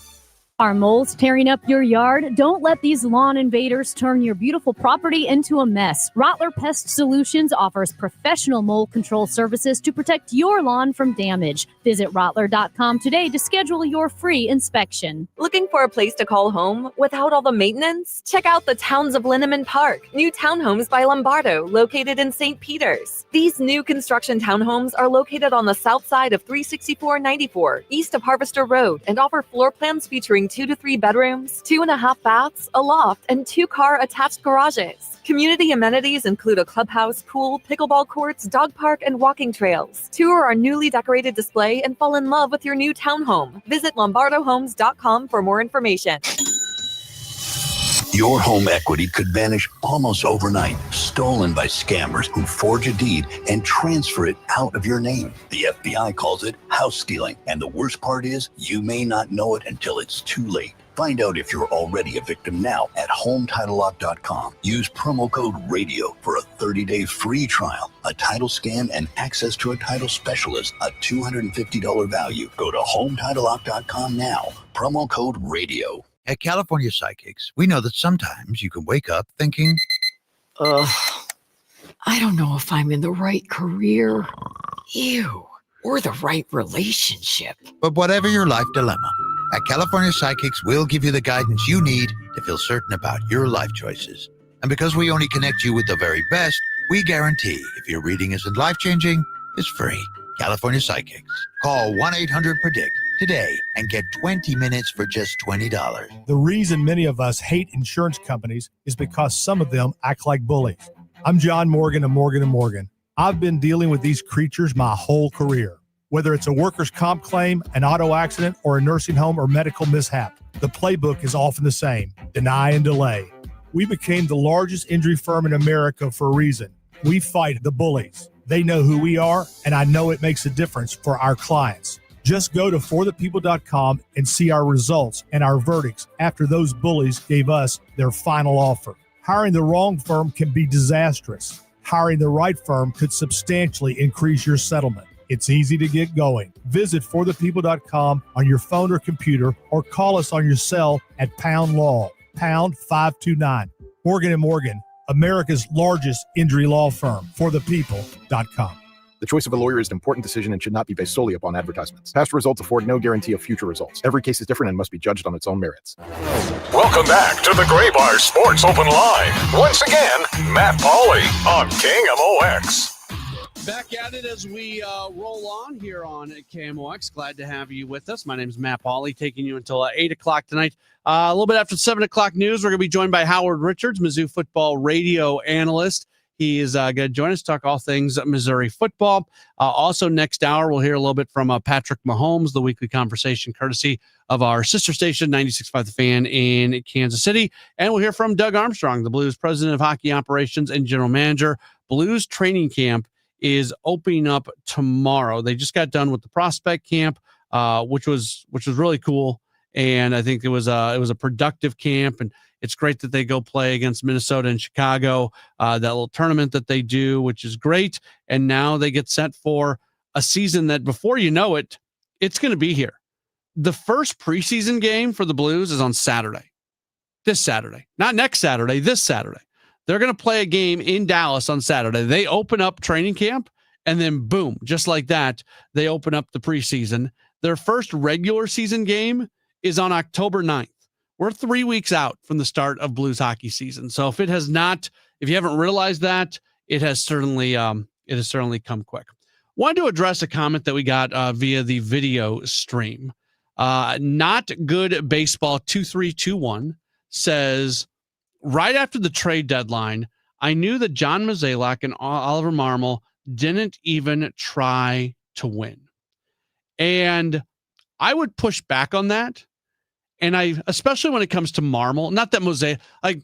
Are moles tearing up your yard? Don't let these lawn invaders turn your beautiful property into a mess. Rottler Pest Solutions offers professional mole control services to protect your lawn from damage. Visit Rottler.com today to schedule your free inspection.
Looking for a place to call home without all the maintenance? Check out the Towns of Linneman Park, new townhomes by Lombardo, located in St. Peters. These new construction townhomes are located on the south side of 36494, east of Harvester Road, and offer floor plans featuring 2 to 3 bedrooms, 2.5 baths, a loft, and 2-car attached garages. Community amenities include a clubhouse, pool, pickleball courts, dog park, and walking trails. Tour our newly decorated display and fall in love with your new townhome. Visit lombardohomes.com for more information.
Your home equity could vanish almost overnight, stolen by scammers who forge a deed and transfer it out of your name. The FBI calls it house stealing, and the worst part is you may not know it until it's too late. Find out if you're already a victim now at HomeTitleLock.com. Use promo code RADIO for a 30-day free trial, a title scan, and access to a title specialist, a $250 value. Go to HomeTitleLock.com now. Promo code RADIO.
At California Psychics, we know that sometimes you can wake up thinking,
I don't know if I'm in the right career, or the right relationship.
But whatever your life dilemma, at California Psychics, we'll give you the guidance you need to feel certain about your life choices. And because we only connect you with the very best, we guarantee if your reading isn't life-changing, it's free. California Psychics. Call 1-800-PREDICT today and get 20 minutes for just $20.
The reason many of us hate insurance companies is because some of them act like bullies. I'm John Morgan of Morgan & Morgan. I've been dealing with these creatures my whole career. Whether it's a workers' comp claim, an auto accident, or a nursing home or medical mishap, the playbook is often the same: deny and delay. We became the largest injury firm in America for a reason. We fight the bullies. They know who we are, and I know it makes a difference for our clients. Just go to forthepeople.com and see our results and our verdicts after those bullies gave us their final offer. Hiring the wrong firm can be disastrous. Hiring the right firm could substantially increase your settlement. It's easy to get going. Visit forthepeople.com on your phone or computer, or call us on your cell at Pound Law, pound 529. Morgan & Morgan, America's largest injury law firm. forthepeople.com.
The choice of a lawyer is an important decision and should not be based solely upon advertisements. Past results afford no guarantee of future results. Every case is different and must be judged on its own merits.
Welcome back to the Gray Bar Sports Open Line. Once again, Matt Pauley on KMOX.
Back at it as we roll on here on KMOX. Glad to have you with us. My name is Matt Pauley, taking you until 8 o'clock tonight. A little bit after 7 o'clock news, we're going to be joined by Howard Richards, Mizzou football radio analyst. He is going to join us to talk all things Missouri football. Also, next hour, we'll hear a little bit from Patrick Mahomes, the weekly conversation courtesy of our sister station, 96.5 The Fan in Kansas City. And we'll hear from Doug Armstrong, the Blues president of hockey operations and general manager. Blues training camp is opening up tomorrow. They just got done with the prospect camp, which was really cool. And I think it was a productive camp, and it's great that they go play against Minnesota and Chicago, that little tournament that they do, which is great. And now they get set for a season that, before you know it, it's going to be here. The first preseason game for the Blues is on Saturday. This Saturday. Not next Saturday, this Saturday. They're going to play a game in Dallas on Saturday. They open up training camp, and then boom, just like that, they open up the preseason. Their first regular season game is on October 9th. we're 3 weeks out from the start of Blues hockey season. So if you haven't realized that, it has certainly come quick. Wanted to address a comment that we got via the video stream. Not Good Baseball 2321 says, right after the trade deadline, I knew that John Mozeliak and Oliver Marmol didn't even try to win. And I would push back on that. And especially when it comes to Marmol, not that Mozeliak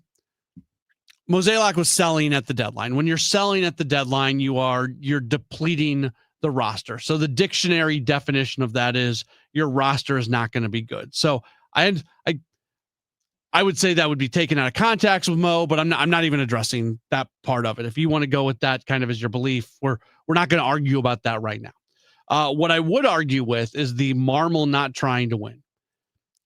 was selling at the deadline. When you're selling at the deadline, you're depleting the roster. So the dictionary definition of that is your roster is not going to be good. So I would say that would be taken out of context with Mo, but I'm not even addressing that part of it. If you want to go with that kind of as your belief, we're not going to argue about that right now. What I would argue with is the Marmol not trying to win.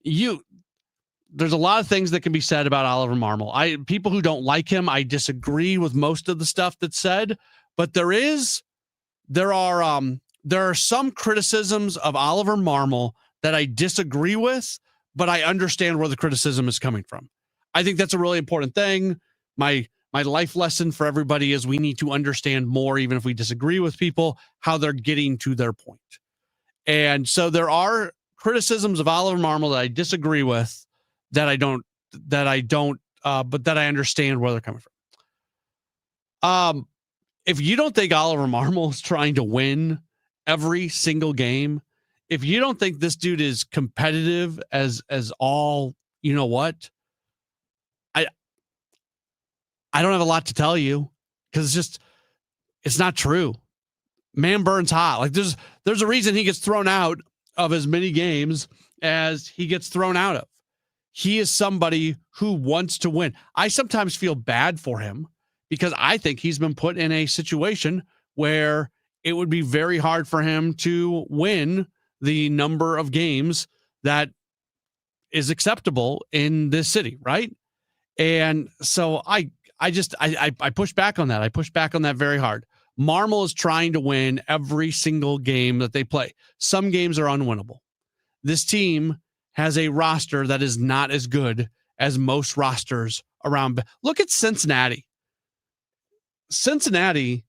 There's a lot of things that can be said about Oliver Marmol. People who don't like him, I disagree with most of the stuff that's said, but there are some criticisms of Oliver Marmol that I disagree with, but I understand where the criticism is coming from. I think that's a really important thing. My life lesson for everybody is we need to understand more, even if we disagree with people, how they're getting to their point. And so there are criticisms of Oliver Marmol that I disagree with, but that I understand where they're coming from. If you don't think Oliver Marmol is trying to win every single game, if you don't think this dude is competitive as all, you know what? I don't have a lot to tell you because it's not true. Man burns hot. Like there's a reason he gets thrown out of as many games as he gets thrown out of. He is somebody who wants to win. I sometimes feel bad for him because I think he's been put in a situation where it would be very hard for him to win the number of games that is acceptable in this city, right? And so I push back on that. I push back on that very hard. Marmol is trying to win every single game that they play. Some games are unwinnable. This team has a roster that is not as good as most rosters around. Look at Cincinnati. Cincinnati,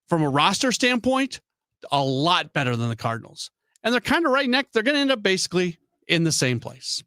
from a roster standpoint, a lot better than the Cardinals. And they're kind of right next. They're going to end up basically in the same place.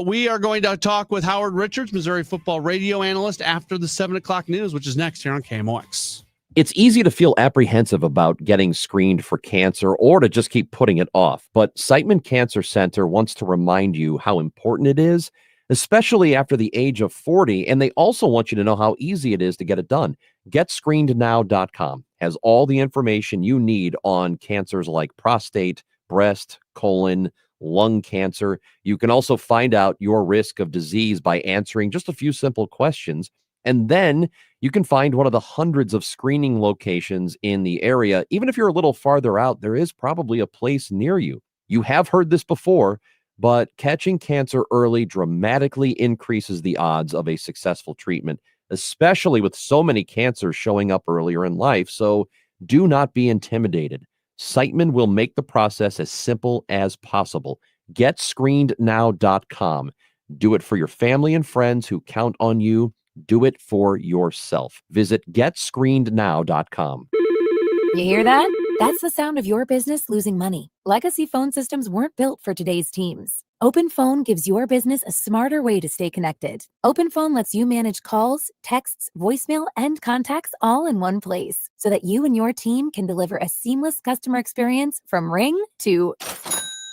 We are going to talk with Howard Richards, Missouri football radio analyst, after the 7 o'clock news, which is next here on KMOX.
It's easy to feel apprehensive about getting screened for cancer or to just keep putting it off. But Siteman Cancer Center wants to remind you how important it is, especially after the age of 40. And they also want you to know how easy it is to get it done. GetScreenedNow.com has all the information you need on cancers like prostate, breast, colon, lung cancer. You can also find out your risk of disease by answering just a few simple questions. And then you can find one of the hundreds of screening locations in the area. Even if you're a little farther out, there is probably a place near you. You have heard this before, but catching cancer early dramatically increases the odds of a successful treatment, especially with so many cancers showing up earlier in life. So do not be intimidated. Siteman will make the process as simple as possible. GetScreenedNow.com. Do it for your family and friends who count on you. Do it for yourself. Visit GetScreenedNow.com.
You hear that? That's the sound of your business losing money. Legacy phone systems weren't built for today's teams. OpenPhone gives your business a smarter way to stay connected. OpenPhone lets you manage calls, texts, voicemail, and contacts all in one place so that you and your team can deliver a seamless customer experience from ring to...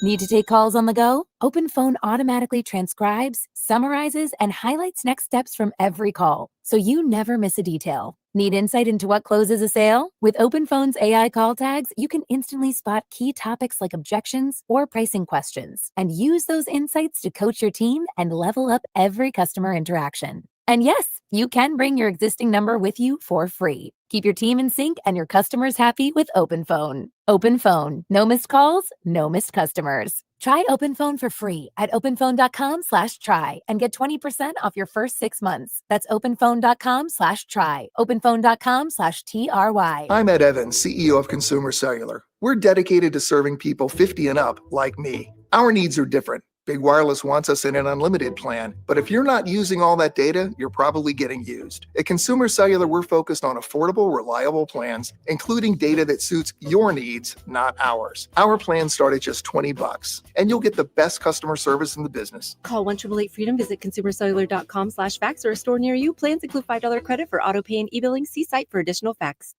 Need to take calls on the go? OpenPhone automatically transcribes, summarizes, and highlights next steps from every call, so you never miss a detail. Need insight into what closes a sale? With OpenPhone's AI call tags, you can instantly spot key topics like objections or pricing questions, and use those insights to coach your team and level up every customer interaction. And yes, you can bring your existing number with you for free. Keep your team in sync and your customers happy with OpenPhone. OpenPhone. No missed calls, no missed customers. Try OpenPhone for free at openphone.com/try and get 20% off your first 6 months. That's openphone.com/try. Openphone.com/TRY.
I'm Ed Evans, CEO of Consumer Cellular. We're dedicated to serving people 50 and up like me. Our needs are different.
Big Wireless wants us in an unlimited plan, but if you're not using all that data, you're probably getting used. At Consumer Cellular, we're focused on affordable, reliable plans, including data that suits your needs, not ours. Our plans start at just $20, and you'll get the best customer service in the business.
Call 1-888-FREEDOM, visit consumercellular.com/facts or a store near you. Plans include $5 credit for auto pay and e-billing. See site for additional facts.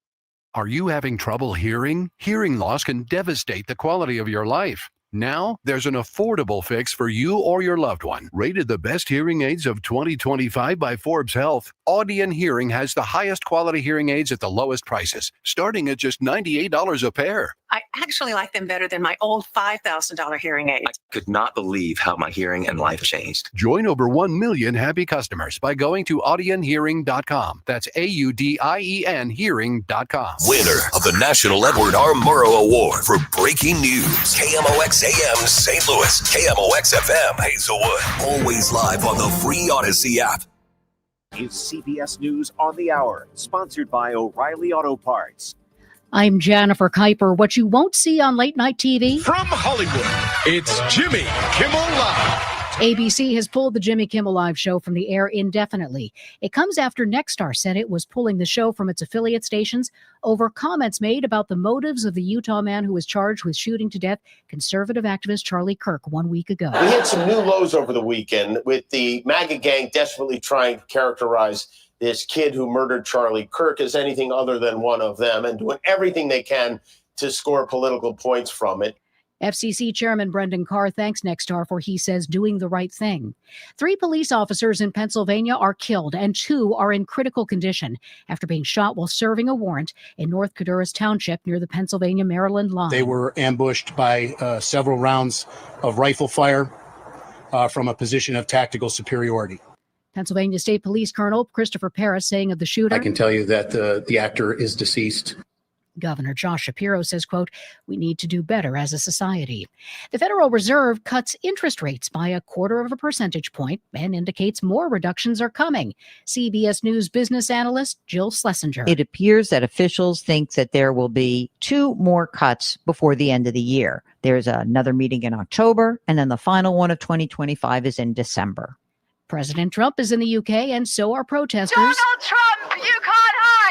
Are you having trouble hearing? Hearing loss can devastate the quality of your life. Now, there's an affordable fix for you or your loved one. Rated the best hearing aids of 2025 by Forbes Health, Audion Hearing has the highest quality hearing aids at the lowest prices, starting at just $98 a pair.
I actually like them better than my old $5,000 hearing aids.
I could not believe how my hearing and life changed.
Join over 1 million happy customers by going to audionhearing.com. That's AUDIEN hearing.com.
Winner of the National Edward R. Murrow Award for Breaking News. KMOX AM St. Louis. KMOX FM Hazelwood. Always live on the free Odyssey app.
Is CBS News on the Hour, sponsored by O'Reilly Auto Parts.
I'm Jennifer Kuiper. What you won't see on late night TV?
From Hollywood, it's Jimmy Kimmel Live.
ABC has pulled the Jimmy Kimmel Live show from the air indefinitely. It comes after Nexstar said it was pulling the show from its affiliate stations over comments made about the motives of the Utah man who was charged with shooting to death conservative activist Charlie Kirk 1 week ago.
We hit some new lows over the weekend with the MAGA gang desperately trying to characterize this kid who murdered Charlie Kirk as anything other than one of them and doing everything they can to score political points from it.
FCC Chairman Brendan Carr thanks Nexstar for, he says, doing the right thing. 3 police officers in Pennsylvania are killed and 2 are in critical condition after being shot while serving a warrant in North Caduras Township near the Pennsylvania-Maryland line.
They were ambushed by several rounds of rifle fire from a position of tactical superiority.
Pennsylvania State Police Colonel Christopher Paris saying of the shooter,
I can tell you that the actor is deceased.
Governor Josh Shapiro says, quote, we need to do better as a society. The Federal Reserve cuts interest rates by 0.25 percentage point and indicates more reductions are coming. CBS News business analyst Jill Schlesinger.
It appears that officials think that there will be 2 more cuts before the end of the year. There's another meeting in October, and then the final one of 2025 is in December.
President Trump is in the UK, and so are protesters.
Donald Trump, you can't hide!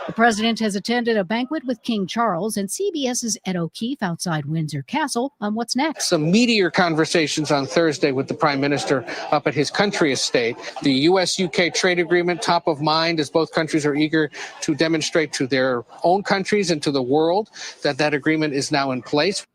The president has attended a banquet with King Charles, and CBS's Ed O'Keefe outside Windsor Castle on what's next.
Some meatier conversations on Thursday with the prime minister up at his country estate. The U.S.-UK trade agreement top of mind as both countries are eager to demonstrate to their own countries and to the world that that agreement is now in place.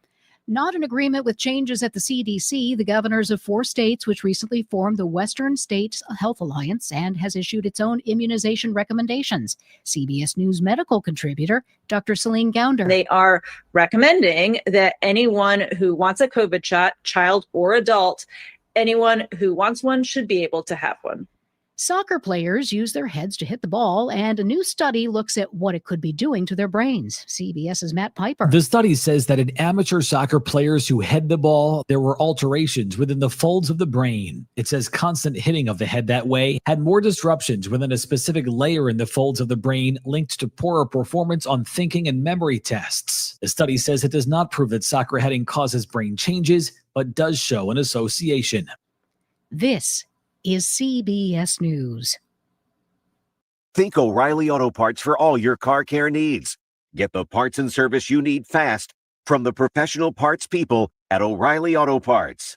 Not in agreement with changes at the CDC, the governors of 4 states, which recently formed the Western States Health Alliance and has issued its own immunization recommendations. CBS News medical contributor, Dr. Celine Gounder.
They are recommending that anyone who wants a COVID shot, child or adult, anyone who wants one should be able to have one.
Soccer players use their heads to hit the ball, and a new study looks at what it could be doing to their brains. CBS's Matt Piper.
The study says that in amateur soccer players who head the ball, there were alterations within the folds of the brain. It says constant hitting of the head that way had more disruptions within a specific layer in the folds of the brain linked to poorer performance on thinking and memory tests. The study says it does not prove that soccer heading causes brain changes, but does show an association.
This is CBS News.
Think O'Reilly Auto Parts for all your car care needs. Get the parts and service you need fast from the professional parts people at O'Reilly Auto Parts.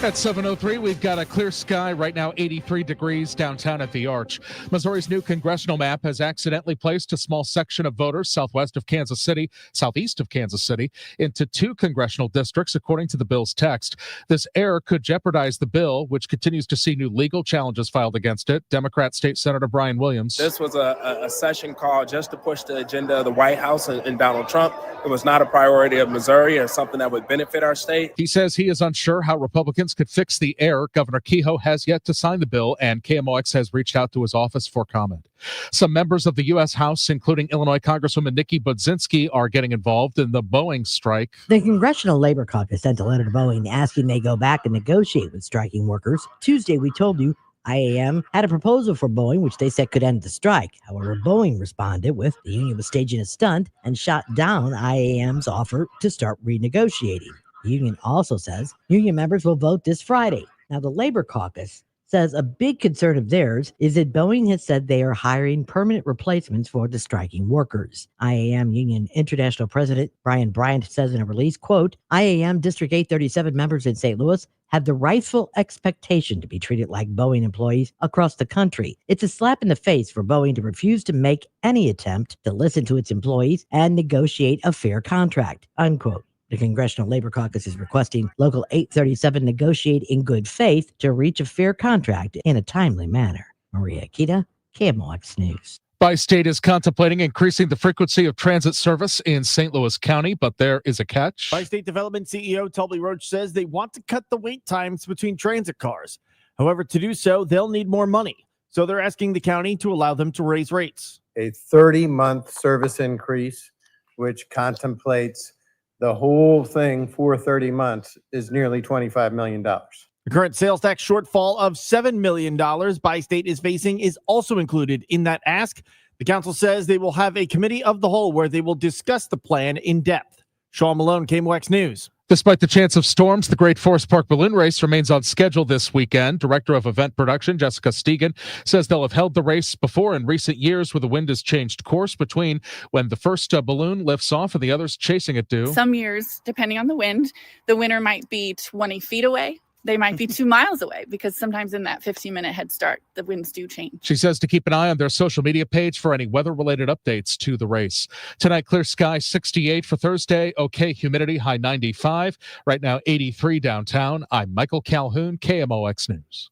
At 7:03, we've got a clear sky right now, 83 degrees downtown at the Arch. Missouri's new congressional map has accidentally placed a small section of voters southwest of Kansas City, southeast of Kansas City, into 2 congressional districts, according to the bill's text. This error could jeopardize the bill, which continues to see new legal challenges filed against it. Democrat State Senator Brian Williams.
This was a session called just to push the agenda of the White House and Donald Trump. It was not a priority of Missouri or something that would benefit our state.
He says he is unsure how Republicans could fix the error. Governor Kehoe has yet to sign the bill, and KMOX has reached out to his office for comment. Some members of the U.S. House, including Illinois Congresswoman Nikki Budzinski, are getting involved in the Boeing strike.
The Congressional Labor Caucus sent a letter to Boeing asking they go back and negotiate with striking workers. Tuesday, we told you,
IAM had a proposal for Boeing, which they said could end the strike. However, Boeing responded with the union was staging a stunt and shot down IAM's offer to start renegotiating. The union also says union members will vote this Friday. Now, the Labor Caucus says a big concern of theirs is that Boeing has said they are hiring permanent replacements for the striking workers. IAM Union International President Brian Bryant says in a release, quote, IAM District 837 members in St. Louis have the rightful expectation to be treated like Boeing employees across the country. It's a slap in the face for Boeing to refuse to make any attempt to listen to its employees and negotiate a fair contract, unquote. The Congressional Labor Caucus is requesting Local 837 negotiate in good faith to reach a fair contract in a timely manner. Maria Akita, KMOX News.
Bi-State is contemplating increasing the frequency of transit service in St. Louis County, but there is a catch.
Bi-State Development CEO Toby Roach says they want to cut the wait times between transit cars. However, to do so, they'll need more money. So they're asking the county to allow them to raise rates.
A 30-month service increase, which contemplates the whole thing for 30 months, is nearly $25 million.
The current sales tax shortfall of $7 million Bi-State is facing is also included in that ask. The council says they will have a committee of the whole where they will discuss the plan in depth. Sean Malone, KMOX News.
Despite the chance of storms, the Great Forest Park Balloon Race remains on schedule this weekend. Director of Event Production, Jessica Stegan, says they'll have held the race before in recent years where the wind has changed course between when the first balloon lifts off and the others chasing it do.
Some years, depending on the wind, the winner might be 20 feet away. They might be 2 miles away because sometimes in that 15-minute head start, the winds do change.
She says to keep an eye on their social media page for any weather-related updates to the race. Tonight, clear sky, 68 for Thursday. Okay, humidity, high 95. Right now, 83 downtown. I'm Michael Calhoun, KMOX News.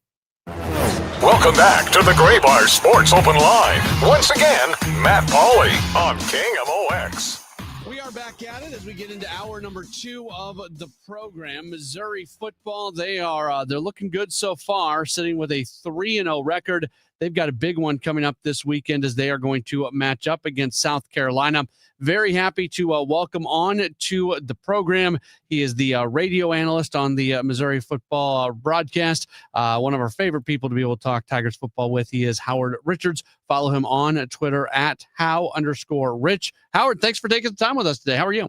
Welcome back to the Gray Bar Sports Open Line. Once again, Matt Pauley on KMOX.
We are back at it as we get into hour number 2 of the program. Missouri football, they're looking good so far, sitting with a 3-0 record. They've got a big one coming up this weekend as they are going to match up against South Carolina. Very happy to welcome on to the program. He is the radio analyst on the Missouri football broadcast. One of our favorite people to be able to talk Tigers football with. He is Howard Richards. Follow him on Twitter at @How_Rich. Howard, thanks for taking the time with us today. How are you?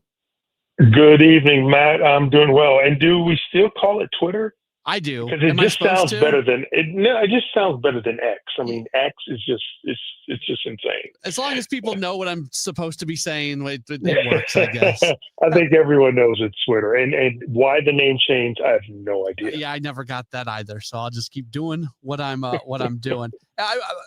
Good evening, Matt. I'm doing well. And do we still call it Twitter?
I do.
Because it just sounds better than it. No, it just sounds better than X. I mean, X is just it's just insane.
As long as people know what I'm supposed to be saying, it works, I guess.
I think everyone knows it's Twitter, and why the name change, I have no idea.
Yeah, I never got that either. So I'll just keep doing what I'm doing.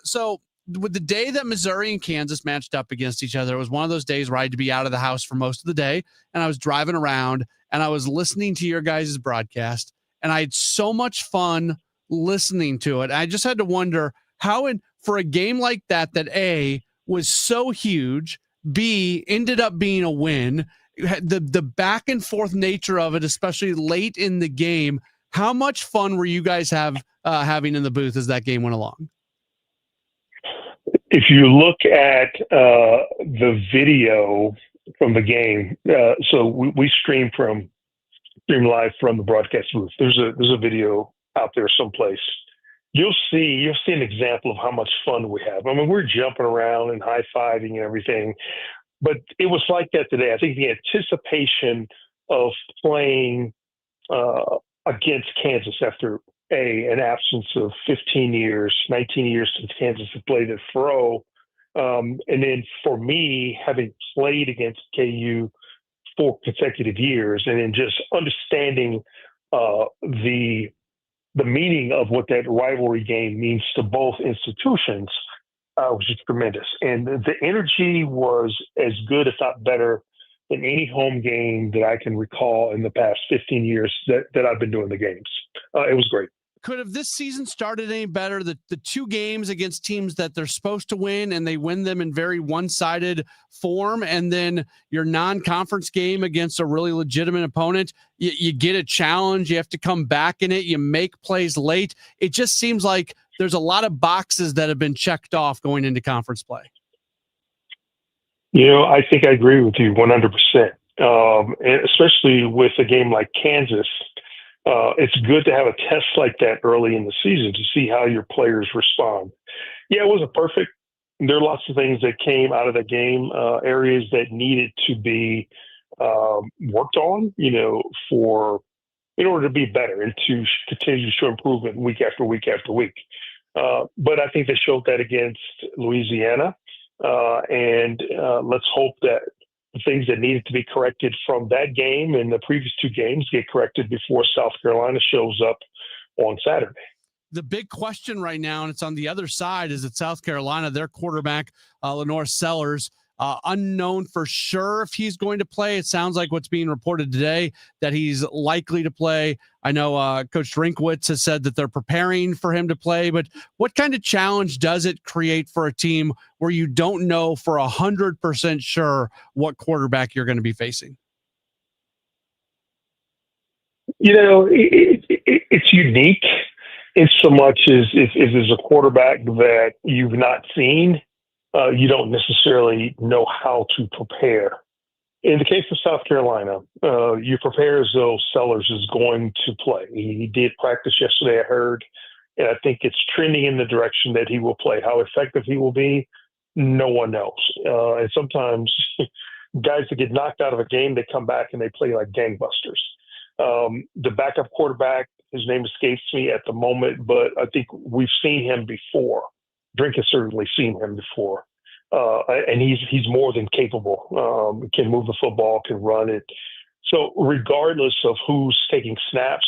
So with the day that Missouri and Kansas matched up against each other, it was one of those days where I had to be out of the house for most of the day, and I was driving around and I was listening to your guys' broadcast. And I had so much fun listening to it. I just had to wonder how, for a game like that A, was so huge, B, ended up being a win, the back and forth nature of it, especially late in the game, how much fun were you guys having in the booth as that game went along?
If you look at the video from the game, so we stream live from the broadcast booth. There's a video out there someplace. You'll see an example of how much fun we have. I mean, we're jumping around and high-fiving and everything, but it was like that today. I think the anticipation of playing against Kansas after an absence of 19 years since Kansas had played at Fro, and then for me, having played against KU 4 consecutive years, and then just understanding the meaning of what that rivalry game means to both institutions was just tremendous. And the energy was as good, if not better, than any home game that I can recall in the past 15 years that I've been doing the games. It was great.
Could have this season started any better? The 2 games against teams that they're supposed to win, and they win them in very one-sided form, and then your non-conference game against a really legitimate opponent, you get a challenge, you have to come back in it, you make plays late. It just seems like there's a lot of boxes that have been checked off going into conference play.
I think I agree with you 100%, and especially with a game like Kansas. it's good to have a test like that early in the season to see how your players respond. Yeah, it wasn't perfect. There are lots of things that came out of the game, areas that needed to be worked on, in order to be better and to continue to show improvement week after week after week. But I think they showed that against Louisiana. And let's hope that the things that needed to be corrected from that game and the previous two games get corrected before South Carolina shows up on Saturday.
The big question right now, and it's on the other side, is that South Carolina, their quarterback, Lenore Sellers, unknown for sure if he's going to play. It sounds like what's being reported today that he's likely to play. I know Coach Drinkwitz has said that they're preparing for him to play, but what kind of challenge does it create for a team where you don't know for 100% sure what quarterback you're going to be facing?
It's unique in so much as if there's a quarterback that you've not seen, you don't necessarily know how to prepare. In the case of South Carolina, you prepare as though Sellers is going to play. He did practice yesterday, I heard, and I think it's trending in the direction that he will play. How effective he will be, no one knows. And sometimes guys that get knocked out of a game, they come back and they play like gangbusters. The backup quarterback, his name escapes me at the moment, but I think we've seen him before. Drink has certainly seen him before. And he's more than capable, can move the football, can run it. So regardless of who's taking snaps,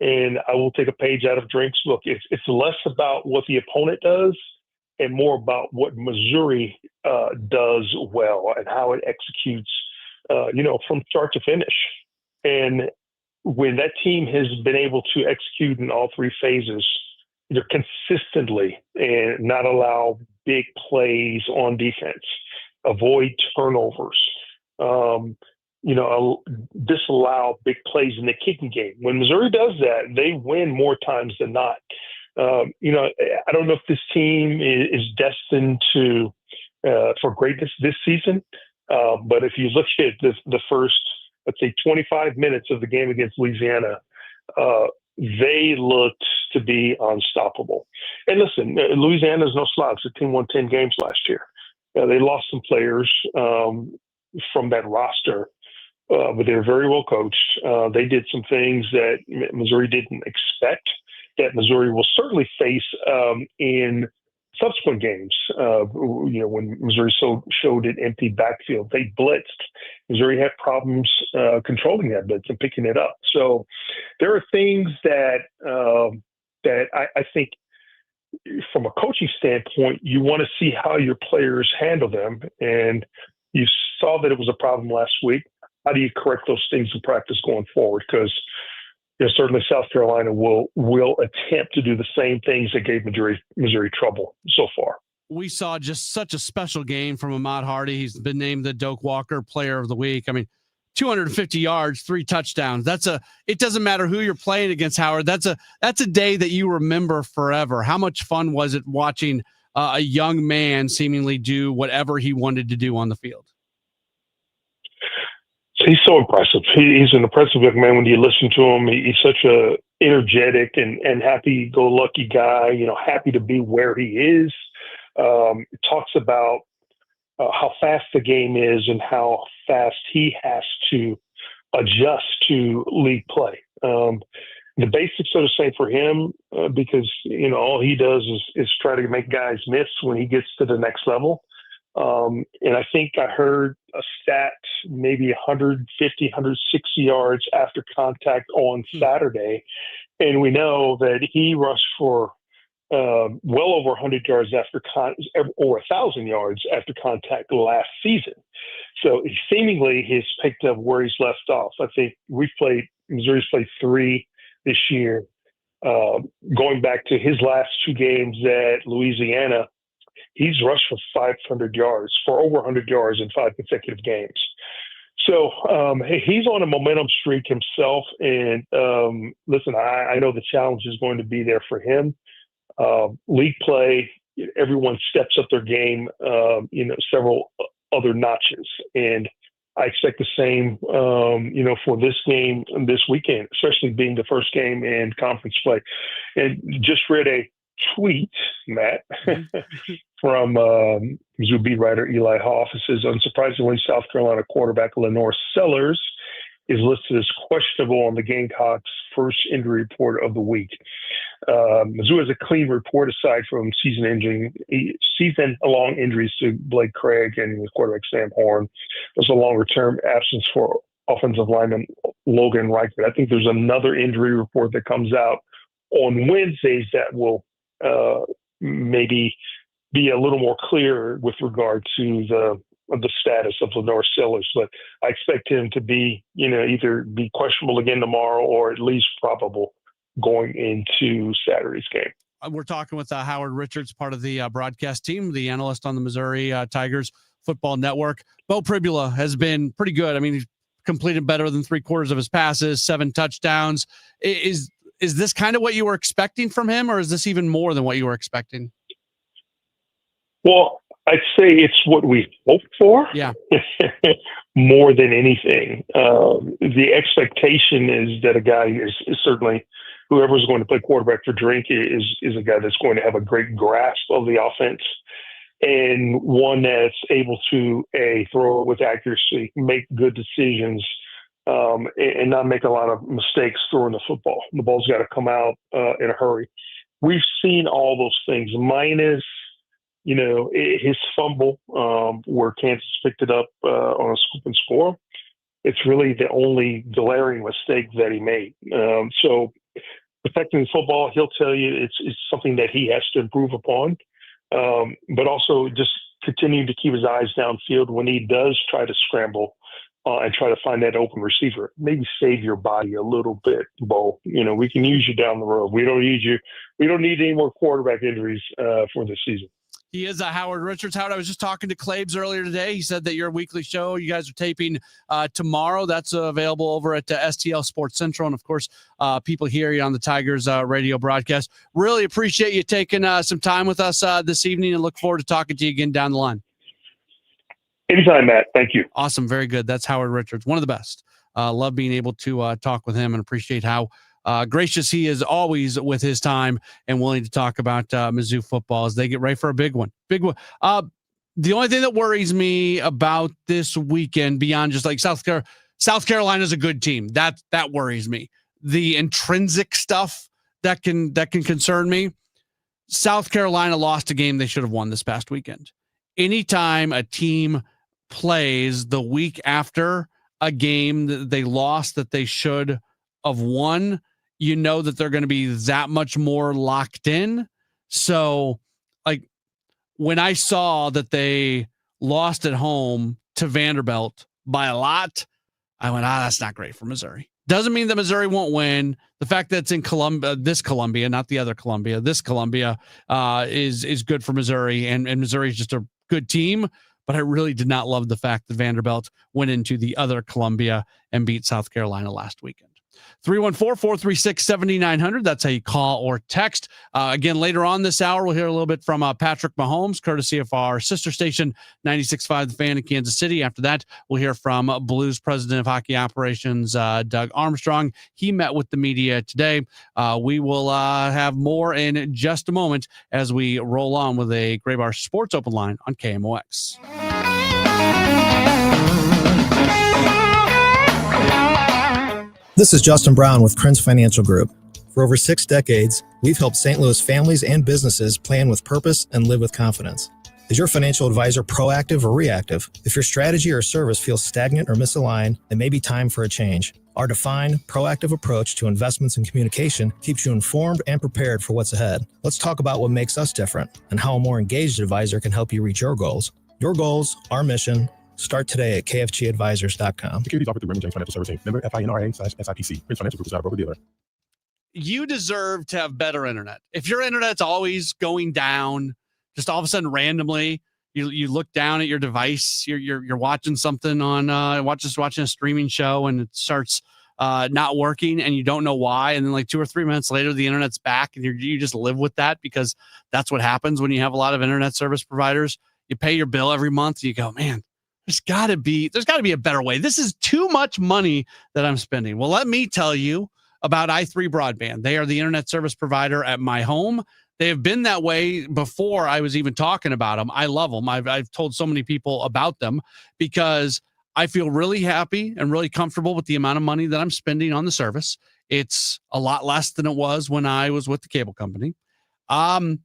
and I will take a page out of Drink's book, it's less about what the opponent does and more about what Missouri does well and how it executes, from start to finish. And when that team has been able to execute in all three phases, consistently and not allow big plays on defense, avoid turnovers, disallow big plays in the kicking game. When Missouri does that, they win more times than not. I don't know if this team is destined for greatness this season, but if you look at the first, let's say, 25 minutes of the game against Louisiana, they looked to be unstoppable. And listen, Louisiana is no slouch. The team won 10 games last year. They lost some players from that roster, but they're very well coached. They did some things that Missouri didn't expect, that Missouri will certainly face in subsequent games. When Missouri showed an empty backfield, they blitzed. Missouri had problems controlling that blitz and picking it up. So there are things that I think, from a coaching standpoint, you want to see how your players handle them. And you saw that it was a problem last week. How do you correct those things in practice going forward? Because certainly South Carolina will attempt to do the same things that gave Missouri trouble so far.
We saw just such a special game from Ahmad Hardy. He's been named the Doak Walker Player of the Week. I mean, 250 yards, 3 touchdowns. It doesn't matter who you're playing against, Howard. That's a day that you remember forever. How much fun was it watching a young man seemingly do whatever he wanted to do on the field?
He's so impressive. He's an impressive young man. When you listen to him, he's such a energetic and happy-go-lucky guy, happy to be where he is. Talks about how fast the game is and how fast he has to adjust to league play. The basics are the same for him because, all he does is try to make guys miss when he gets to the next level. And I think I heard a stat, maybe 150, 160 yards after contact on Saturday. And we know that he rushed for well over 100 yards or 1,000 yards after contact last season. So seemingly he's picked up where he's left off. I think Missouri's played 3 this year. Going back to his last 2 games at Louisiana, he's rushed for 500 yards, for over 100 yards in 5 consecutive games. So he's on a momentum streak himself. And listen, I know the challenge is going to be there for him. League play, everyone steps up their game, several other notches. And I expect the same, for this game this weekend, especially being the first game in conference play. And just read a tweet, Matt, from Mizzou beat writer Eli Hoff. It says, unsurprisingly, South Carolina quarterback Lenore Sellers is listed as questionable on the Gamecocks' first injury report of the week. Mizzou has a clean report aside from season-long injuries to Blake Craig and quarterback Sam Horn. There's a longer-term absence for offensive lineman Logan Reichert. I think there's another injury report that comes out on Wednesdays that will maybe be a little more clear with regard to the status of Lenore Sellers, but I expect him to be, either be questionable again tomorrow or at least probable going into Saturday's game.
We're talking with Howard Richards, part of the broadcast team, the analyst on the Missouri Tigers Football Network. Bo Pribula has been pretty good. I mean, he's completed better than 3/4 of his passes, 7 touchdowns. Is this kind of what you were expecting from him, or is this even more than what you were expecting?
Well, I'd say it's what we hoped for.
Yeah.
More than anything. The expectation is that a guy is certainly, whoever's going to play quarterback for Drink is a guy that's going to have a great grasp of the offense and one that's able to throw it with accuracy, make good decisions, and not make a lot of mistakes throwing the football. The ball's got to come out in a hurry. We've seen all those things, minus his fumble where Kansas picked it up on a scoop and score. It's really the only glaring mistake that he made. So protecting the football, he'll tell you it's something that he has to improve upon. But also just continue to keep his eyes downfield when he does try to scramble and try to find that open receiver. Maybe save your body a little bit, Bo. We can use you down the road. We don't need you. We don't need any more quarterback injuries for this season.
He is Howard Richards. Howard, I was just talking to Claibs earlier today. He said that your weekly show, you guys are taping tomorrow. That's available over at STL Sports Central. And, of course, people hear you on the Tigers radio broadcast. Really appreciate you taking some time with us this evening and look forward to talking to you again down the line.
Anytime, Matt. Thank you.
Awesome. Very good. That's Howard Richards, one of the best. Love being able to talk with him and appreciate how gracious he is always with his time and willing to talk about Mizzou football as they get ready for a big one. The only thing that worries me about this weekend, beyond just like South Carolina is a good team, that worries me. The intrinsic stuff that can concern me. South Carolina lost a game they should have won this past weekend. Anytime a team plays the week after a game that they lost that they should have won, you know that they're going to be that much more locked in. So, like, when I saw that they lost at home to Vanderbilt by a lot, I went, that's not great for Missouri. Doesn't mean that Missouri won't win. The fact that it's in Columbia, not the other Columbia, this Columbia is good for Missouri, and Missouri is just a good team. But I really did not love the fact that Vanderbilt went into the other Columbia and beat South Carolina last weekend. 314-436-7900. That's how you call or text. Again, later on this hour, we'll hear a little bit from Patrick Mahomes, courtesy of our sister station, 96.5 The Fan in Kansas City. After that, we'll hear from Blues president of hockey operations, Doug Armstrong. He met with the media today. We will have more in just a moment as we roll on with a Gray Bar Sports Open Line on KMOX.
This is Justin Brown with Krenz Financial Group. For over 6 decades, we've helped St. Louis families and businesses plan with purpose and live with confidence. Is your financial advisor proactive or reactive? If your strategy or service feels stagnant or misaligned, it may be time for a change. Our defined, proactive approach to investments and communication keeps you informed and prepared for what's ahead. Let's talk about what makes us different and how a more engaged advisor can help you reach your goals. Your goals, our mission. Start today at kfgadvisors.com.
Securities offered through Raymond James Financial Services. Member FINRA/SIPC. Krenz Financial Group is not a broker-dealer.
You deserve to have better internet. If your internet's always going down, just all of a sudden randomly, you look down at your device, you're watching something on watching a streaming show and it starts not working and you don't know why, and then like 2 or 3 minutes later the internet's back and you just live with that because that's what happens when you have a lot of internet service providers. You pay your bill every month and you go, man, there's got to be a better way. This is too much money that I'm spending. Well, let me tell you about i3 Broadband. They are the internet service provider at my home. They have been that way before I was even talking about them. I love them. I've told so many people about them because I feel really happy and really comfortable with the amount of money that I'm spending on the service. It's a lot less than it was when I was with the cable company. The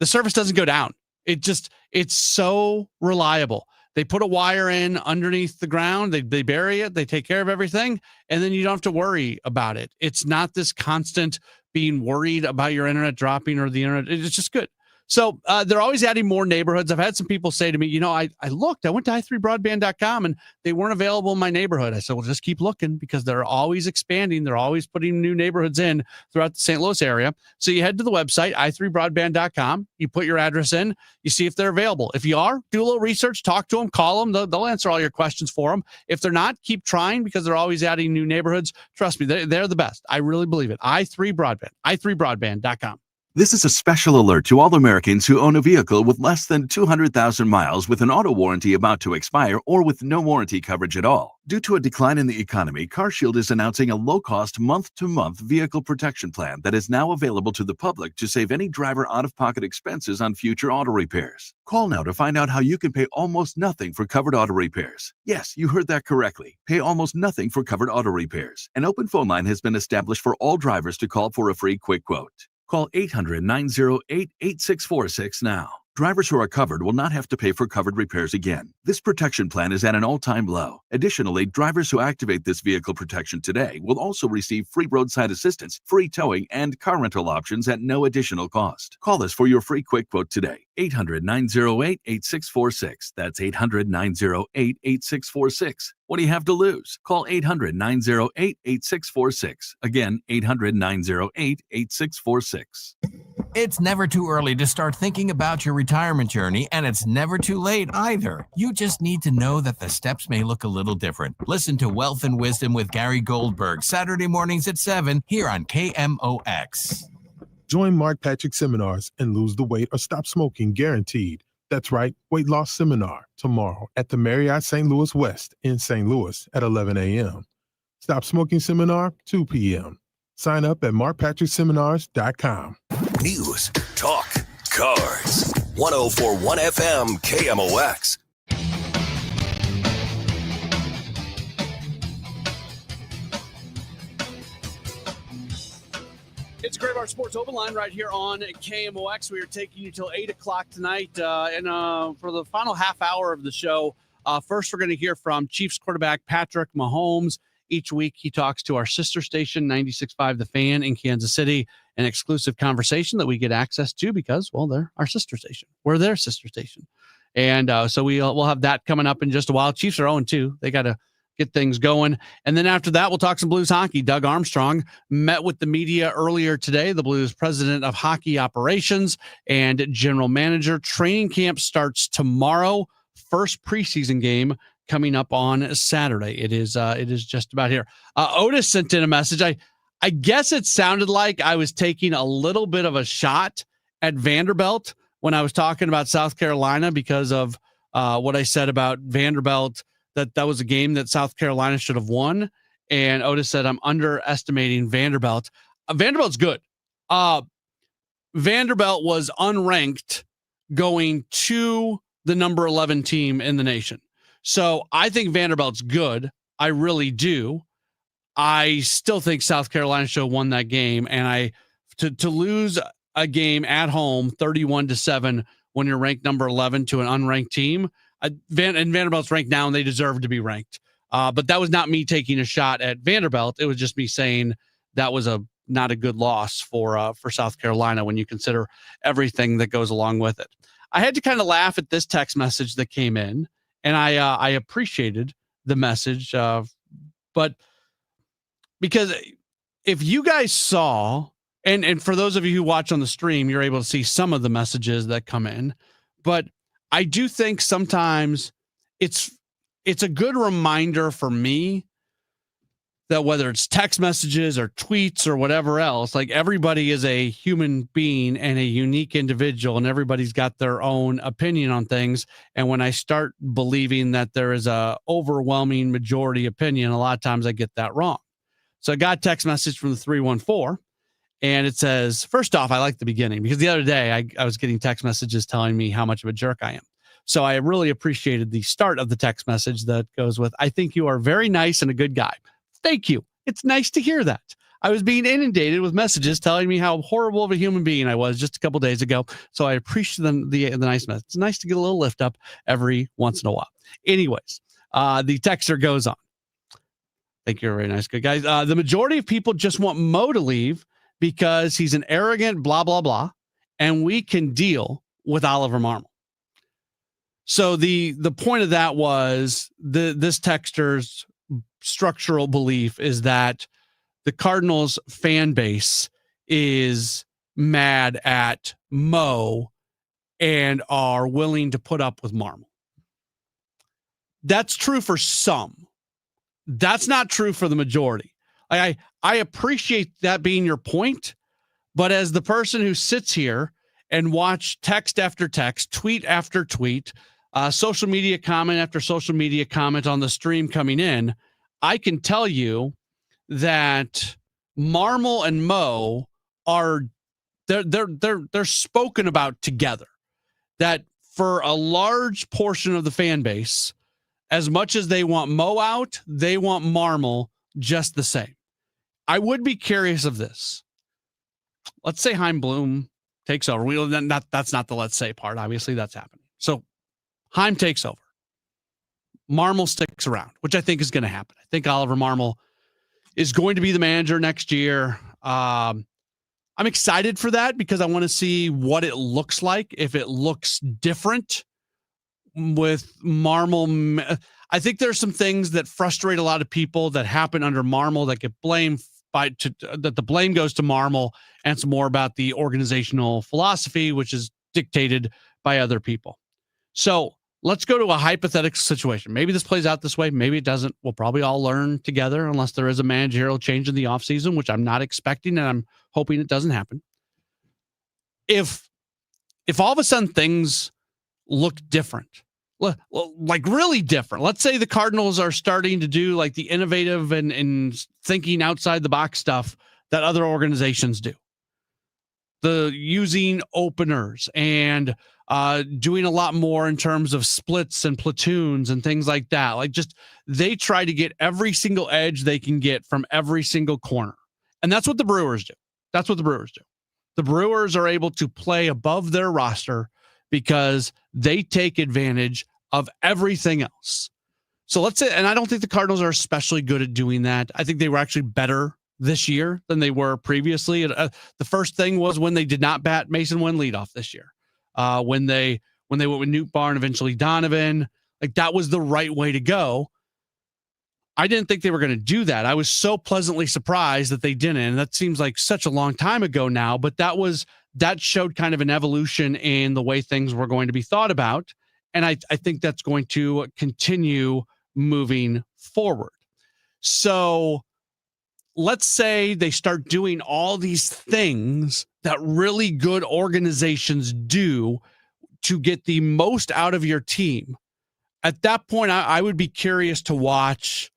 service doesn't go down. It's so reliable. They put a wire in underneath the ground. They bury it. They take care of everything. And then you don't have to worry about it. It's not this constant being worried about your internet dropping or the internet. It's just good. So they're always adding more neighborhoods. I've had some people say to me, I went to i3broadband.com and they weren't available in my neighborhood. I said, well, just keep looking because they're always expanding. They're always putting new neighborhoods in throughout the St. Louis area. So you head to the website, i3broadband.com. You put your address in. You see if they're available. If you are, do a little research, talk to them, call them. They'll answer all your questions for them. If they're not, keep trying because they're always adding new neighborhoods. Trust me, they're the best. I really believe it. i3 Broadband, i3broadband.com.
This is a special alert to all Americans who own a vehicle with less than 200,000 miles with an auto warranty about to expire or with no warranty coverage at all. Due to a decline in the economy, CarShield is announcing a low-cost month-to-month vehicle protection plan that is now available to the public to save any driver out-of-pocket expenses on future auto repairs. Call now to find out how you can pay almost nothing for covered auto repairs. Yes, you heard that correctly. Pay almost nothing for covered auto repairs. An open phone line has been established for all drivers to call for a free quick quote. Call 800-908-8646 now. Drivers who are covered will not have to pay for covered repairs again. This protection plan is at an all-time low. Additionally, drivers who activate this vehicle protection today will also receive free roadside assistance, free towing, and car rental options at no additional cost. Call us for your free quick quote today. 800-908-8646. That's 800-908-8646. What do you have to lose? Call 800-908-8646. Again, 800-908-8646.
It's never too early to start thinking about your retirement journey, and it's never too late either. You just need to know that the steps may look a little different. Listen to Wealth and Wisdom with Gary Goldberg, Saturday mornings at 7 here on KMOX.
Join Mark Patrick seminars and lose the weight or stop smoking guaranteed. That's right, weight loss seminar tomorrow at the Marriott St. Louis West in St. Louis at 11 a.m. Stop smoking seminar, 2 p.m. Sign up at markpatrickseminars.com.
News, talk, cards. 104.1 FM KMOX.
It's Great Bar Sports Open Line right here on KMOX. We are taking you till 8 o'clock tonight. And for the final half hour of the show, first we're going to hear from Chiefs quarterback Patrick Mahomes. Each week he talks to our sister station, 96.5 The Fan in Kansas City, an exclusive conversation that we get access to because, well, they're our sister station. We're their sister station. And so we'll have that coming up in just a while. Chiefs are 0-2. They got to get things going. And then after that, we'll talk some Blues hockey. Doug Armstrong met with the media earlier today, the Blues president of hockey operations and general manager. Training camp starts tomorrow. First preseason game coming up on Saturday. It is just about here. Otis sent in a message. I guess it sounded like I was taking a little bit of a shot at Vanderbilt when I was talking about South Carolina because of what I said about Vanderbilt, that was a game that South Carolina should have won. And Otis said, I'm underestimating Vanderbilt. Vanderbilt's good. Vanderbilt was unranked going to the number 11 team in the nation. So I think Vanderbilt's good. I really do. I still think South Carolina should have won that game. And to lose a game at home 31-7 when you're ranked number 11 to an unranked team, and Vanderbilt's ranked now and they deserve to be ranked. But that was not me taking a shot at Vanderbilt. It was just me saying that was not a good loss for South Carolina when you consider everything that goes along with it. I had to kind of laugh at this text message that came in, and I appreciated the message, but because if you guys saw, and for those of you who watch on the stream, you're able to see some of the messages that come in, but I do think sometimes it's a good reminder for me that whether it's text messages or tweets or whatever else, like everybody is a human being and a unique individual, and everybody's got their own opinion on things. And when I start believing that there is a overwhelming majority opinion, a lot of times I get that wrong. So I got a text message from the 314, and it says, first off, I like the beginning because the other day I was getting text messages telling me how much of a jerk I am. So I really appreciated the start of the text message that goes with, I think you are very nice and a good guy. Thank you. It's nice to hear that. I was being inundated with messages telling me how horrible of a human being I was just a couple days ago. So I appreciate the nice message. It's nice to get a little lift up every once in a while. Anyways, the texter goes on. Thank you. Very nice. Good guys. The majority of people just want Mo to leave because he's an arrogant blah, blah, blah. And we can deal with Oliver Marmol. So the point of that was this texter's structural belief is that the Cardinals fan base is mad at Mo and are willing to put up with Marmol. That's true for some. That's not true for the majority. I appreciate that being your point, but as the person who sits here and watch text after text, tweet after tweet, social media comment after social media comment on the stream coming in, I can tell you that Marmol and Mo are they're spoken about together. That for a large portion of the fan base, as much as they want Mo out, they want Marmol just the same. I would be curious of this. Let's say Chaim Bloom takes over. That's not the let's say part. Obviously, that's happening. So Chaim takes over. Marmol sticks around, which I think is going to happen. I think Oliver Marmol is going to be the manager next year. I'm excited for that because I want to see what it looks like. If it looks different with Marmol, I think there's some things that frustrate a lot of people that happen under Marmol that get blamed that the blame goes to Marmol, and it's more about the organizational philosophy, which is dictated by other people. So let's go to a hypothetical situation. Maybe this plays out this way. Maybe it doesn't. We'll probably all learn together unless there is a managerial change in the offseason, which I'm not expecting, and I'm hoping it doesn't happen. If all of a sudden things look different, like really different, let's say the Cardinals are starting to do like the innovative and thinking outside the box stuff that other organizations do. The using openers and doing a lot more in terms of splits and platoons and things like that. Like just they try to get every single edge they can get from every single corner. And that's what the Brewers do. The Brewers are able to play above their roster because they take advantage of everything else. So let's say, and I don't think the Cardinals are especially good at doing that. I think they were actually better this year than they were previously. The first thing was when they did not bat Mason Wynn leadoff this year. When they went with Newt Barn, eventually Donovan, like that was the right way to go. I didn't think they were going to do that. I was so pleasantly surprised that they didn't. And that seems like such a long time ago now, but that showed kind of an evolution in the way things were going to be thought about. And I think that's going to continue moving forward. So let's say they start doing all these things that really good organizations do to get the most out of your team. At that point, I would be curious to watch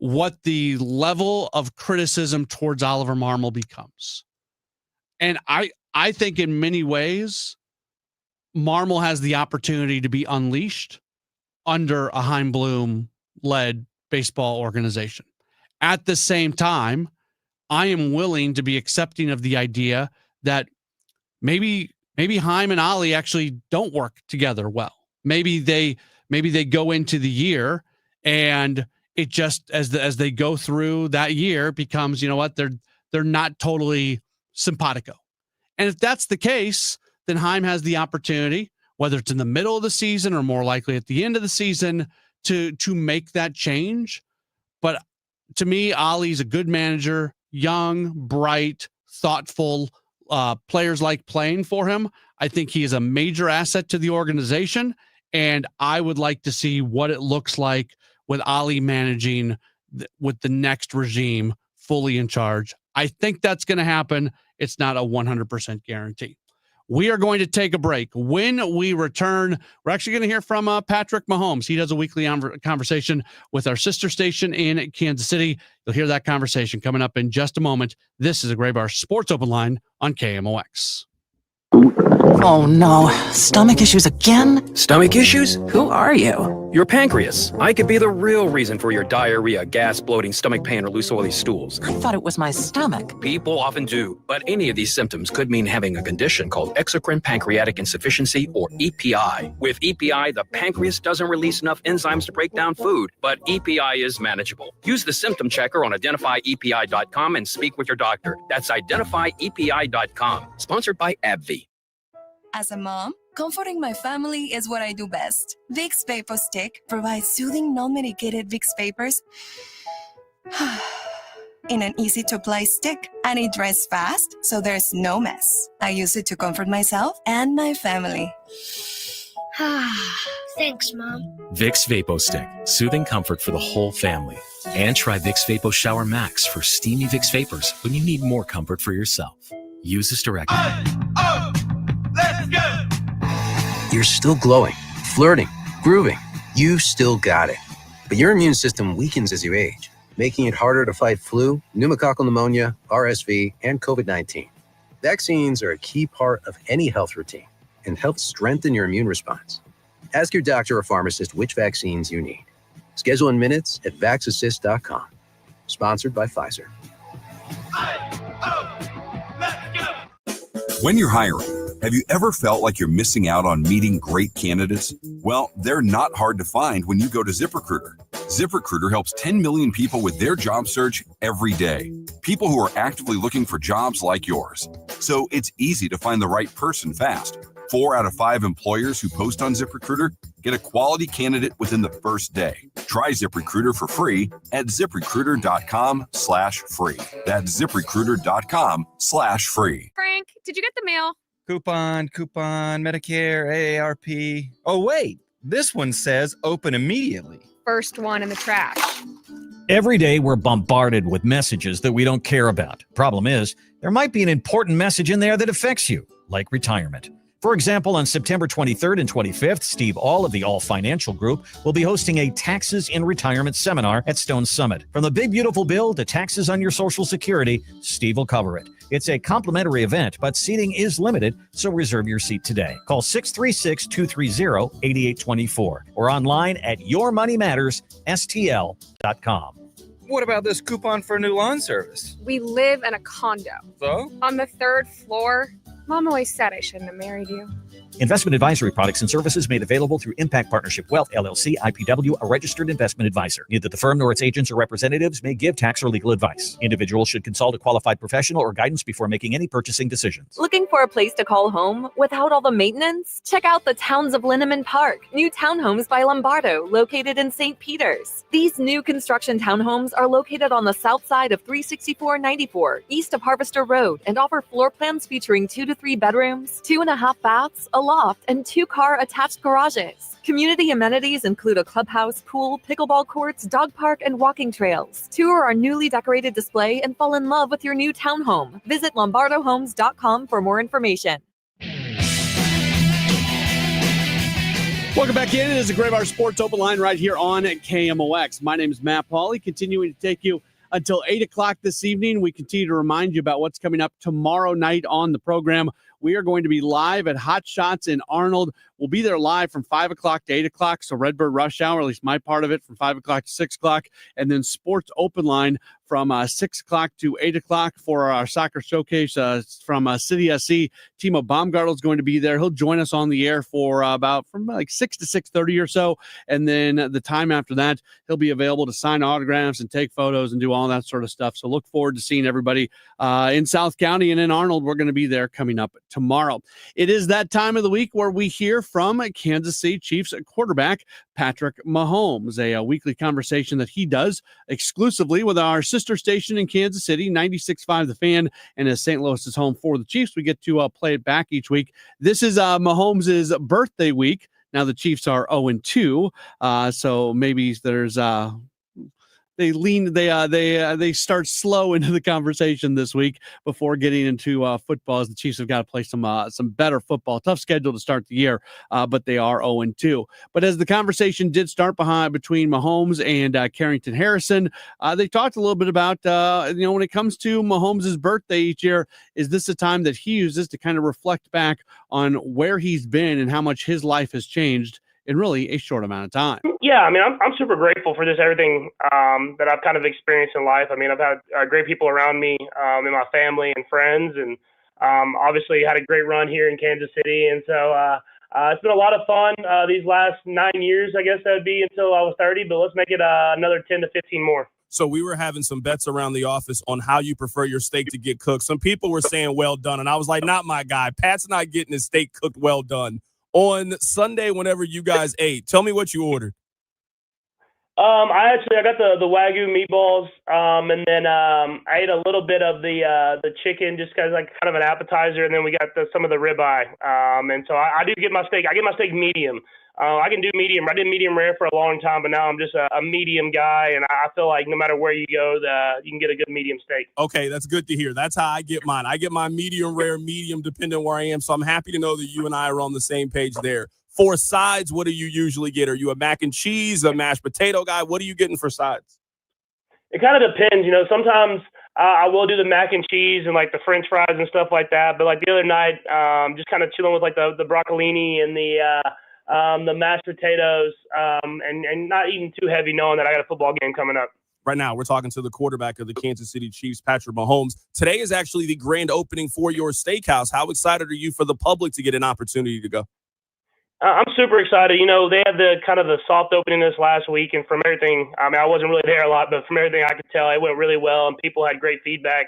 what the level of criticism towards Oliver Marmol becomes. And I think in many ways, Marmol has the opportunity to be unleashed under a Chaim Bloom-led baseball organization. At the same time, I am willing to be accepting of the idea that maybe Chaim and Ollie actually don't work together well. Maybe they go into the year and it just as they go through that year becomes, you know what, they're not totally simpatico. And if that's the case, then Chaim has the opportunity, whether it's in the middle of the season or more likely at the end of the season, to make that change. But to me, Ollie's a good manager, young, bright, thoughtful. Players like playing for him. I think he is a major asset to the organization, and I would like to see what it looks like with Ollie managing with the next regime fully in charge. I think that's going to happen. It's not a 100% guarantee. We are going to take a break. When we return, we're actually going to hear from Patrick Mahomes. He does a weekly conversation with our sister station in Kansas City. You'll hear that conversation coming up in just a moment. This is a Gray Bar Sports Open Line on KMOX.
Oh no, stomach issues again? Stomach issues? Who are you? Your pancreas. I could be the real reason for your diarrhea, gas, bloating, stomach pain, or loose oily stools. I thought it was my stomach. People often do, but any of these symptoms could mean having a condition called exocrine pancreatic insufficiency, or EPI. With EPI, the pancreas doesn't release enough enzymes to break down food, but EPI is manageable. Use the symptom checker on identifyepi.com and speak with your doctor. That's identifyepi.com. Sponsored by AbbVie.
As a mom, comforting my family is what I do best. Vicks Vapor Stick provides soothing, non-medicated Vicks Vapors in an easy-to-apply stick, and it dries fast, so there's no mess. I use it to comfort myself and my family.
Thanks, Mom.
Vicks Vapo Stick, soothing comfort for the whole family. And try Vicks Vapo Shower Max for steamy Vicks Vapors when you need more comfort for yourself. Use this directly.
Let's go! You're still glowing, flirting, grooving. You still got it. But your immune system weakens as you age, making it harder to fight flu, pneumococcal pneumonia, RSV, and COVID-19. Vaccines are a key part of any health routine and help strengthen your immune response. Ask your doctor or pharmacist which vaccines you need. Schedule in minutes at vaxassist.com. Sponsored by Pfizer.
When you're hiring, have you ever felt like you're missing out on meeting great candidates? Well, they're not hard to find when you go to ZipRecruiter. ZipRecruiter helps 10 million people with their job search every day. People who are actively looking for jobs like yours. So it's easy to find the right person fast. 4 out of 5 employers who post on ZipRecruiter get a quality candidate within the first day. Try ZipRecruiter for free at ZipRecruiter.com/free. That's ZipRecruiter.com/free.
Frank, did you get the mail?
Coupon, Medicare, AARP. Oh, wait, this one says open immediately.
First one in the trash.
Every day we're bombarded with messages that we don't care about. Problem is, there might be an important message in there that affects you, like retirement. For example, on September 23rd and 25th, Steve All of the All Financial Group will be hosting a Taxes in Retirement seminar at Stone Summit. From the big beautiful bill to taxes on your Social Security, Steve will cover it. It's a complimentary event, but seating is limited, so reserve your seat today. Call 636-230-8824 or online at yourmoneymattersstl.com.
What about this coupon for a new lawn service?
We live in a condo.
So?
On the 3rd floor. Mom always said I shouldn't have married you.
Investment advisory products and services made available through Impact Partnership Wealth, LLC, IPW, a registered investment advisor. Neither the firm nor its agents or representatives may give tax or legal advice. Individuals should consult a qualified professional or guidance before making any purchasing decisions.
Looking for a place to call home without all the maintenance? Check out the Towns of Linneman Park, new townhomes by Lombardo, located in St. Peters. These new construction townhomes are located on the south side of 36494, east of Harvester Road, and offer floor plans featuring 2 to 3 bedrooms, 2.5 baths, a loft, and 2-car attached garages. Community amenities include a clubhouse, pool, pickleball courts, dog park, and walking trails. Tour our newly decorated display and fall in love with your new townhome. Visit lombardohomes.com for more information.
Welcome back in. It is a Gray Bar Sports Open Line right here on KMOX. My name is Matt Pauley, continuing to take you until 8 o'clock this evening. We continue to remind you about what's coming up tomorrow night on the program. We are going to be live at Hot Shots in Arnold. We'll be there live from 5 o'clock to 8 o'clock. So Redbird Rush Hour, at least my part of it, from 5 o'clock to 6 o'clock. And then Sports Open Line from 6 o'clock to 8 o'clock for our soccer showcase from City SC. Timo Baumgartel is going to be there. He'll join us on the air for from like 6 to 6:30 or so. And then the time after that, he'll be available to sign autographs and take photos and do all that sort of stuff. So look forward to seeing everybody in South County and in Arnold. We're going to be there coming up tomorrow. It is that time of the week where we hear from Kansas City Chiefs quarterback Patrick Mahomes, a weekly conversation that he does exclusively with our sister station in Kansas City, 96.5 The Fan, and as St. Louis is home for the Chiefs, we get to play it back each week. This is Mahomes' birthday week. Now the Chiefs are 0-2, so maybe there's they start slow into the conversation this week before getting into football, as the Chiefs have got to play some better football. Tough schedule to start the year, but they are 0-2. But as the conversation did start between Mahomes and Carrington Harrison, they talked a little bit about when it comes to Mahomes' birthday each year, is this a time that he uses to kind of reflect back on where he's been and how much his life has changed in really a short amount of time?
Yeah, I mean, I'm super grateful for just everything that I've kind of experienced in life. I mean, I've had great people around me in my family and friends, and obviously had a great run here in Kansas City. And so it's been a lot of fun these last 9 years, I guess that would be until I was 30, but let's make it another 10 to 15 more.
So we were having some bets around the office on how you prefer your steak to get cooked. Some people were saying well done, and I was like, not my guy. Pat's not getting his steak cooked well done. On Sunday, whenever you guys ate, tell me what you ordered.
I got the Wagyu meatballs, and then I ate a little bit of the chicken just as like kind of an appetizer, and then we got some of the ribeye. And so I do get my steak. I get my steak medium. I can do medium. I did medium rare for a long time, but now I'm just a medium guy, and I feel like no matter where you go, you can get a good medium steak.
Okay, that's good to hear. That's how I get mine. I get my medium rare, medium, depending where I am. So I'm happy to know that you and I are on the same page there. For sides, what do you usually get? Are you a mac and cheese, a mashed potato guy? What are you getting for sides?
It kind of depends. Sometimes I will do the mac and cheese and like the French fries and stuff like that. But like the other night, just kind of chilling with like the broccolini and the mashed potatoes, and not eating too heavy, knowing that I got a football game coming up.
Right now, we're talking to the quarterback of the Kansas City Chiefs, Patrick Mahomes. Today is actually the grand opening for your steakhouse. How excited are you for the public to get an opportunity to go?
I'm super excited. They had the kind of the soft opening this last week, and from everything, I mean, I wasn't really there a lot, but from everything I could tell, it went really well, and people had great feedback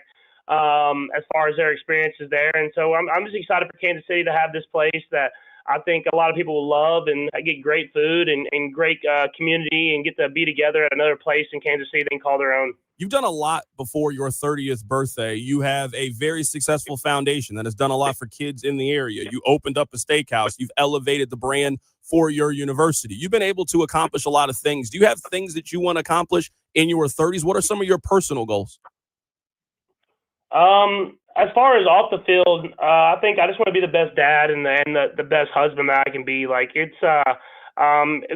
as far as their experiences there. And so I'm just excited for Kansas City to have this place that I think a lot of people will love, and I get great food and great community, and get to be together at another place in Kansas City they can call their own.
You've done a lot before your 30th birthday. You have a very successful foundation that has done a lot for kids in the area. You opened up a steakhouse. You've elevated the brand for your university. You've been able to accomplish a lot of things. Do you have things that you want to accomplish in your 30s? What are some of your personal goals?
As far as off the field, I think I just want to be the best dad and the best husband that I can be. Like it's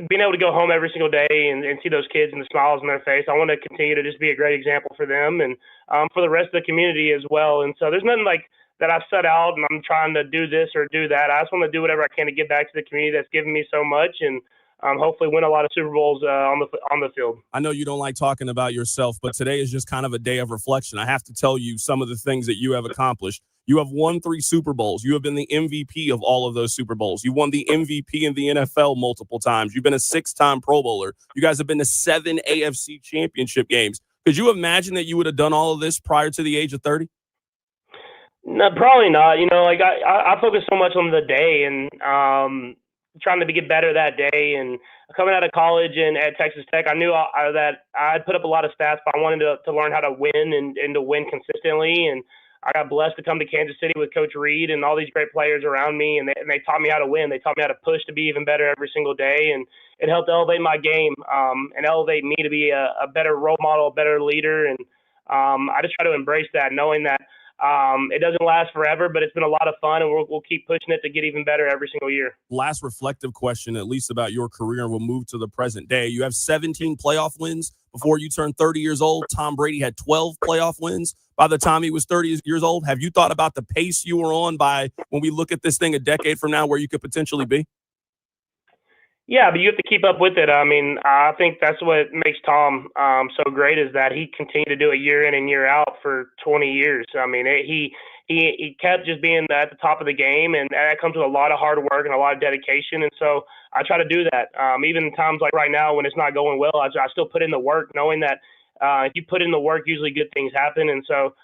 being able to go home every single day and see those kids and the smiles on their face. I want to continue to just be a great example for them and for the rest of the community as well. And so there's nothing like that I've set out and I'm trying to do this or do that. I just want to do whatever I can to give back to the community that's given me so much, and hopefully win a lot of Super Bowls on the field.
I know you don't like talking about yourself, but today is just kind of a day of reflection. I have to tell you some of the things that you have accomplished. You have won 3 Super Bowls. You have been the MVP of all of those Super Bowls. You won the MVP in the NFL multiple times. You've been a 6-time Pro Bowler. You guys have been to 7 AFC championship games. Could you imagine that you would have done all of this prior to the age of 30?
No, probably not. Like I focus so much on the day and trying to get better that day. And coming out of college and at Texas Tech, I knew that I'd put up a lot of stats, but I wanted to learn how to win and to win consistently. And I got blessed to come to Kansas City with Coach Reed and all these great players around me, and they taught me how to win. They taught me how to push to be even better every single day, and it helped elevate my game and elevate me to be a better role model, a better leader. And I just try to embrace that, knowing that it doesn't last forever, but it's been a lot of fun, and we'll keep pushing it to get even better every single year.
Last reflective question, at least about your career, and we'll move to the present day. You have 17 playoff wins before you turned 30 years old. Tom Brady had 12 playoff wins by the time he was 30 years old. Have you thought about the pace you were on by when we look at this thing a decade from now where you could potentially be?
Yeah, but you have to keep up with it. I mean, I think that's what makes Tom so great, is that he continued to do it year in and year out for 20 years. I mean, he kept just being at the top of the game, and that comes with a lot of hard work and a lot of dedication. And so I try to do that. Even in times like right now when it's not going well, I still put in the work, knowing that if you put in the work, usually good things happen. And so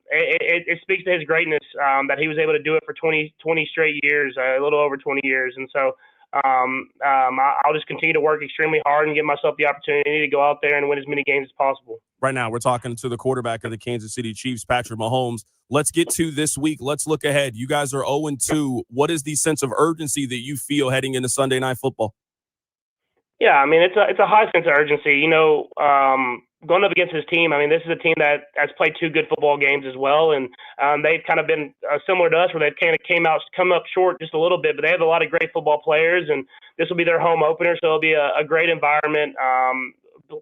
it speaks to his greatness that he was able to do it for 20 straight years, a little over 20 years. And so I'll just continue to work extremely hard and give myself the opportunity to go out there and win as many games as possible.
Right now, we're talking to the quarterback of the Kansas City Chiefs, Patrick Mahomes. Let's get to this week. Let's look ahead. You guys are 0-2. What is the sense of urgency that you feel heading into Sunday Night Football?
Yeah, I mean it's a high sense of urgency. Going up against this team, I mean this is a team that has played two good football games as well, and they've kind of been similar to us, where they've kind of come up short just a little bit, but they have a lot of great football players, and this will be their home opener, so it'll be a great environment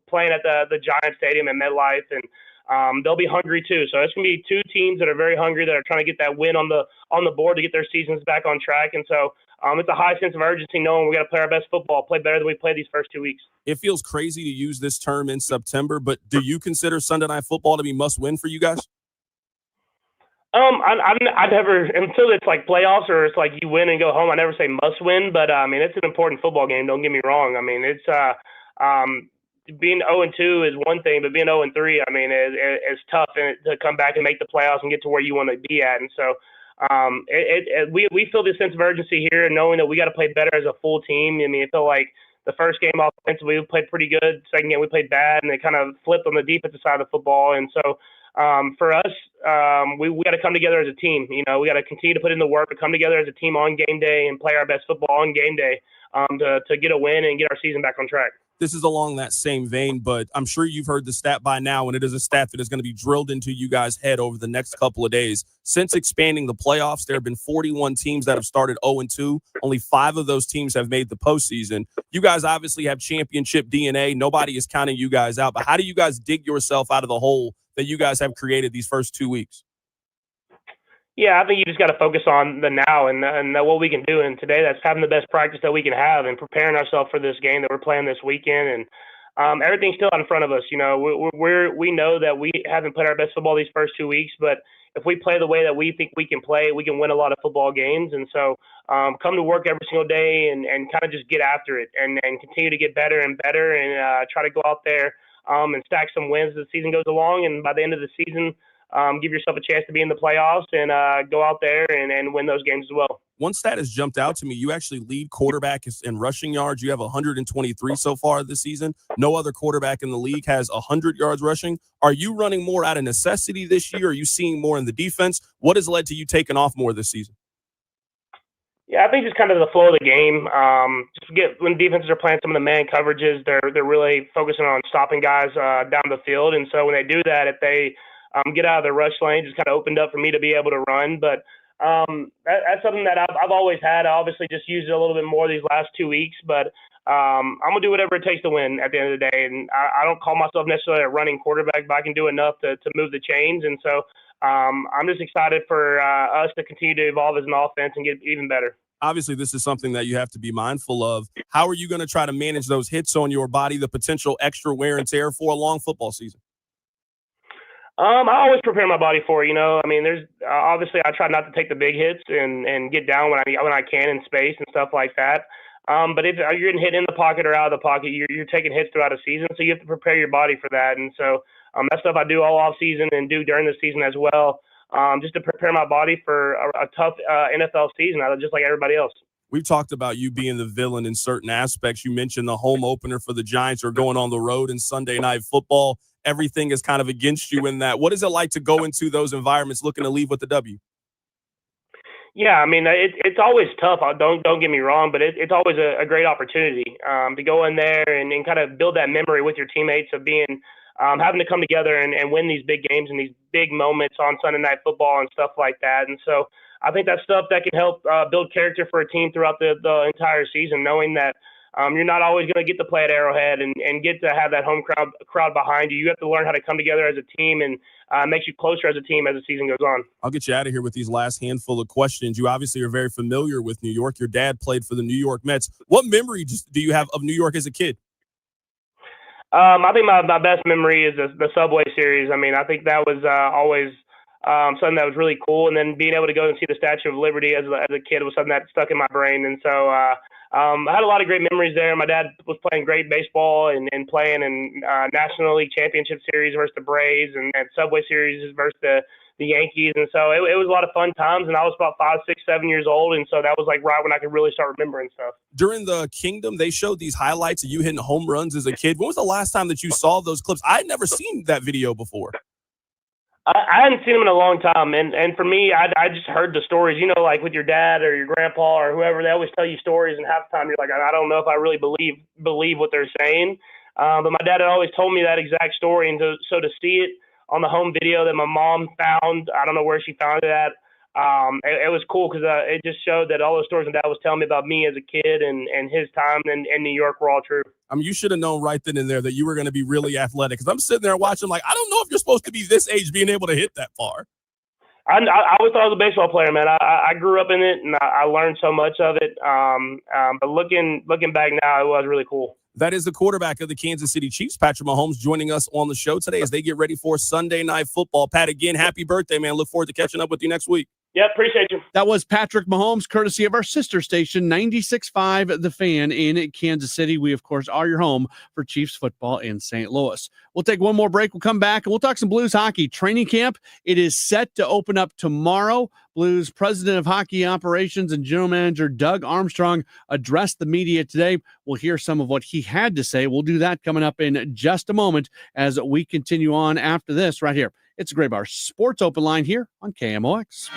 playing at the Giant Stadium at MetLife, and they'll be hungry too. So it's gonna be two teams that are very hungry, that are trying to get that win on the board to get their seasons back on track, and so. It's a high sense of urgency, knowing we got to play our best football, play better than we played these first 2 weeks.
It feels crazy to use this term in September, but do you consider Sunday Night Football to be must-win for you guys?
I never, until it's like playoffs or it's like you win and go home, I never say must-win, but I mean it's an important football game. Don't get me wrong. I mean it's being 0-2 is one thing, but being 0-3, I mean, is tough to come back and make the playoffs and get to where you want to be at, and so. We feel this sense of urgency here, and knowing that we got to play better as a full team. I mean, it felt like the first game offensively we played pretty good. Second game we played bad, and they kind of flipped on the defensive side of the football. And so for us, we got to come together as a team. We got to continue to put in the work, to come together as a team on game day and play our best football on game day to get a win and get our season back on track.
This is along that same vein, but I'm sure you've heard the stat by now, and it is a stat that is going to be drilled into you guys' head over the next couple of days. Since expanding the playoffs, there have been 41 teams that have started 0-2. Only 5 of those teams have made the postseason. You guys obviously have championship DNA. Nobody is counting you guys out, but how do you guys dig yourself out of the hole that you guys have created these first 2 weeks?
Yeah, I think you just got to focus on the now and what we can do. And today, that's having the best practice that we can have and preparing ourselves for this game that we're playing this weekend. And everything's still in front of us. We know that we haven't played our best football these first 2 weeks, but if we play the way that we think we can play, we can win a lot of football games. And so come to work every single day and kind of just get after it and continue to get better and better and try to go out there and stack some wins as the season goes along. And by the end of the season, give yourself a chance to be in the playoffs and go out there and win those games as well.
One stat has jumped out to me. You actually lead quarterback in rushing yards. You have 123 so far this season. No other quarterback in the league has 100 yards rushing. Are you running more out of necessity this year? Are you seeing more in the defense? What has led to you taking off more this season?
Yeah, I think just kind of the flow of the game. When defenses are playing some of the man coverages, they're really focusing on stopping guys down the field. And so when they do that, if they get out of the rush lane, just kind of opened up for me to be able to run. But that's something that I've always had. I obviously just used it a little bit more these last 2 weeks, but I'm going to do whatever it takes to win at the end of the day. And I don't call myself necessarily a running quarterback, but I can do enough to move the chains. And so I'm just excited for us to continue to evolve as an offense and get even better.
Obviously, this is something that you have to be mindful of. How are you going to try to manage those hits on your body, the potential extra wear and tear for a long football season?
I always prepare my body for it. I mean, there's obviously I try not to take the big hits and get down when I can in space and stuff like that. But if you're getting hit in the pocket or out of the pocket, you're taking hits throughout a season, so you have to prepare your body for that. And so that's stuff I do all off season and do during the season as well, just to prepare my body for a tough NFL season, just like everybody else.
We've talked about you being the villain in certain aspects. You mentioned the home opener for the Giants or going on the road in Sunday Night Football. Everything is kind of against you in that. What is it like to go into those environments looking to leave with the W?
Yeah, I mean, it's always tough. Don't get me wrong, but it's always a great opportunity to go in there and kind of build that memory with your teammates of being having to come together and win these big games and these big moments on Sunday Night Football and stuff like that. And so I think that's stuff that can help build character for a team throughout the entire season, knowing that you're not always going to get to play at Arrowhead and get to have that home crowd behind you. You have to learn how to come together as a team, and it makes you closer as a team as the season goes on.
I'll get you out of here with these last handful of questions. You obviously are very familiar with New York. Your dad played for the New York Mets. What memory do you have of New York as a kid?
I think my best memory is the Subway Series. I mean, I think that was always something that was really cool. And then being able to go and see the Statue of Liberty as a kid was something that stuck in my brain. And so I had a lot of great memories there. My dad was playing great baseball and playing in National League Championship Series versus the Braves and Subway Series versus the Yankees. And so it was a lot of fun times. And I was about 5, 6, 7 years old. And so that was like right when I could really start remembering stuff.
During the Kingdom, they showed these highlights of you hitting home runs as a kid. When was the last time that you saw those clips? I had never seen that video before.
I hadn't seen him in a long time, and for me, I just heard the stories. You know, like with your dad or your grandpa or whoever, they always tell you stories, and half the time you're like, I don't know if I really believe what they're saying. But my dad had always told me that exact story, and so to see it on the home video that my mom found, I don't know where she found it at. It was cool because it just showed that all those stories my dad was telling me about me as a kid and his time in New York were all true.
I mean, you should have known right then and there that you were going to be really athletic. Because I'm sitting there watching, like, I don't know if you're supposed to be this age being able to hit that far.
I always thought I was a baseball player, man. I grew up in it, and I learned so much of it. But looking back now, it was really cool.
That is the quarterback of the Kansas City Chiefs, Patrick Mahomes, joining us on the show today as they get ready for Sunday Night Football. Pat, again, happy birthday, man. Look forward to catching up with you next week.
Yeah, appreciate you.
That was Patrick Mahomes, courtesy of our sister station, 96.5 The Fan in Kansas City. We, of course, are your home for Chiefs football in St. Louis. We'll take one more break. We'll come back, and we'll talk some Blues hockey. Training camp, it is set to open up tomorrow. Blues president of hockey operations and general manager Doug Armstrong addressed the media today. We'll hear some of what he had to say. We'll do that coming up in just a moment as we continue on after this right here. It's a Gray Bar Sports Open Line here on KMOX.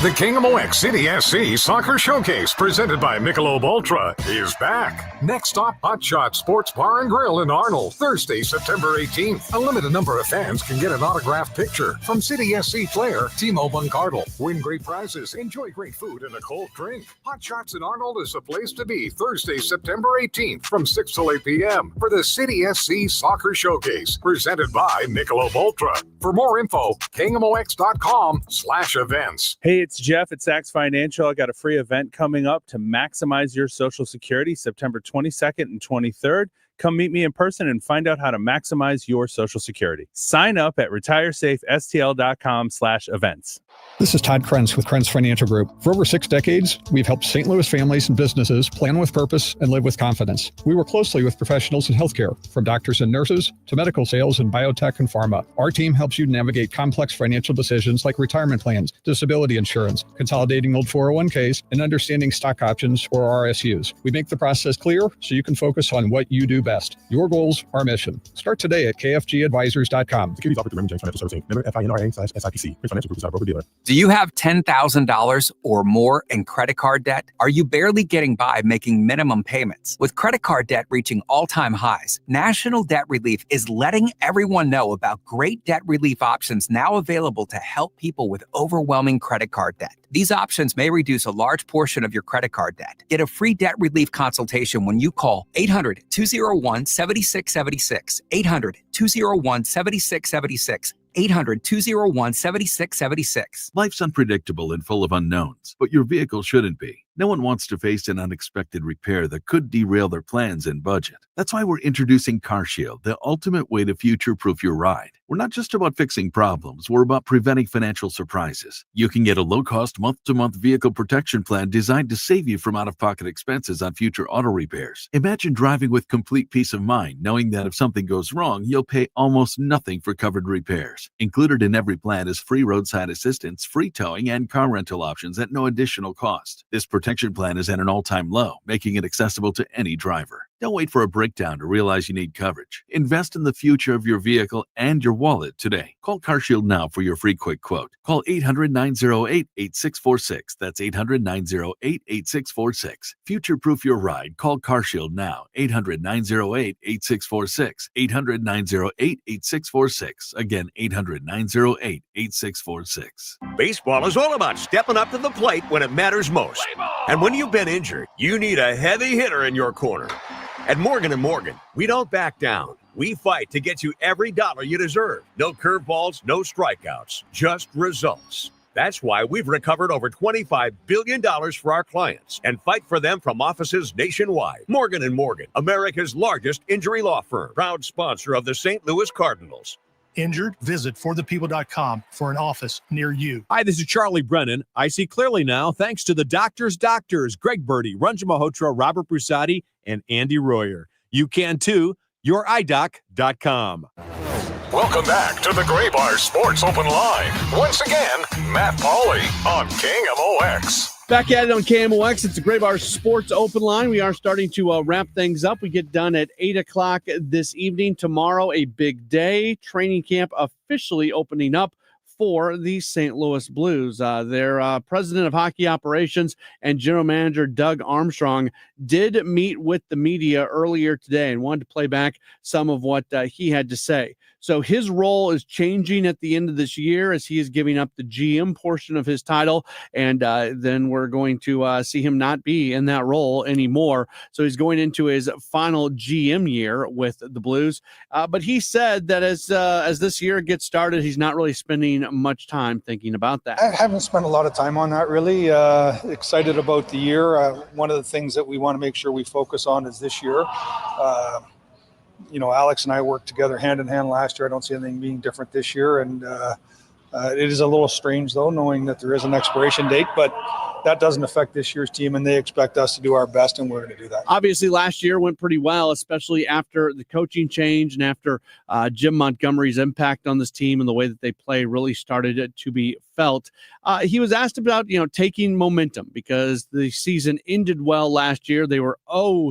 The KMOX City SC Soccer Showcase, presented by Michelob Ultra, is back. Next stop, Hot Shot Sports Bar and Grill in Arnold, Thursday, September 18th. A limited number of fans can get an autographed picture from City SC player Timo Bunkardel. Win great prizes, enjoy great food and a cold drink. Hot Shots in Arnold is the place to be Thursday, September 18th from 6 till 8 p.m. for the City SC Soccer Showcase, presented by Michelob Ultra. For more info, KMOX.com/events.
Hey, it's Jeff at Saks Financial. I got a free event coming up to maximize your Social Security, September 22nd and 23rd. Come meet me in person and find out how to maximize your Social Security. Sign up at retiresafestl.com/events.
This is Todd Krenz with Krenz Financial Group. For over 6 decades, we've helped St. Louis families and businesses plan with purpose and live with confidence. We work closely with professionals in healthcare, from doctors and nurses to medical sales in biotech and pharma. Our team helps you navigate complex financial decisions like retirement plans, disability insurance, consolidating old 401ks, and understanding stock options or RSUs. We make the process clear so you can focus on what you do best. Your goals, our mission. Start today at kfgadvisors.com.
Securities offered through Raymond James Financial Services. Member FINRA/SIPC. Prince Financial Group is our broker dealer.
Do you have $10,000 or more in credit card debt? Are you barely getting by making minimum payments? With credit card debt reaching all-time highs, National Debt Relief is letting everyone know about great debt relief options now available to help people with overwhelming credit card debt. These options may reduce a large portion of your credit card debt. Get a free debt relief consultation when you call 800-201-7676, 800-201-7676, 800-201-7676.
Life's unpredictable and full of unknowns, but your vehicle shouldn't be. No one wants to face an unexpected repair that could derail their plans and budget. That's why we're introducing CarShield, the ultimate way to future-proof your ride. We're not just about fixing problems, we're about preventing financial surprises. You can get a low-cost month-to-month vehicle protection plan designed to save you from out-of-pocket expenses on future auto repairs. Imagine driving with complete peace of mind, knowing that if something goes wrong, you'll pay almost nothing for covered repairs. Included in every plan is free roadside assistance, free towing, and car rental options at no additional cost. This protection plan is at an all-time low, making it accessible to any driver. Don't wait for a breakdown to realize you need coverage. Invest in the future of your vehicle and your wallet today. Call CarShield now for your free quick quote. Call 800-908-8646. That's 800-908-8646. Future-proof your ride. Call CarShield now. 800-908-8646. 800-908-8646. Again, 800-908-8646.
Baseball is all about stepping up to the plate when it matters most. And when you've been injured, you need a heavy hitter in your corner. At Morgan & Morgan, we don't back down. We fight to get you every dollar you deserve. No curveballs, no strikeouts, just results. That's why we've recovered over $25 billion for our clients and fight for them from offices nationwide. Morgan & Morgan, America's largest injury law firm, proud sponsor of the St. Louis Cardinals.
Injured? Visit forthepeople.com for an office near you.
Hi, this is Charlie Brennan. I see clearly now thanks to the doctors, Greg Birdie, Ranjan Malhotra, Robert Brusati, and Andy Royer. You can too. YourEyeDoc.com.
Welcome back to the Gray Bar Sports Open Line. Once again, Matt Pauley on KMOX.
Back at it on KMOX. It's the Gray Bar Sports Open Line. We are starting to wrap things up. We get done at 8 o'clock this evening. Tomorrow, a big day. Training camp officially opening up for the St. Louis Blues. Their president of hockey operations and general manager Doug Armstrong did meet with the media earlier today and wanted to play back some of what he had to say. So his role is changing at the end of this year as he is giving up the GM portion of his title, and then we're going to see him not be in that role anymore. So he's going into his final GM year with the Blues. But he said that as this year gets started, he's not really spending much time thinking about that.
I haven't spent a lot of time on that, really. Excited about the year. One of the things that we want to make sure we focus on is this year. Alex and I worked together hand in hand last year. I don't see anything being different this year. And it is a little strange, though, knowing that there is an expiration date, but that doesn't affect this year's team, and they expect us to do our best, and we're going to do that.
Obviously, last year went pretty well, especially after the coaching change and after Jim Montgomery's impact on this team and the way that they play really started to be felt. He was asked about, taking momentum because the season ended well last year. They were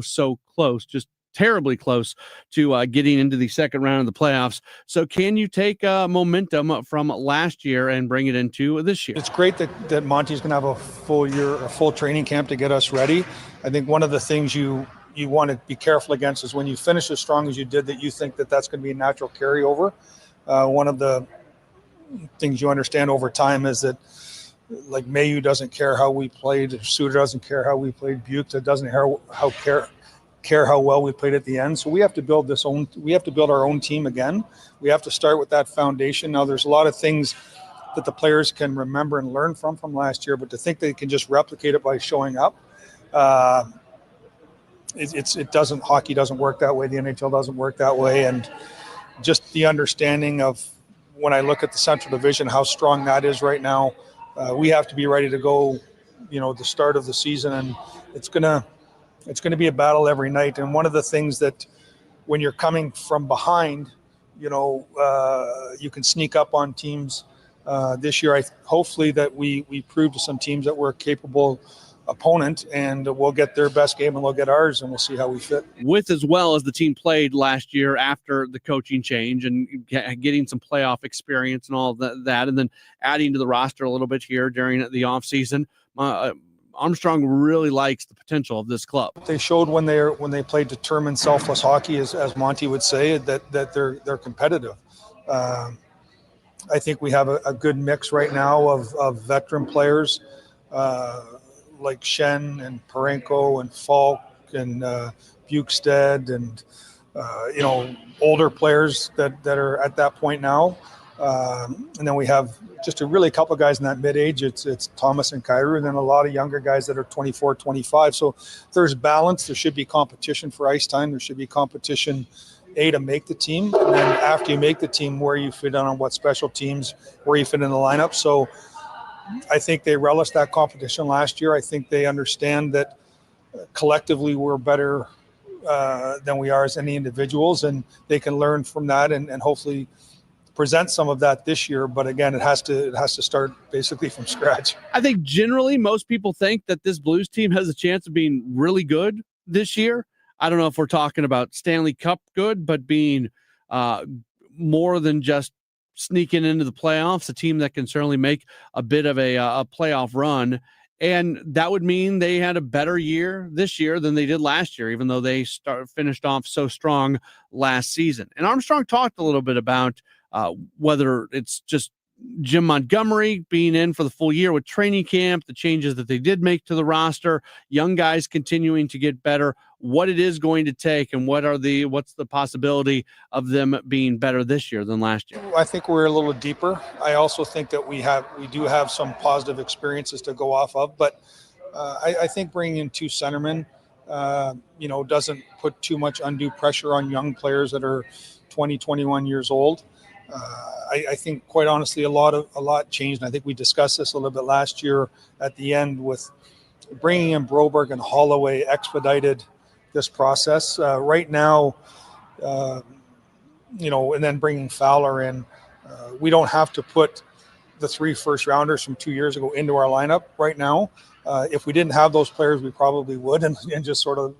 so close, just terribly close to getting into the second round of the playoffs. So can you take momentum from last year and bring it into this year?
It's great that Monty's going to have a full training camp to get us ready. I think one of the things you want to be careful against is when you finish as strong as you did, that you think that that's going to be a natural carryover. One of the things you understand over time is that, like, Mayu doesn't care how we played, Suter doesn't care how we played, Buke doesn't care how well we played at the end. So we have to build our own team again. We have to start with that foundation. Now, there's a lot of things that the players can remember and learn from last year, but to think they can just replicate it by showing up, hockey doesn't work that way. The NHL doesn't work that way. And just the understanding of, when I look at the Central Division, how strong that is right now, we have to be ready to go, the start of the season. And it's going to be a battle every night. And one of the things that, when you're coming from behind, you can sneak up on teams. This year, hopefully that we prove to some teams that we're a capable opponent, and we'll get their best game and they'll get ours, and we'll see how we fit.
With as well as the team played last year after the coaching change and getting some playoff experience and all of that, and then adding to the roster a little bit here during the offseason, Armstrong really likes the potential of this club.
They showed when they played determined, selfless hockey, as Monty would say, that they're competitive. I think we have a good mix right now of veteran players like Shen and Parenko and Falk and Bukestad and older players that are at that point now. And then we have just a couple of guys in that mid-age. It's Thomas and Kyrou, and then a lot of younger guys that are 24, 25. So there's balance. There should be competition for ice time. There should be competition, to make the team. And then after you make the team, where you fit on what special teams, where you fit in the lineup. So I think they relished that competition last year. I think they understand that collectively we're better than we are as any individuals, and they can learn from that and hopefully present some of that this year. But again, it has to start basically from scratch.
I think generally most people think that this Blues team has a chance of being really good this year. I don't know if we're talking about Stanley Cup good, but being more than just sneaking into the playoffs, a team that can certainly make a bit of a playoff run. And that would mean they had a better year this year than they did last year, even though they finished off so strong last season. And Armstrong talked a little bit about whether it's just Jim Montgomery being in for the full year with training camp, the changes that they did make to the roster, young guys continuing to get better, what it is going to take, and what's the possibility of them being better this year than last year.
I think we're a little deeper. I also think that we do have some positive experiences to go off of, but I think bringing in two centermen, doesn't put too much undue pressure on young players that are 20, 21 years old. I think, quite honestly, a lot changed. And I think we discussed this a little bit last year at the end, with bringing in Broberg and Holloway expedited this process. Right now, and then bringing Fowler in, we don't have to put the 3 first-rounders from 2 years ago into our lineup right now. If we didn't have those players, we probably would and just sort of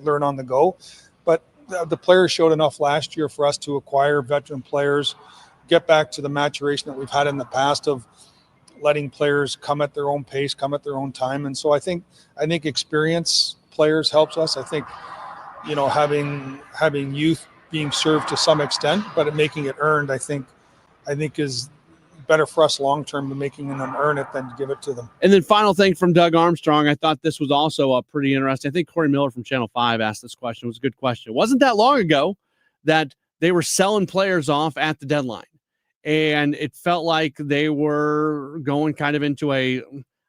learn on the go. But the players showed enough last year for us to acquire veteran players, get back to the maturation that we've had in the past of letting players come at their own pace, come at their own time. And so I think experience players helps us. I think, having youth being served to some extent, but making it earned, I think is better for us long-term than making them earn it than to give it to them.
And then final thing from Doug Armstrong, I thought this was also pretty interesting. I think Corey Miller from Channel 5 asked this question. It was a good question. It wasn't that long ago that they were selling players off at the deadline. And it felt like they were going kind of into I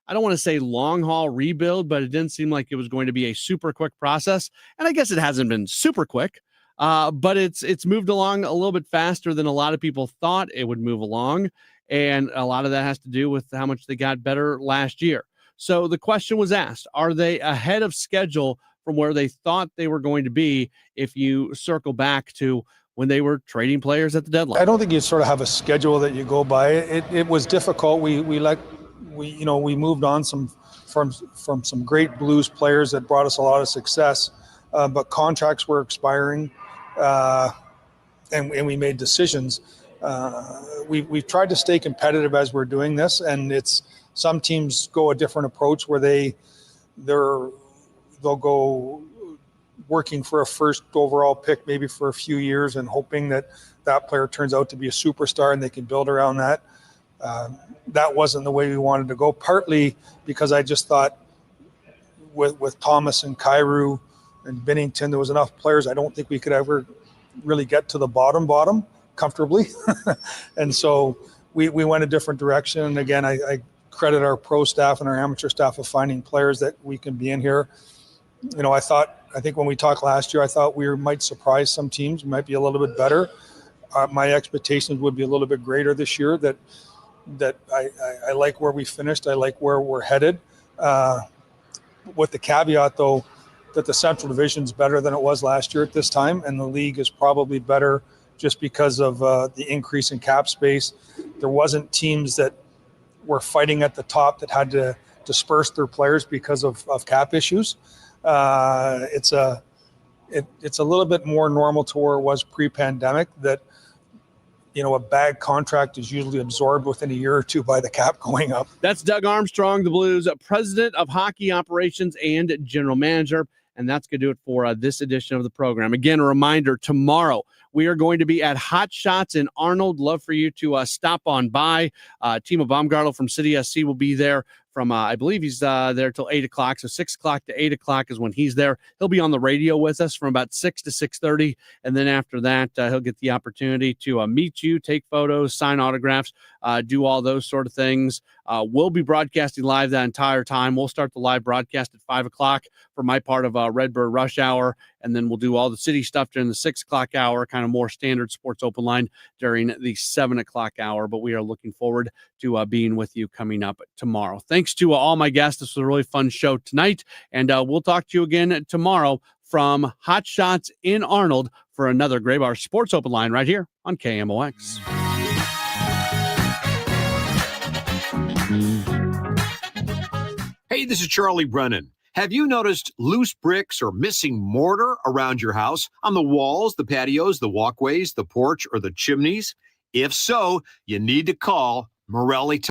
don't want to say long haul rebuild, but it didn't seem like it was going to be a super quick process. And I guess it hasn't been super quick, but it's moved along a little bit faster than a lot of people thought it would move along. And a lot of that has to do with how much they got better last year. So the question was asked, are they ahead of schedule from where they thought they were going to be if you circle back to when they were trading players at the deadline?
I don't think you sort of have a schedule that you go by. It was difficult. We moved on from some great Blues players that brought us a lot of success, but contracts were expiring, and we made decisions. We've tried to stay competitive as we're doing this, and some teams go a different approach where they'll go working for a first overall pick maybe for a few years and hoping that player turns out to be a superstar and they can build around that. That wasn't the way we wanted to go, partly because I just thought with Thomas and Kyrou and Binnington, there was enough players. I don't think we could ever really get to the bottom comfortably. And so we went a different direction. And again, I credit our pro staff and our amateur staff of finding players that we can be in here. I think when we talked last year, I thought we might surprise some teams. We might be a little bit better. My expectations would be a little bit greater this year. That I like where we finished. I like where we're headed. With the caveat, though, that the Central Division is better than it was last year at this time, and the league is probably better just because of the increase in cap space. There wasn't teams that were fighting at the top that had to disperse their players because of cap issues. It's a little bit more normal to where it was pre-pandemic, that a bad contract is usually absorbed within a year or two by the cap going up.
That's Doug Armstrong, the Blues president of hockey operations and general manager. And that's going to do it for this edition of the program. Again, a reminder, tomorrow we are going to be at Hot Shots in Arnold. Love for you to stop on by. Timo Baumgartl from City SC will be there from, I believe he's there till 8 o'clock. So 6 o'clock to 8 o'clock is when he's there. He'll be on the radio with us from about 6 to 6:30. And then after that, he'll get the opportunity to meet you, take photos, sign autographs, do all those sort of things. We'll be broadcasting live that entire time. We'll start the live broadcast at 5 o'clock for my part of Redbird Rush Hour. And then we'll do all the city stuff during the 6 o'clock hour, kind of more standard sports open line during the 7 o'clock hour. But we are looking forward to being with you coming up tomorrow. Thanks to all my guests. This was a really fun show tonight. And we'll talk to you again tomorrow from Hot Shots in Arnold for another Gray Bar Sports Open Line right here on KMOX.
Hey, this is Charlie Brennan. Have you noticed loose bricks or missing mortar around your house, on the walls, the patios, the walkways, the porch, or the chimneys? If so, you need to call Morelli